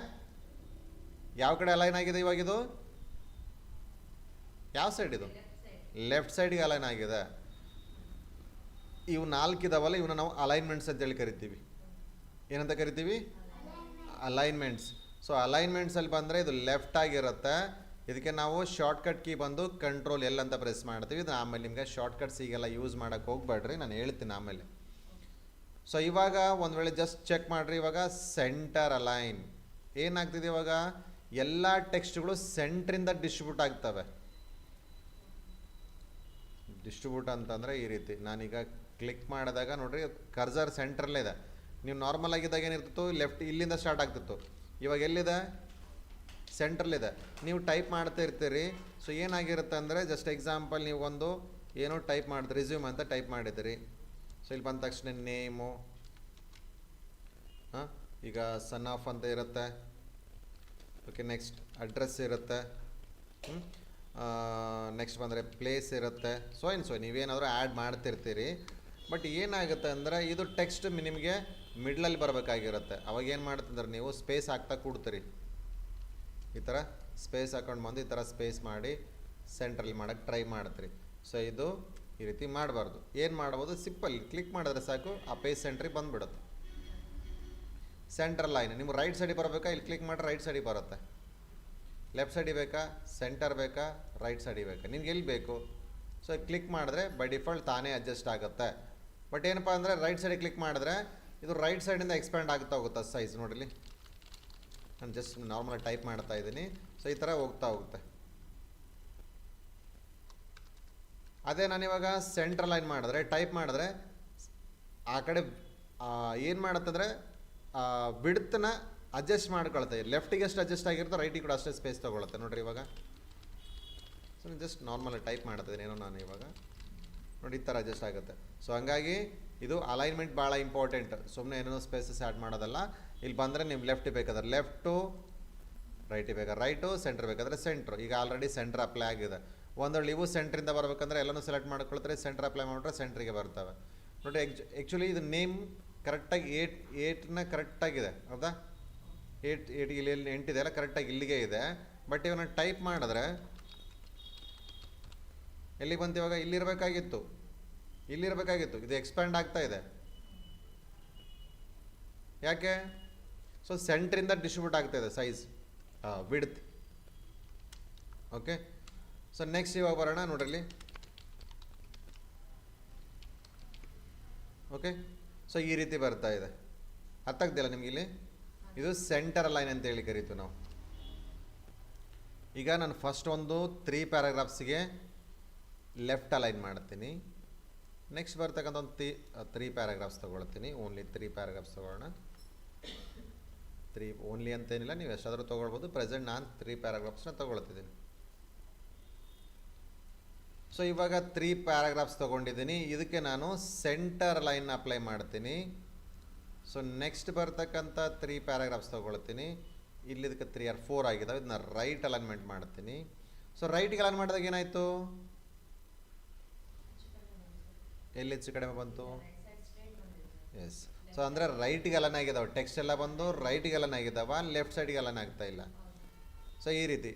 ಯಾವ ಕಡೆ ಅಲೈನ್ ಆಗಿದೆ ಇವಾಗಿದು? ಯಾವ ಸೈಡ್ ಇದು? ಲೆಫ್ಟ್ ಸೈಡ್ಗೆ ಅಲೈನ್ ಆಗಿದೆ. ಇವು 4 ಇದಾವಲ್ಲ, ಇವನ್ನ ನಾವು ಅಲೈನ್ಮೆಂಟ್ಸ್ ಅಂತೇಳಿ ಕರಿತೀವಿ. ಏನಂತ ಕರಿತೀವಿ? ಅಲೈನ್ಮೆಂಟ್ಸ್. ಸೊ ಅಲೈನ್ಮೆಂಟ್ಸಲ್ಲಿ ಬಂದರೆ ಇದು ಲೆಫ್ಟ್ ಆಗಿರುತ್ತೆ. ಇದಕ್ಕೆ ನಾವು ಶಾರ್ಟ್ಕಟ್ ಕೀ ಬಂದು ಕಂಟ್ರೋಲ್ ಎಲ್ ಅಂತ ಪ್ರೆಸ್ ಮಾಡ್ತೀವಿ. ಇದು ಆಮೇಲೆ ನಿಮಗೆ ಶಾರ್ಟ್ಕಟ್ಸ್ ಈಗೆಲ್ಲ ಯೂಸ್ ಮಾಡೋಕ್ಕೆ ಹೋಗ್ಬೇಡ್ರಿ, ನಾನು ಹೇಳ್ತೀನಿ ಆಮೇಲೆ. ಸೊ ಇವಾಗ ಒಂದು ವೇಳೆ ಜಸ್ಟ್ ಚೆಕ್ ಮಾಡಿರಿ. ಇವಾಗ ಸೆಂಟರ್ ಅಲೈನ್ ಏನಾಗ್ತಿದೆ, ಇವಾಗ ಎಲ್ಲ ಟೆಕ್ಸ್ಟ್ಗಳು ಸೆಂಟ್ರಿಂದ ಡಿಸ್ಟ್ರಿಬ್ಯೂಟ್ ಆಗ್ತವೆ. ಡಿಸ್ಟ್ರಿಬ್ಯೂಟ್ ಅಂತಂದರೆ ಈ ರೀತಿ ನಾನೀಗ ಕ್ಲಿಕ್ ಮಾಡಿದಾಗ ನೋಡ್ರಿ, ಕರ್ಸರ್ ಸೆಂಟ್ರಲ್ಲೇ ಇದೆ. ನೀವು ನಾರ್ಮಲ್ ಆಗಿದ್ದಾಗ ಏನಿರ್ತಿತ್ತು, ಲೆಫ್ಟ್ ಇಲ್ಲಿಂದ ಸ್ಟಾರ್ಟ್ ಆಗ್ತಿತ್ತು. ಇವಾಗ ಎಲ್ಲಿದೆ? ಸೆಂಟ್ರಲ್ಲಿದೆ. ನೀವು ಟೈಪ್ ಮಾಡ್ತಾ ಇರ್ತೀರಿ. ಸೊ ಏನಾಗಿರುತ್ತೆ ಅಂದರೆ, ಜಸ್ಟ್ ಎಕ್ಸಾಂಪಲ್ ನೀವು ಒಂದು ಏನೋ ಟೈಪ್ ಮಾಡಿದ್ರಿ, ರಿಸ್ಯೂಮ್ ಅಂತ ಟೈಪ್ ಮಾಡಿದಿರಿ. ಸೊ ಇಲ್ಲಿ ಬಂದ ತಕ್ಷಣ ನೇಮು, ಈಗ ಸನ್ ಆಫ್ ಅಂತ ಇರುತ್ತೆ. ಓಕೆ, ನೆಕ್ಸ್ಟ್ ಅಡ್ರೆಸ್ ಇರುತ್ತೆ. ನೆಕ್ಸ್ಟ್ ಬಂದರೆ ಪ್ಲೇಸ್ ಇರುತ್ತೆ. ಸೊ ನೀವೇನಾದರೂ ಆ್ಯಡ್ ಮಾಡ್ತಿರ್ತೀರಿ. ಬಟ್ ಏನಾಗುತ್ತೆ ಅಂದರೆ, ಇದು ಟೆಕ್ಸ್ಟ್ ನಿಮಗೆ ಮಿಡ್ಲಲ್ಲಿ ಬರಬೇಕಾಗಿರುತ್ತೆ. ಅವಾಗ ಏನು ಮಾಡ್ತಂದ್ರೆ, ನೀವು ಸ್ಪೇಸ್ ಹಾಕ್ತಾ ಕೂಡ್ತೀರಿ. ಈ ಥರ ಸ್ಪೇಸ್ ಹಾಕೊಂಡು ಬಂದು ಈ ಥರ ಸ್ಪೇಸ್ ಮಾಡಿ ಸೆಂಟ್ರಲ್ಲಿ ಮಾಡೋಕ್ಕೆ ಟ್ರೈ ಮಾಡ್ತೀರಿ. ಸೊ ಇದು ಈ ರೀತಿ ಮಾಡಬಾರ್ದು. ಏನು ಮಾಡ್ಬೋದು, ಸಿಂಪಲ್ ಕ್ಲಿಕ್ ಮಾಡಿದ್ರೆ ಸಾಕು, ಆ ಪೇಜ್ ಸೆಂಟ್ರಿಗೆ ಬಂದುಬಿಡುತ್ತೆ. ಸೆಂಟರ್ ಲೈನ್ ನಿಮ್ಗೆ ರೈಟ್ ಸೈಡಿಗೆ ಬರಬೇಕಾ? ಇಲ್ಲಿ ಕ್ಲಿಕ್ ಮಾಡಿದ್ರೆ ರೈಟ್ ಸೈಡಿಗೆ ಬರುತ್ತೆ. ಲೆಫ್ಟ್ ಸೈಡಿಗೆ ಬೇಕಾ, ಸೆಂಟರ್ ಬೇಕಾ, ರೈಟ್ ಸೈಡಿಗೆ ಬೇಕಾ, ನಿನ್ಗೆ ಎಲ್ಲಿ ಬೇಕು? ಸೊ ಕ್ಲಿಕ್ ಮಾಡಿದ್ರೆ ಬೈ ಡಿಫಾಲ್ಟ್ ತಾನೇ ಅಡ್ಜಸ್ಟ್ ಆಗುತ್ತೆ. ಬಟ್ ಏನಪ್ಪ ಅಂದರೆ, ರೈಟ್ ಸೈಡಿಗೆ ಕ್ಲಿಕ್ ಮಾಡಿದ್ರೆ ಇದು ರೈಟ್ ಸೈಡಿಂದ ಎಕ್ಸ್ಪ್ಯಾಂಡ್ ಆಗ್ತಾ ಹೋಗುತ್ತೆ ಸೈಜ್. ನೋಡಿಲಿ, ನಾನು ಜಸ್ಟ್ ನಾರ್ಮಲ್ ಟೈಪ್ ಮಾಡ್ತಾ ಇದ್ದೀನಿ. ಸೊ ಈ ಥರ ಹೋಗ್ತಾ ಹೋಗುತ್ತೆ. ಅದೇ ನಾನಿವಾಗ ಸೆಂಟ್ರ್ ಲೈನ್ ಮಾಡಿದ್ರೆ, ಟೈಪ್ ಮಾಡಿದ್ರೆ ಆ ಕಡೆ ಏನು ಮಾಡುತ್ತಂದರೆ, ಬಿಡ್ತನ್ನ ಅಡ್ಜಸ್ಟ್ ಮಾಡ್ಕೊಳ್ತೆ. ಲೆಫ್ಟಿಗೆ ಎಷ್ಟು ಅಡ್ಜಸ್ಟ್ ಆಗಿರುತ್ತೆ, ರೈಟಿಗೆ ಕೂಡ ಅಷ್ಟೇ ಸ್ಪೇಸ್ ತೊಗೊಳುತ್ತೆ. ನೋಡಿರಿ ಇವಾಗ. ಸೊ ಜಸ್ಟ್ ನಾರ್ಮಲ್ ಟೈಪ್ ಮಾಡ್ತಿದ್ದೀನಿ ಏನೋ ನಾನು ಇವಾಗ. ನೋಡಿ, ಈ ಥರ ಅಡ್ಜಸ್ಟ್ ಆಗುತ್ತೆ. ಸೊ ಹಂಗಾಗಿ ಇದು ಅಲೈನ್ಮೆಂಟ್ ಭಾಳ ಇಂಪಾರ್ಟೆಂಟ್. ಸುಮ್ಮನೆ ಏನೋ ಸ್ಪೇಸಸ್ ಆ್ಯಡ್ ಮಾಡೋದಲ್ಲ. ಇಲ್ಲಿ ಬಂದರೆ ನೀವು ಲೆಫ್ಟ್ ಬೇಕಾದ್ರೆ ಲೆಫ್ಟು, ರೈಟಿಗೆ ಬೇಕಾದ್ರೆ ರೈಟು, ಸೆಂಟ್ರ್ ಬೇಕಾದರೆ ಸೆಂಟ್ರು. ಈಗ ಆಲ್ರೆಡಿ ಸೆಂಟ್ರ್ ಅಪ್ಲೈ ಆಗಿದೆ. ಒಂದೊಳ್ಳೆ ಇವು ಸೆಂಟ್ರಿಂದ ಬರಬೇಕಂದ್ರೆ ಎಲ್ಲನೂ ಸೆಲೆಕ್ಟ್ ಮಾಡ್ಕೊಳ್ತಾರೆ. ಸೆಂಟ್ರ್ ಅಪ್ಲೈ ಮಾಡಿದ್ರೆ ಸೆಂಟ್ರಿಗೆ ಬರ್ತವೆ. ನೋಡಿ, ಆ್ಯಕ್ಚುಲಿ ಇದು ನೇಮ್ ಕರೆಕ್ಟಾಗಿ ಏಟ್ನ ಕರೆಕ್ಟಾಗಿದೆ, ಹೌದಾ? 8 ಇಲ್ಲಿ 8 ಇದೆ ಅಲ್ಲ, ಕರೆಕ್ಟಾಗಿ ಇಲ್ಲಿಗೆ ಇದೆ. ಬಟ್ ಇವನ್ನ ಟೈಪ್ ಮಾಡಿದ್ರೆ ಎಲ್ಲಿಗೆ ಬಂತು? ಇವಾಗ ಇಲ್ಲಿರಬೇಕಾಗಿತ್ತು. ಇದು ಎಕ್ಸ್ಪ್ಯಾಂಡ್ ಆಗ್ತಾ ಇದೆ. ಯಾಕೆ? ಸೊ ಸೆಂಟ್ರಿಂದ ಡಿಸ್ಟ್ರಿಬ್ಯೂಟ್ ಆಗ್ತಾ ಇದೆ size, width. Okay, so next ಇವಾಗ ಬರೋಣ. ನೋಡ್ರಿ, ಓಕೆ. ಸೊ ಈ ರೀತಿ ಬರ್ತಾ ಇದೆ. ಅರ್ಥ ಆಗ್ತಿಲ್ಲ ನಿಮ್ಗೆ? ಇಲ್ಲಿ ಇದು ಸೆಂಟರ್ ಲೈನ್ ಅಂತೇಳಿ ಕರಿತೀವಿ ನಾವು. ಈಗ ನಾನು ಫಸ್ಟ್ ಒಂದು 3 ಪ್ಯಾರಾಗ್ರಾಫ್ಸಿಗೆ ಲೆಫ್ಟ್ ಅಲೈನ್ ಮಾಡ್ತೀನಿ. ನೆಕ್ಸ್ಟ್ ಬರ್ತಕ್ಕಂಥ ಒಂದು ತ್ರೀ ಪ್ಯಾರಾಗ್ರಾಫ್ಸ್ ತೊಗೊಳ್ತೀನಿ. ಓನ್ಲಿ 3 ಪ್ಯಾರಾಗ್ರಾಫ್ಸ್ ತೊಗೊಳ್ಳೋಣ. 3 ಓನ್ಲಿ ಅಂತೇನಿಲ್ಲ, ನೀವು ಎಷ್ಟಾದರೂ ತೊಗೊಳ್ಬೋದು. ಪ್ರೆಸೆಂಟ್ ನಾನು 3 ಪ್ಯಾರಾಗ್ರಾಫ್ಸ್ನ ತೊಗೊಳ್ತಿದ್ದೀನಿ. ಸೊ ಇವಾಗ 3 ಪ್ಯಾರಾಗ್ರಾಫ್ಸ್ ತೊಗೊಂಡಿದ್ದೀನಿ. ಇದಕ್ಕೆ ನಾನು ಸೆಂಟರ್ ಲೈನ್ ಅಪ್ಲೈ ಮಾಡ್ತೀನಿ. ಸೊ ನೆಕ್ಸ್ಟ್ ಬರ್ತಕ್ಕಂಥ 3 ಪ್ಯಾರಾಗ್ರಾಫ್ಸ್ ತೊಗೊಳ್ತೀನಿ. ಇಲ್ಲಿ ಇದಕ್ಕೆ 3 or 4 ಆಗಿದ್ದಾವೆ. ಇದನ್ನ ರೈಟ್ ಅಲೈನ್ಮೆಂಟ್ ಮಾಡ್ತೀನಿ. ಸೊ ರೈಟ್ಗೆ ಅಲೈನ್ ಮಾಡಿದಾಗ ಏನಾಯಿತು, ಎಲ್ಲಿ ಹೆಚ್ಚು ಕಡಿಮೆ ಬಂತು? ಎಸ್. ಸೊ ಅಂದರೆ ರೈಟಿಗೆ ಅಲೈನ್ ಆಗಿದ್ದಾವೆ, ಟೆಕ್ಸ್ಟ್ ಎಲ್ಲ ಬಂದು ರೈಟಿಗೆ ಅಲೈನ್ ಆಗಿದ್ದಾವೆ, ಲೆಫ್ಟ್ ಸೈಡಿಗೆ ಅಲೈನ್ ಆಗ್ತಾ ಇಲ್ಲ. ಸೊ ಈ ರೀತಿ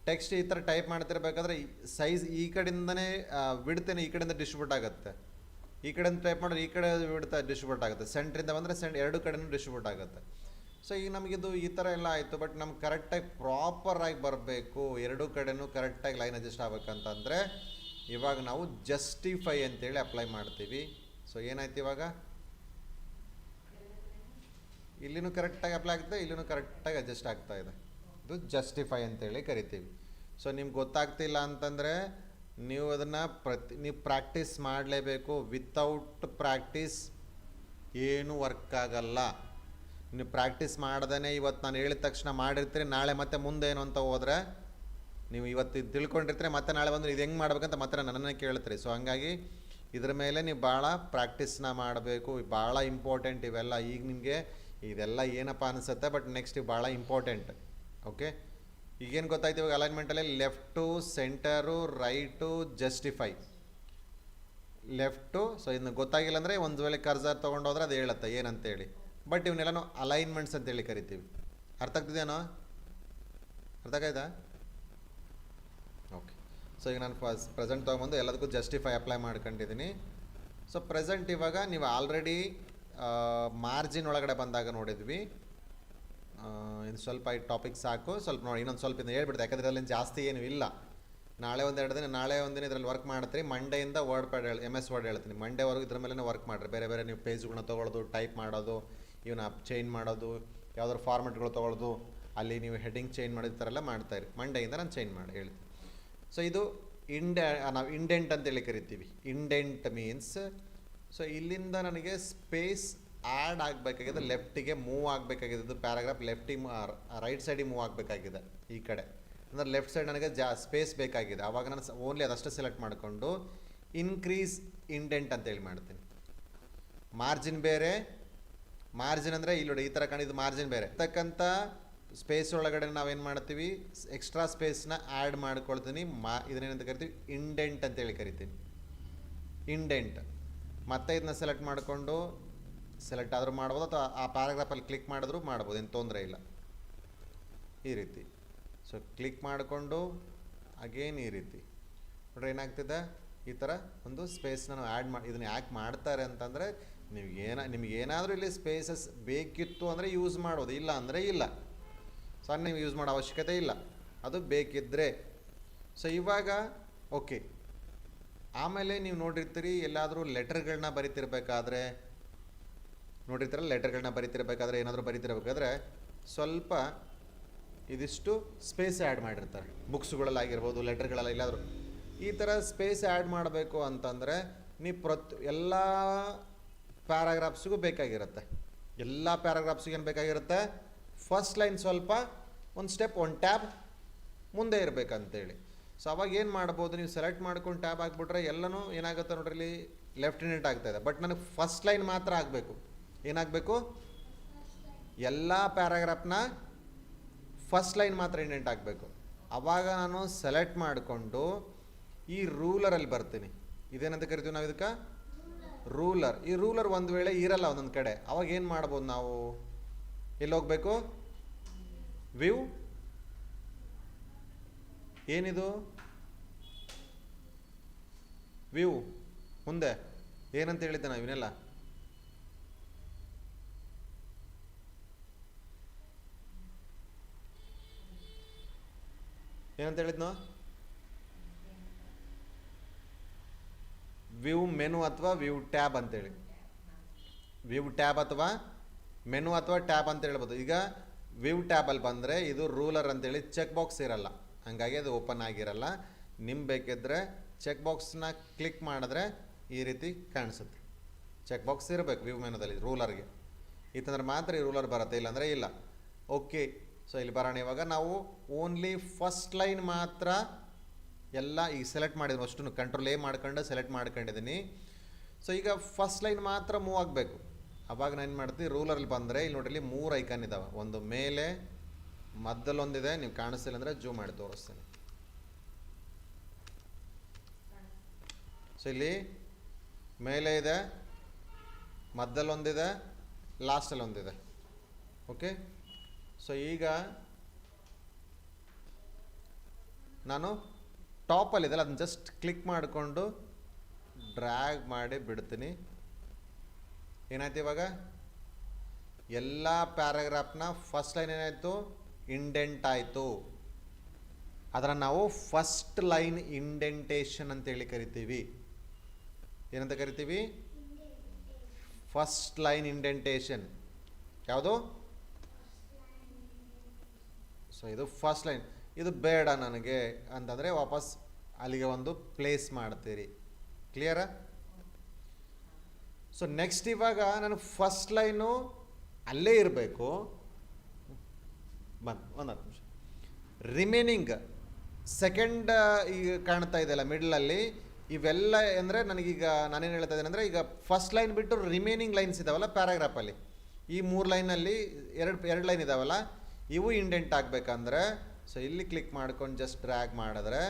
ಟೆಕ್ಸ್ಟ್ ಈ ಥರ ಟೈಪ್ ಮಾಡ್ತಿರ್ಬೇಕಾದ್ರೆ ಸೈಜ್ ಈ ಕಡೆಯಿಂದನೇ ಬಿಡ್ತೇನೆ, ಈ ಕಡೆಯಿಂದ ಡಿಸ್ಟ್ರಿಬ್ಯೂಟ್ ಆಗುತ್ತೆ. ಈ ಕಡೆಯಿಂದ ಟೈಪ್ ಮಾಡಿದ್ರೆ ಈ ಕಡೆ ಬಿಡ್ತಾ ಡಿಸ್ಟ್ರಿಬ್ಯೂಟ್ ಆಗುತ್ತೆ. ಸೆಂಟ್ರಿಂದ ಬಂದರೆ ಎರಡು ಕಡೆನೂ ಡಿಸ್ಟ್ರಿಬ್ಯೂಟ್ ಆಗುತ್ತೆ. ಸೊ ಈಗ ನಮಗಿದು ಈ ಥರ ಎಲ್ಲ ಆಯಿತು. ಬಟ್ ನಮ್ಗೆ ಕರೆಕ್ಟಾಗಿ ಪ್ರಾಪರಾಗಿ ಬರಬೇಕು, ಎರಡೂ ಕಡೆನೂ ಕರೆಕ್ಟಾಗಿ ಲೈನ್ ಅಡ್ಜಸ್ಟ್ ಆಗ್ಬೇಕಂತಂದರೆ ಇವಾಗ ನಾವು ಜಸ್ಟಿಫೈ ಅಂತೇಳಿ ಅಪ್ಲೈ ಮಾಡ್ತೀವಿ. ಸೊ ಏನಾಯ್ತು, ಇವಾಗ ಇಲ್ಲಿನೂ ಕರೆಕ್ಟಾಗಿ ಅಪ್ಲೈ ಆಗ್ತದೆ, ಇಲ್ಲಿನೂ ಕರೆಕ್ಟಾಗಿ ಅಡ್ಜಸ್ಟ್ ಆಗ್ತಾ ಇದೆ. ಇದು ಜಸ್ಟಿಫೈ ಅಂತೇಳಿ ಕರಿತೀವಿ. ಸೊ ನಿಮ್ಗೆ ಗೊತ್ತಾಗ್ತಿಲ್ಲ ಅಂತಂದರೆ ನೀವು ಅದನ್ನು ನೀವು ಪ್ರಾಕ್ಟೀಸ್ ಮಾಡಲೇಬೇಕು. ವಿತೌಟ್ ಪ್ರಾಕ್ಟೀಸ್ ಏನೂ ವರ್ಕ್ ಆಗಲ್ಲ. ನೀವು ಪ್ರಾಕ್ಟೀಸ್ ಮಾಡ್ದೇ ಇವತ್ತು ನಾನು ಹೇಳಿದ ತಕ್ಷಣ ಮಾಡಿರ್ತೀರಿ, ನಾಳೆ ಮತ್ತೆ ಮುಂದೆ ಏನು ಅಂತ ಹೋದರೆ ನೀವು ಇವತ್ತು ತಿಳ್ಕೊಂಡಿರ್ತೀರಿ, ಮತ್ತೆ ನಾಳೆ ಬಂದು ಇದು ಹೆಂಗೆ ಮಾಡ್ಬೇಕಂತ ಮತ್ತೆ ನನ್ನನ್ನೇ ಕೇಳ್ತೀರಿ. ಸೊ ಹಂಗಾಗಿ ಇದ್ರ ಮೇಲೆ ನೀವು ಭಾಳ ಪ್ರಾಕ್ಟೀಸ್ನ ಮಾಡಬೇಕು. ಭಾಳ ಇಂಪಾರ್ಟೆಂಟ್ ಇವೆಲ್ಲ. ಈಗ ನಿಮಗೆ ಇದೆಲ್ಲ ಏನಪ್ಪ ಅನಿಸುತ್ತೆ, ಬಟ್ ನೆಕ್ಸ್ಟ್ ಇವು ಭಾಳ ಇಂಪಾರ್ಟೆಂಟ್. ಓಕೆ, ಈಗೇನು ಗೊತ್ತಾಯ್ತು ಇವಾಗ ಅಲೈನ್ಮೆಂಟಲ್ಲಿ left, centre, right, justify, left. So ಇದನ್ನು ಗೊತ್ತಾಗಿಲ್ಲ ಅಂದರೆ ಒಂದು ವೇಳೆ ಕರ್ಸರ್ ತೊಗೊಂಡೋದ್ರೆ ಅದು ಹೇಳುತ್ತೆ ಏನಂತೇಳಿ. ಬಟ್ ಇವನ್ನೆಲ್ಲನೂ ಅಲೈನ್ಮೆಂಟ್ಸ್ ಅಂತೇಳಿ ಕರಿತೀವಿ. ಅರ್ಥ ಆಗ್ತಿದೆಯೇನೋ? ಅರ್ಥ ಆಯ್ತಾ? ಓಕೆ. ಸೊ ಈಗ ನಾನು ಪ್ರೆಸೆಂಟ್ ತೊಗೊಂಬಂದು ಎಲ್ಲದಕ್ಕೂ ಜಸ್ಟಿಫೈ ಅಪ್ಲೈ ಮಾಡ್ಕೊಂಡಿದ್ದೀನಿ. ಸೊ ಪ್ರೆಸೆಂಟ್ ಇವಾಗ ನೀವು ಆಲ್ರೆಡಿ ಮಾರ್ಜಿನ್ ಒಳಗಡೆ ಬಂದಾಗ ನೋಡಿದ್ವಿ. ಇದು ಸ್ವಲ್ಪ ಈ ಟಾಪಿಕ್ ಸಾಕು, ಸ್ವಲ್ಪ ನೋಡಿ ಇನ್ನೊಂದು ಸ್ವಲ್ಪ ಇದನ್ನು ಹೇಳ್ಬಿಡ್ತೆ, ಯಾಕಂದರೆ ಇದರಲ್ಲಿ ಜಾಸ್ತಿ ಏನೂ ಇಲ್ಲ. ನಾಳೆ ಒಂದಿನ ಇದರಲ್ಲಿ ವರ್ಕ್ ಮಾಡ್ತೀರಿ. ಮಂಡೆಯಿಂದ ವರ್ಡ್ ಪ್ಯಾಡ್ MS ವರ್ಡ್ ಹೇಳ್ತೀನಿ. ಮಂಡೇವರೆಗೂ ಇದ್ರ ಮೇಲೆ ವರ್ಕ್ ಮಾಡಿರಿ. ಬೇರೆ ಬೇರೆ ನೀವು ಪೇಜ್ಗಳನ್ನ ತೊಗೊಳ್ಳೋದು, ಟೈಪ್ ಮಾಡೋದು, ಇವನ್ನ ಚೇಂಜ್ ಮಾಡೋದು, ಯಾವುದಾದ್ರು ಫಾರ್ಮೆಟ್ಗಳು ತೊಗೊಳ್ಳೋದು, ಅಲ್ಲಿ ನೀವು ಹೆಡ್ಡಿಂಗ್ ಚೇಂಜ್ ಮಾಡಿದ ಥರ ಎಲ್ಲ ಮಾಡ್ತಾಯಿರಿ. ಮಂಡೆಯಿಂದ ನಾನು ಚೇಂಜ್ ಮಾಡಿ ಹೇಳ್ತೀನಿ. ಸೊ ಇದು ನಾವು ಇಂಡೆಂಟ್ ಅಂತೇಳಿ ಕರಿತೀವಿ. ಇಂಡೆಂಟ್ ಮೀನ್ಸ್, ಸೊ ಇಲ್ಲಿಂದ ನನಗೆ ಸ್ಪೇಸ್ ಆ್ಯಡ್ ಆಗಬೇಕಾಗಿದೆ, ಲೆಫ್ಟಿಗೆ ಮೂವ್ ಆಗಬೇಕಾಗಿದೆ. ಇದು ಪ್ಯಾರಾಗ್ರಾಫ್ ಲೆಫ್ಟಿಗೆ ರೈಟ್ ಸೈಡಿಗೆ ಮೂವ್ ಆಗಬೇಕಾಗಿದೆ. ಈ ಕಡೆ ಅಂದರೆ ಲೆಫ್ಟ್ ಸೈಡ್ ನನಗೆ ಸ್ಪೇಸ್ ಬೇಕಾಗಿದೆ. ಆವಾಗ ನಾನು ಓನ್ಲಿ ಅದಷ್ಟು ಸೆಲೆಕ್ಟ್ ಮಾಡಿಕೊಂಡು ಇನ್ಕ್ರೀಸ್ ಇಂಡೆಂಟ್ ಅಂತೇಳಿ ಮಾಡ್ತೀನಿ. ಮಾರ್ಜಿನ್ ಬೇರೆ, ಮಾರ್ಜಿನ್ ಅಂದರೆ ಇಲ್ಲಿ ನೋಡಿ ಈ ಥರ ಕಾಣಿದ್ದು ಮಾರ್ಜಿನ್ ಬೇರೆ. ತಕ್ಕಂಥ ಸ್ಪೇಸ್ ಒಳಗಡೆ ನಾವೇನು ಮಾಡ್ತೀವಿ, ಎಕ್ಸ್ಟ್ರಾ ಸ್ಪೇಸ್ನ ಆ್ಯಡ್ ಮಾಡ್ಕೊಳ್ತೀನಿ. ಇದನ್ನೇನಂತ ಕರಿತೀವಿ, ಇಂಡೆಂಟ್ ಅಂತೇಳಿ ಕರಿತೀನಿ. ಇಂಡೆಂಟ್. ಮತ್ತೆ ಇದನ್ನ ಸೆಲೆಕ್ಟ್ ಮಾಡಿಕೊಂಡು ಸೆಲೆಕ್ಟ್ ಆದರೂ ಮಾಡ್ಬೋದು, ಅಥವಾ ಆ ಪ್ಯಾರಾಗ್ರಾಫಲ್ಲಿ ಕ್ಲಿಕ್ ಮಾಡಿದ್ರೂ ಮಾಡ್ಬೋದು, ಏನು ತೊಂದರೆ ಇಲ್ಲ. ಈ ರೀತಿ. ಸೊ ಕ್ಲಿಕ್ ಮಾಡಿಕೊಂಡು ಅಗೇನ್ ಈ ರೀತಿ ನೋಡ್ರಿ ಏನಾಗ್ತಿದೆ, ಈ ಥರ ಒಂದು ಸ್ಪೇಸ್ನ ನಾವು ಆ್ಯಡ್ ಮಾಡಿ. ಇದನ್ನು ಯಾಕೆ ಮಾಡ್ತಾರೆ ಅಂತಂದರೆ ನಿಮ್ಗೆ ಏನಾದರೂ ಇಲ್ಲಿ ಸ್ಪೇಸಸ್ ಬೇಕಿತ್ತು ಅಂದರೆ ಯೂಸ್ ಮಾಡೋದು, ಇಲ್ಲ ಅಂದರೆ ಇಲ್ಲ. ಸೊ ನೀವು ಯೂಸ್ ಮಾಡೋ ಅವಶ್ಯಕತೆ ಇಲ್ಲ, ಅದು ಬೇಕಿದ್ದರೆ. ಸೊ ಇವಾಗ ಓಕೆ. ಆಮೇಲೆ ನೀವು ನೋಡಿರ್ತೀರಿ ಎಲ್ಲಾದರೂ ಲೆಟರ್ಗಳನ್ನ ಬರಿತಿರ್ಬೇಕಾದ್ರೆ, ಲೆಟರ್ಗಳನ್ನ ಬರಿತಿರ್ಬೇಕಾದ್ರೆ ಏನಾದರೂ ಬರಿತಿರ್ಬೇಕಾದ್ರೆ ಸ್ವಲ್ಪ ಇದಿಷ್ಟು ಸ್ಪೇಸ್ ಆ್ಯಡ್ ಮಾಡಿರ್ತಾರೆ. ಬುಕ್ಸ್ಗಳಲ್ಲಾಗಿರ್ಬೋದು, ಲೆಟರ್ಗಳಲ್ಲಿ ಎಲ್ಲಾದರೂ ಈ ಥರ ಸ್ಪೇಸ್ ಆ್ಯಡ್ ಮಾಡಬೇಕು ಅಂತಂದರೆ ನೀವು ಎಲ್ಲ ಪ್ಯಾರಾಗ್ರಾಫ್ಸಿಗೂ ಬೇಕಾಗಿರುತ್ತೆ. ಎಲ್ಲ ಪ್ಯಾರಾಗ್ರಾಫ್ಸಿಗೆ ಏನು ಬೇಕಾಗಿರುತ್ತೆ, ಫಸ್ಟ್ ಲೈನ್ ಸ್ವಲ್ಪ ಒಂದು ಸ್ಟೆಪ್, ಒಂದು ಟ್ಯಾಬ್ ಮುಂದೆ ಇರಬೇಕಂತೇಳಿ. ಸೊ ಅವಾಗ ಏನು ಮಾಡ್ಬೋದು, ನೀವು ಸೆಲೆಕ್ಟ್ ಮಾಡ್ಕೊಂಡು ಟ್ಯಾಬ್ ಹಾಕ್ಬಿಟ್ರೆ ಎಲ್ಲನೂ ಏನಾಗುತ್ತೆ ನೋಡ್ರಿ, ಇಲ್ಲಿ ಲೆಫ್ಟ್ ಇಂಡೆಂಟ್ ಆಗ್ತಾಯಿದೆ. ಬಟ್ ನನಗೆ ಫಸ್ಟ್ ಲೈನ್ ಮಾತ್ರ ಆಗಬೇಕು. ಏನಾಗಬೇಕು, ಎಲ್ಲ ಪ್ಯಾರಾಗ್ರಾಫ್ನ ಫಸ್ಟ್ ಲೈನ್ ಮಾತ್ರ ಇಂಡೆಂಟ್ ಆಗಬೇಕು. ಆವಾಗ ನಾನು ಸೆಲೆಕ್ಟ್ ಮಾಡಿಕೊಂಡು ಈ ರೂಲರಲ್ಲಿ ಬರ್ತೀನಿ. ಇದೇನಂತ ಕರಿತೀವಿ ನಾವು ಇದಕ್ಕೆ, ರೂಲರ್. ಈ ರೂಲರ್ ಒಂದು ವೇಳೆ ಇರಲ್ಲ ಒಂದೊಂದು ಕಡೆ, ಅವಾಗ ಏನು ಮಾಡ್ಬೋದು ನಾವು, ಎಲ್ಲಿ ಹೋಗಬೇಕು, ವ್ಯೂ, ಏನಿದು ವ್ಯೂ, ಮುಂದೆ ಏನಂತ ಹೇಳಿದ್ದೆ ನಾವು ಇವನ್ನೆಲ್ಲ, ಏನಂತ ಹೇಳಿದ್ನೋ, ವ್ಯೂ ಮೆನು ಅಥವಾ ವ್ಯೂ ಟ್ಯಾಬ್ ಅಂತೇಳಿ. ವ್ಯೂ ಟ್ಯಾಬ್ ಅಥವಾ ಮೆನು ಅಥವಾ ಟ್ಯಾಬ್ ಅಂತ ಹೇಳ್ಬೋದು. ಈಗ ವ್ಯೂ ಟ್ಯಾಬಲ್ಲಿ ಬಂದರೆ ಇದು ರೂಲರ್ ಅಂತೇಳಿ ಚೆಕ್ ಬಾಕ್ಸ್ ಇರಲ್ಲ, ಹಾಗಾಗಿ ಅದು ಓಪನ್ ಆಗಿರಲ್ಲ. ನಿಮ್ಮ ಬೇಕಿದ್ದರೆ ಚೆಕ್ ಬಾಕ್ಸ್ನ ಕ್ಲಿಕ್ ಮಾಡಿದ್ರೆ ಈ ರೀತಿ ಕಾಣಿಸುತ್ತೆ. ಚೆಕ್ ಬಾಕ್ಸ್ ಇರಬೇಕು ವ್ಯೂ ಮೆನುದಲ್ಲಿ ರೂಲರ್ಗೆ, ಇತ್ತಂದ್ರೆ ಮಾತ್ರ ಈ ರೂಲರ್ ಬರುತ್ತೆ, ಇಲ್ಲಾಂದರೆ ಇಲ್ಲ. ಓಕೆ, ಸೊ ಇಲ್ಲಿ ಬರೋಣ. ಇವಾಗ ನಾವು ಓನ್ಲಿ ಫಸ್ಟ್ ಲೈನ್ ಮಾತ್ರ ಎಲ್ಲ ಈಗ ಸೆಲೆಕ್ಟ್ ಮಾಡಿದ್ವಿ, ಅಷ್ಟು ಕಂಟ್ರೋಲ್ ಎ ಮಾಡ್ಕೊಂಡು ಸೆಲೆಕ್ಟ್ ಮಾಡ್ಕೊಂಡಿದ್ದೀನಿ. ಸೊ ಈಗ ಫಸ್ಟ್ ಲೈನ್ ಮಾತ್ರ ಮೂವ್ ಆಗಬೇಕು. ಅವಾಗ ನಾನು ಏನು ಮಾಡ್ತೀವಿ, ರೂಲರಲ್ಲಿ ಬಂದರೆ ಇಲ್ಲಿ ನೋಡ್ರಿ, ಇಲ್ಲಿ 3 ಐಕಾನ್ ಇದ್ದಾವೆ. ಒಂದು ಮೇಲೆ ಮದ್ದಲ್ಲೊಂದಿದೆ, ನೀವು ಕಾಣಿಸ್ತಿಲ್ಲ ಅಂದರೆ ಜೂಮ್ ಮಾಡಿ ತೋರಿಸ್ತೇನೆ. ಸೊ ಇಲ್ಲಿ ಮೇಲೆ ಇದೆ, ಮದ್ದಲ್ಲೊಂದಿದೆ, ಲಾಸ್ಟಲ್ಲಿ ಒಂದಿದೆ. ಓಕೆ, ಸೊ ಈಗ ನಾನು ಟಾಪಲ್ಲಿದೆ ಅದನ್ನ ಜಸ್ಟ್ ಕ್ಲಿಕ್ ಮಾಡಿಕೊಂಡು ಡ್ರ್ಯಾಗ್ ಮಾಡಿ ಬಿಡ್ತೀನಿ. ಏನಾಯ್ತು ಇವಾಗ, ಎಲ್ಲ ಪ್ಯಾರಾಗ್ರಾಫ್ನ ಫಸ್ಟ್ ಲೈನ್ ಏನಾಯಿತು, ಇಂಡೆಂಟ್ ಆಯಿತು. ಅದನ್ನು ನಾವು ಫಸ್ಟ್ ಲೈನ್ ಇಂಡೆಂಟೇಷನ್ ಅಂತೇಳಿ ಕರಿತೀವಿ. ಏನಂತ ಕರಿತೀವಿ, ಫಸ್ಟ್ ಲೈನ್ ಇಂಡೆಂಟೇಷನ್. ಯಾವುದು, ಸೊ ಇದು ಫಸ್ಟ್ ಲೈನ್. ಇದು ಬೇಡ ನನಗೆ ಅಂತಂದರೆ ವಾಪಸ್ ಅಲ್ಲಿಗೆ ಒಂದು ಪ್ಲೇಸ್ ಮಾಡ್ತೀರಿ. ಕ್ಲಿಯರಾ? ಸೊ ನೆಕ್ಸ್ಟ್ ಇವಾಗ ನಾನು ಫಸ್ಟ್ ಲೈನು ಅಲ್ಲೇ ಇರಬೇಕು. ಒಂದು ನಿಮಿಷ. ರಿಮೇನಿಂಗ್ ಸೆಕೆಂಡ್ ಈಗ ಕಾಣ್ತಾ ಇದೆಯಲ್ಲ ಮಿಡ್ಲಲ್ಲಿ, ಇವೆಲ್ಲ ಅಂದರೆ ನನಗೀಗ ನಾನೇನು ಹೇಳ್ತಾ ಇದ್ದೇನೆ ಅಂದರೆ, ಈಗ ಫಸ್ಟ್ ಲೈನ್ ಬಿಟ್ಟು ರಿಮೇನಿಂಗ್ ಲೈನ್ಸ್ ಇದಾವಲ್ಲ ಪ್ಯಾರಾಗ್ರಾಫಲ್ಲಿ, ಈ 3 ಲೈನಲ್ಲಿ ಎರಡು ಲೈನ್ ಇದಾವಲ್ಲ, ಇವು ಇಂಡೆಂಟ್ ಆಗಬೇಕಂದ್ರೆ ಸೊ ಇಲ್ಲಿ ಕ್ಲಿಕ್ ಮಾಡ್ಕೊಂಡು ಜಸ್ಟ್ ಡ್ರ್ಯಾಗ್ ಮಾಡಿದ್ರೆ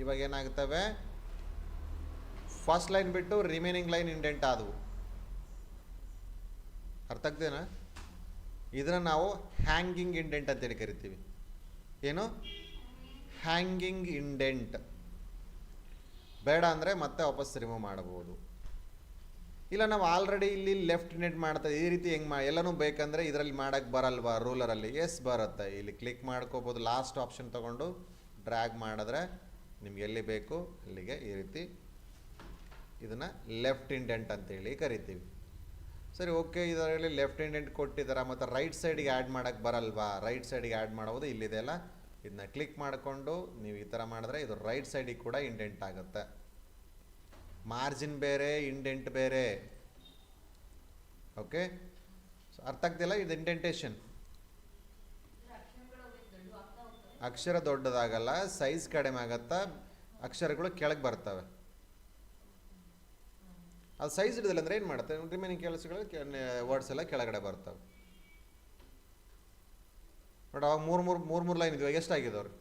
ಇವಾಗ ಏನಾಗ್ತವೆ, ಫಸ್ಟ್ ಲೈನ್ ಬಿಟ್ಟು ರಿಮೇನಿಂಗ್ ಲೈನ್ ಇಂಡೆಂಟ್ ಆದವು. ಅರ್ಥ ಆಗ್ತೇನಾ? ಇದನ್ನು ನಾವು ಹ್ಯಾಂಗಿಂಗ್ ಇಂಡೆಂಟ್ ಅಂತೇಳಿ ಕರಿತೀವಿ. ಏನು, ಹ್ಯಾಂಗಿಂಗ್ ಇಂಡೆಂಟ್. ಬೇಡ ಅಂದರೆ ಮತ್ತೆ ವಾಪಸ್ ರಿಮೂವ್ ಮಾಡಬಹುದು. ಇಲ್ಲ ನಾವು ಆಲ್ರೆಡಿ ಇಲ್ಲಿ ಲೆಫ್ಟ್ ಇಂಡೆಂಟ್ ಮಾಡ್ತಾ ಈ ರೀತಿ ಹೆಂಗೆ ಎಲ್ಲನೂ ಬೇಕಂದರೆ ಇದರಲ್ಲಿ ಮಾಡೋಕ್ಕೆ ಬರಲ್ವಾ ರೂಲರಲ್ಲಿ? ಎಸ್ ಬರುತ್ತೆ. ಇಲ್ಲಿ ಕ್ಲಿಕ್ ಮಾಡ್ಕೋಬೋದು, ಲಾಸ್ಟ್ ಆಪ್ಷನ್ ತೊಗೊಂಡು ಡ್ರ್ಯಾಗ್ ಮಾಡಿದ್ರೆ ನಿಮ್ಗೆ ಎಲ್ಲಿ ಬೇಕು ಅಲ್ಲಿಗೆ ಈ ರೀತಿ ಇದನ್ನು ಲೆಫ್ಟ್ ಇಂಡೆಂಟ್ ಅಂತೇಳಿ ಕರಿತೀವಿ. ಸರಿ, ಓಕೆ, ಇದರಲ್ಲಿ ಲೆಫ್ಟ್ ಇಂಡೆಂಟ್ ಕೊಟ್ಟಿದ್ದಾರೆ. ಮತ್ತು ರೈಟ್ ಸೈಡಿಗೆ ಆ್ಯಡ್ ಮಾಡೋಕ್ಕೆ ಬರಲ್ವಾ? ರೈಟ್ ಸೈಡಿಗೆ ಆ್ಯಡ್ ಮಾಡೋದು ಇಲ್ಲಿದೆಯಲ್ಲ, ಇದನ್ನ ಕ್ಲಿಕ್ ಮಾಡಿಕೊಂಡು ನೀವು ಈ ಥರ ಮಾಡಿದ್ರೆ ಇದು ರೈಟ್ ಸೈಡಿಗೆ ಕೂಡ ಇಂಡೆಂಟ್ ಆಗುತ್ತೆ. ಮಾರ್ಜಿನ್ ಬೇರೆ, ಇಂಡೆಂಟ್ ಬೇರೆ. ಓಕೆ, ಸೊ ಅರ್ಥ ಆಗ್ತಿಲ್ಲ? ಇದು ಇಂಡೆಂಟೇಷನ್. ಅಕ್ಷರ ದೊಡ್ಡದಾಗಲ್ಲ, ಸೈಜ್ ಕಡಿಮೆ ಆಗತ್ತಾ, ಅಕ್ಷರಗಳು ಕೆಳಗೆ ಬರ್ತವೆ. ಅದು ಸೈಜ್ ಹಿಡಿದಿಲ್ಲ ಅಂದರೆ ಏನು ಮಾಡುತ್ತೆ, ರಿಮೈನಿಂಗ್ ಕೆಲಸಗಳು ವರ್ಡ್ಸ್ ಎಲ್ಲ ಕೆಳಗಡೆ ಬರ್ತವೆ. ಬಟ್ ಅವಾಗ ಮೂರು ಲೈನ್ ಇದ್ವಿ, ಎಷ್ಟಾಗಿದ್ದವ್ರು?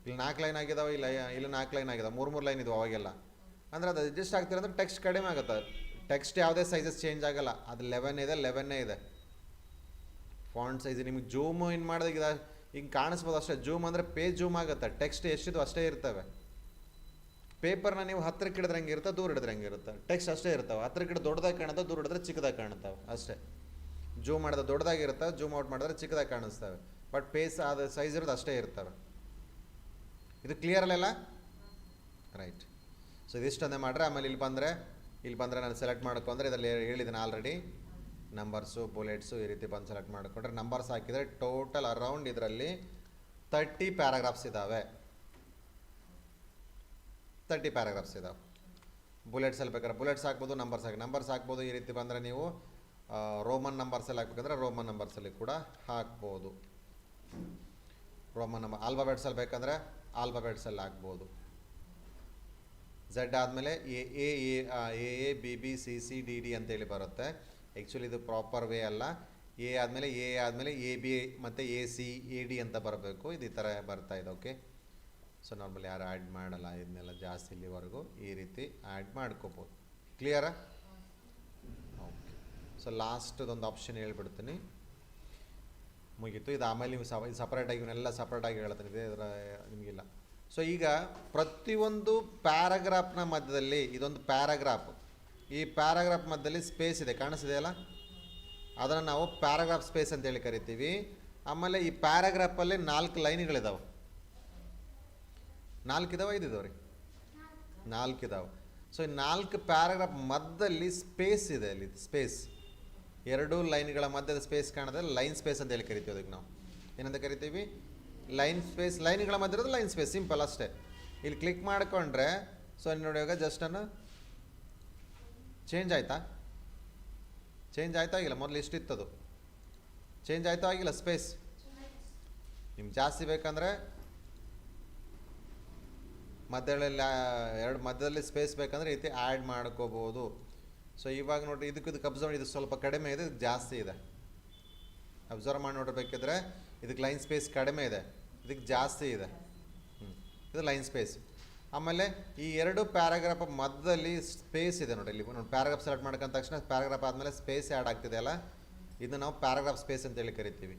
ಇಲ್ಲಿ 4 ಲೈನ್ ಆಗಿದಾವೆ, ಇಲ್ಲಿ 4 ಲೈನ್ ಆಗಿದಾವೆ, 3 ಲೈನ್ ಇದ್ವು ಅವಾಗೆಲ್ಲ. ಅಂದರೆ ಅದು ಅಡ್ಜಸ್ಟ್ ಆಗ್ತಿಲ್ಲ ಅಂದರೆ ಟೆಕ್ಸ್ಟ್ ಕಡಿಮೆ ಆಗುತ್ತೆ. ಟೆಕ್ಸ್ಟ್ ಯಾವುದೇ ಸೈಜಸ್ ಚೇಂಜ್ ಆಗಲ್ಲ. ಅದು 11 ಇದೆ, 11 ಇದೆ ಫಾಂಟ್ ಸೈಜ್. ನಿಮಗೆ ಜೂಮ್ ಇನ್ ಮಾಡಿದಾಗ ಹಿಂಗೆ ಕಾಣಿಸ್ಬೋದು ಅಷ್ಟೇ. ಜೂಮ್ ಅಂದರೆ ಪೇಜ್ ಜೂಮ್ ಆಗುತ್ತೆ, ಟೆಕ್ಸ್ಟ್ ಎಷ್ಟಿದ್ದು ಅಷ್ಟೇ ಇರ್ತವೆ. ಪೇಪರ್ನ ನೀವು ಹತ್ತಿರಕ್ಕೆ ಹಿಡಿದ್ರೆ ಹಂಗೆ ಇರುತ್ತೆ, ದೂರ ಹಿಡಿದ್ರೆ ಹಂಗೆ ಇರುತ್ತೆ. ಟೆಕ್ಸ್ಟ್ ಅಷ್ಟೇ ಇರ್ತವೆ. ಹತ್ತಿರಕ್ಕೆ ಹಿಡಿದು ದೊಡ್ಡದಾಗಿ ಕಾಣುತ್ತೆ, ದೂರ ಹಿಡಿದ್ರೆ ಚಿಕ್ಕದಾಗಿ ಕಾಣುತ್ತವೆ ಅಷ್ಟೇ. ಜೂಮ್ ಮಾಡಿದ್ರೆ ದೊಡ್ಡದಾಗಿರುತ್ತೆ, ಜೂಮ್ ಔಟ್ ಮಾಡಿದ್ರೆ ಚಿಕ್ಕದಾಗಿ ಕಾಣಿಸ್ತವೆ. ಬಟ್ ಪೇಸ್ ಅದು ಸೈಜ್ ಇರೋದು ಅಷ್ಟೇ ಇರ್ತವೆ. ಇದು ಕ್ಲಿಯರ್ ಅಲ್ಲ? ರೈಟ್. ಸೊ ಇದಿಷ್ಟೊಂದೇ ಮಾಡ್ರೆ ಆಮೇಲೆ ಇಲ್ಲಿ ಬಂದರೆ ನಾನು ಸೆಲೆಕ್ಟ್ ಮಾಡ್ಕೊಂಡ್ರೆ ಇದರಲ್ಲಿ ಹೇಳಿದ್ದೀನಿ ಆಲ್ರೆಡಿ, ನಂಬರ್ಸು, ಬುಲೆಟ್ಸು ಈ ರೀತಿ ಬಂದು ಸೆಲೆಕ್ಟ್ ಮಾಡಿಕೊಂಡ್ರೆ ನಂಬರ್ಸ್ ಹಾಕಿದರೆ ಟೋಟಲ್ ಅರೌಂಡ್ ಇದರಲ್ಲಿ 30 ಪ್ಯಾರಾಗ್ರಾಫ್ಸ್ ಇದ್ದಾವೆ. 30 ಪ್ಯಾರಾಗ್ರಾಫ್ಸ್ ಇದ್ದಾವೆ. ಬುಲೆಟ್ಸಲ್ಲಿ ಬೇಕಾದ್ರೆ ಬುಲೆಟ್ಸ್ ಹಾಕ್ಬೋದು, ನಂಬರ್ಸ್ ಹಾಕ್ಬೋದು. ಈ ರೀತಿ ಬಂದರೆ ನೀವು ರೋಮನ್ ನಂಬರ್ಸಲ್ಲಿ ಹಾಕ್ಬೇಕಂದ್ರೆ ರೋಮನ್ ನಂಬರ್ಸಲ್ಲಿ ಕೂಡ ಹಾಕ್ಬೋದು. ರೋಮನ್ ನಂಬರ್ ಆಲ್ಫಾಬೆಟ್ಸಲ್ಲಿ ಬೇಕಂದರೆ ಆಲ್ಫಾಬೆಟ್ಸಲ್ಲಿ ಹಾಕ್ಬೋದು. ಝೆಡ್ ಆದಮೇಲೆ A B B C C D D ಅಂತೇಳಿ ಬರುತ್ತೆ. ಆ್ಯಕ್ಚುಲಿ ಇದು ಪ್ರಾಪರ್ ವೇ ಅಲ್ಲ. ಎ ಆದಮೇಲೆ ಎ ಬಿ ಮತ್ತು ಎ ಸಿ ಎ ಡಿ ಅಂತ ಬರಬೇಕು. ಇದು ಈ ಥರ ಬರ್ತಾಯಿದೆ. ಓಕೆ, ಸೊ ನಾರ್ಮಲಿ ಯಾರು ಆ್ಯಡ್ ಮಾಡಲ್ಲ ಇದನ್ನೆಲ್ಲ ಜಾಸ್ತಿ ಇಲ್ಲಿವರೆಗೂ. ಈ ರೀತಿ ಆ್ಯಡ್ ಮಾಡ್ಕೋಬೋದು. ಕ್ಲಿಯರಾ? ಓಕೆ, ಸೊ ಲಾಸ್ಟದೊಂದು ಆಪ್ಷನ್ ಹೇಳ್ಬಿಡ್ತೀನಿ, ಮುಗೀತು. ಇದು ಆಮೇಲೆ ನೀವು ಸಪ್ರೇಟಾಗಿ ಇವನ್ನೆಲ್ಲ ಸಪ್ರೇಟಾಗಿ ಹೇಳ್ತೀನಿ, ಇದೆ ಇದರ ನಿಮಗಿಲ್ಲ. ಸೊ ಈಗ ಪ್ರತಿಯೊಂದು ಪ್ಯಾರಾಗ್ರಾಫ್ನ ಮಧ್ಯದಲ್ಲಿ ಇದೊಂದು ಪ್ಯಾರಾಗ್ರಾಫ್, ಈ ಪ್ಯಾರಾಗ್ರಾಫ್ ಮಧ್ಯದಲ್ಲಿ ಸ್ಪೇಸ್ ಇದೆ, ಕಾಣಿಸಿದೆಯಲ್ಲ, ಅದನ್ನು ನಾವು ಪ್ಯಾರಾಗ್ರಾಫ್ ಸ್ಪೇಸ್ ಅಂತೇಳಿ ಕರಿತೀವಿ. ಆಮೇಲೆ ಈ ಪ್ಯಾರಾಗ್ರಾಫಲ್ಲಿ 4 ಲೈನ್ಗಳಿದಾವೆ. 4 ಇದಾವೆ, 5 ಇದಾವೆ ರೀ? 4 ಇದಾವೆ. ಸೊ ಈ 4 ಪ್ಯಾರಾಗ್ರಾಫ್ ಮಧ್ಯದಲ್ಲಿ ಸ್ಪೇಸ್ ಇದೆ. ಅಲ್ಲಿ ಸ್ಪೇಸ್ 2 ಲೈನ್ಗಳ ಮಧ್ಯದ ಸ್ಪೇಸ್ ಕಾಣಿದ್ರೆ ಲೈನ್ ಸ್ಪೇಸ್ ಅಂತೇಳಿ ಕರಿತೀವಿ. ಅದಕ್ಕೆ ನಾವು ಏನಂತ ಕರಿತೀವಿ? Line space. ಲೈನ್ಗಳ ಮಧ್ಯದ ಲೈನ್ ಸ್ಪೇಸ್, ಸಿಂಪಲ್ ಅಷ್ಟೇ. ಇಲ್ಲಿ ಕ್ಲಿಕ್ ಮಾಡಿಕೊಂಡ್ರೆ ಸೊ ಅಲ್ಲಿ ನೋಡಿ ಇವಾಗ ಜಸ್ಟ್ ನಾನು ಚೇಂಜ್ ಆಯಿತಾ ಆಗಿಲ್ಲ, ಮೊದಲು ಇಷ್ಟಿತ್ತದು ಚೇಂಜ್ ಆಯಿತಾ ಆಗಿಲ್ಲ ಸ್ಪೇಸ್. ನಿಮ್ಗೆ ಜಾಸ್ತಿ ಬೇಕಂದರೆ ಮಧ್ಯದಲ್ಲಿ ಸ್ಪೇಸ್ ಬೇಕಂದ್ರೆ ಈ ರೀತಿ ಆ್ಯಡ್ ಮಾಡ್ಕೋಬೋದು. ಸೊ ಇವಾಗ ನೋಡಿರಿ ಇದಕ್ಕೆ ಅಬ್ಸರ್ವ್ ಇದು ಸ್ವಲ್ಪ ಕಡಿಮೆ ಇದೆ, ಇದಕ್ಕೆ ಜಾಸ್ತಿ ಇದೆ. ಅಬ್ಸರ್ವ್ ಮಾಡಿ ನೋಡಿರ್ಬೇಕಿದ್ರೆ ಇದಕ್ಕೆ ಲೈನ್ ಸ್ಪೇಸ್ ಕಡಿಮೆ ಇದೆ, ಇದಕ್ಕೆ ಜಾಸ್ತಿ ಇದೆ. ಇದು ಲೈನ್ ಸ್ಪೇಸ್. ಆಮೇಲೆ ಈ ಎರಡು ಪ್ಯಾರಾಗ್ರಾಫ್ ಮಧ್ಯದಲ್ಲಿ ಸ್ಪೇಸ್ ಇದೆ ನೋಡಿ. ಇಲ್ಲಿ ನೋಡಿ ಪ್ಯಾರಾಗ್ರಾಫ್ ಸೆಲೆಕ್ಟ್ ಮಾಡ್ಕೊಂಡ ತಕ್ಷಣ ಪ್ಯಾರಾಗ್ರಾಫ್ ಆದಮೇಲೆ ಸ್ಪೇಸ್ ಆ್ಯಡ್ ಆಗ್ತಿದೆ ಅಲ್ಲ, ಇದನ್ನು ನಾವು ಪ್ಯಾರಾಗ್ರಾಫ್ ಸ್ಪೇಸ್ ಅಂತೇಳಿ ಕರಿತೀವಿ.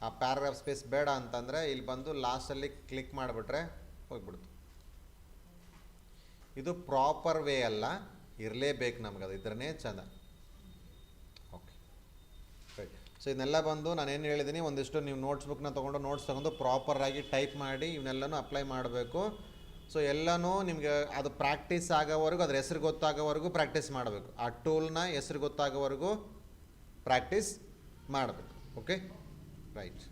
ಆ ಪ್ಯಾರಾಗ್ರಾಫ್ ಸ್ಪೇಸ್ ಬೇಡ ಅಂತಂದರೆ ಇಲ್ಲಿ ಬಂದು ಲಾಸ್ಟಲ್ಲಿ ಕ್ಲಿಕ್ ಮಾಡಿಬಿಟ್ರೆ ಹೋಗ್ಬಿಡ್ತು. ಇದು ಪ್ರಾಪರ್ ವೇ ಅಲ್ಲ, ಇರಲೇಬೇಕು ನಮ್ಗೆ, ಅದು ಇದ್ರೇ ಚೆಂದ. Okay right. ಸೊ ಇದನ್ನೆಲ್ಲ ಬಂದು ನಾನೇನು ಹೇಳಿದ್ದೀನಿ, ಒಂದಿಷ್ಟು ನೀವು ನೋಟ್ಸ್ ತೊಗೊಂಡು ಪ್ರಾಪರಾಗಿ ಟೈಪ್ ಮಾಡಿ ಇವನ್ನೆಲ್ಲನೂ ಅಪ್ಲೈ ಮಾಡಬೇಕು. ಸೊ ಎಲ್ಲನೂ ನಿಮಗೆ ಅದು ಪ್ರಾಕ್ಟೀಸ್ ಆಗೋವರೆಗೂ, ಅದ್ರ ಹೆಸರು ಗೊತ್ತಾಗೋವರೆಗೂ ಪ್ರಾಕ್ಟೀಸ್ ಮಾಡಬೇಕು. ಆ ಟೂಲ್ನ ಹೆಸರು ಗೊತ್ತಾಗೋವರೆಗೂ ಪ್ರಾಕ್ಟೀಸ್ ಮಾಡಬೇಕು. Okay right.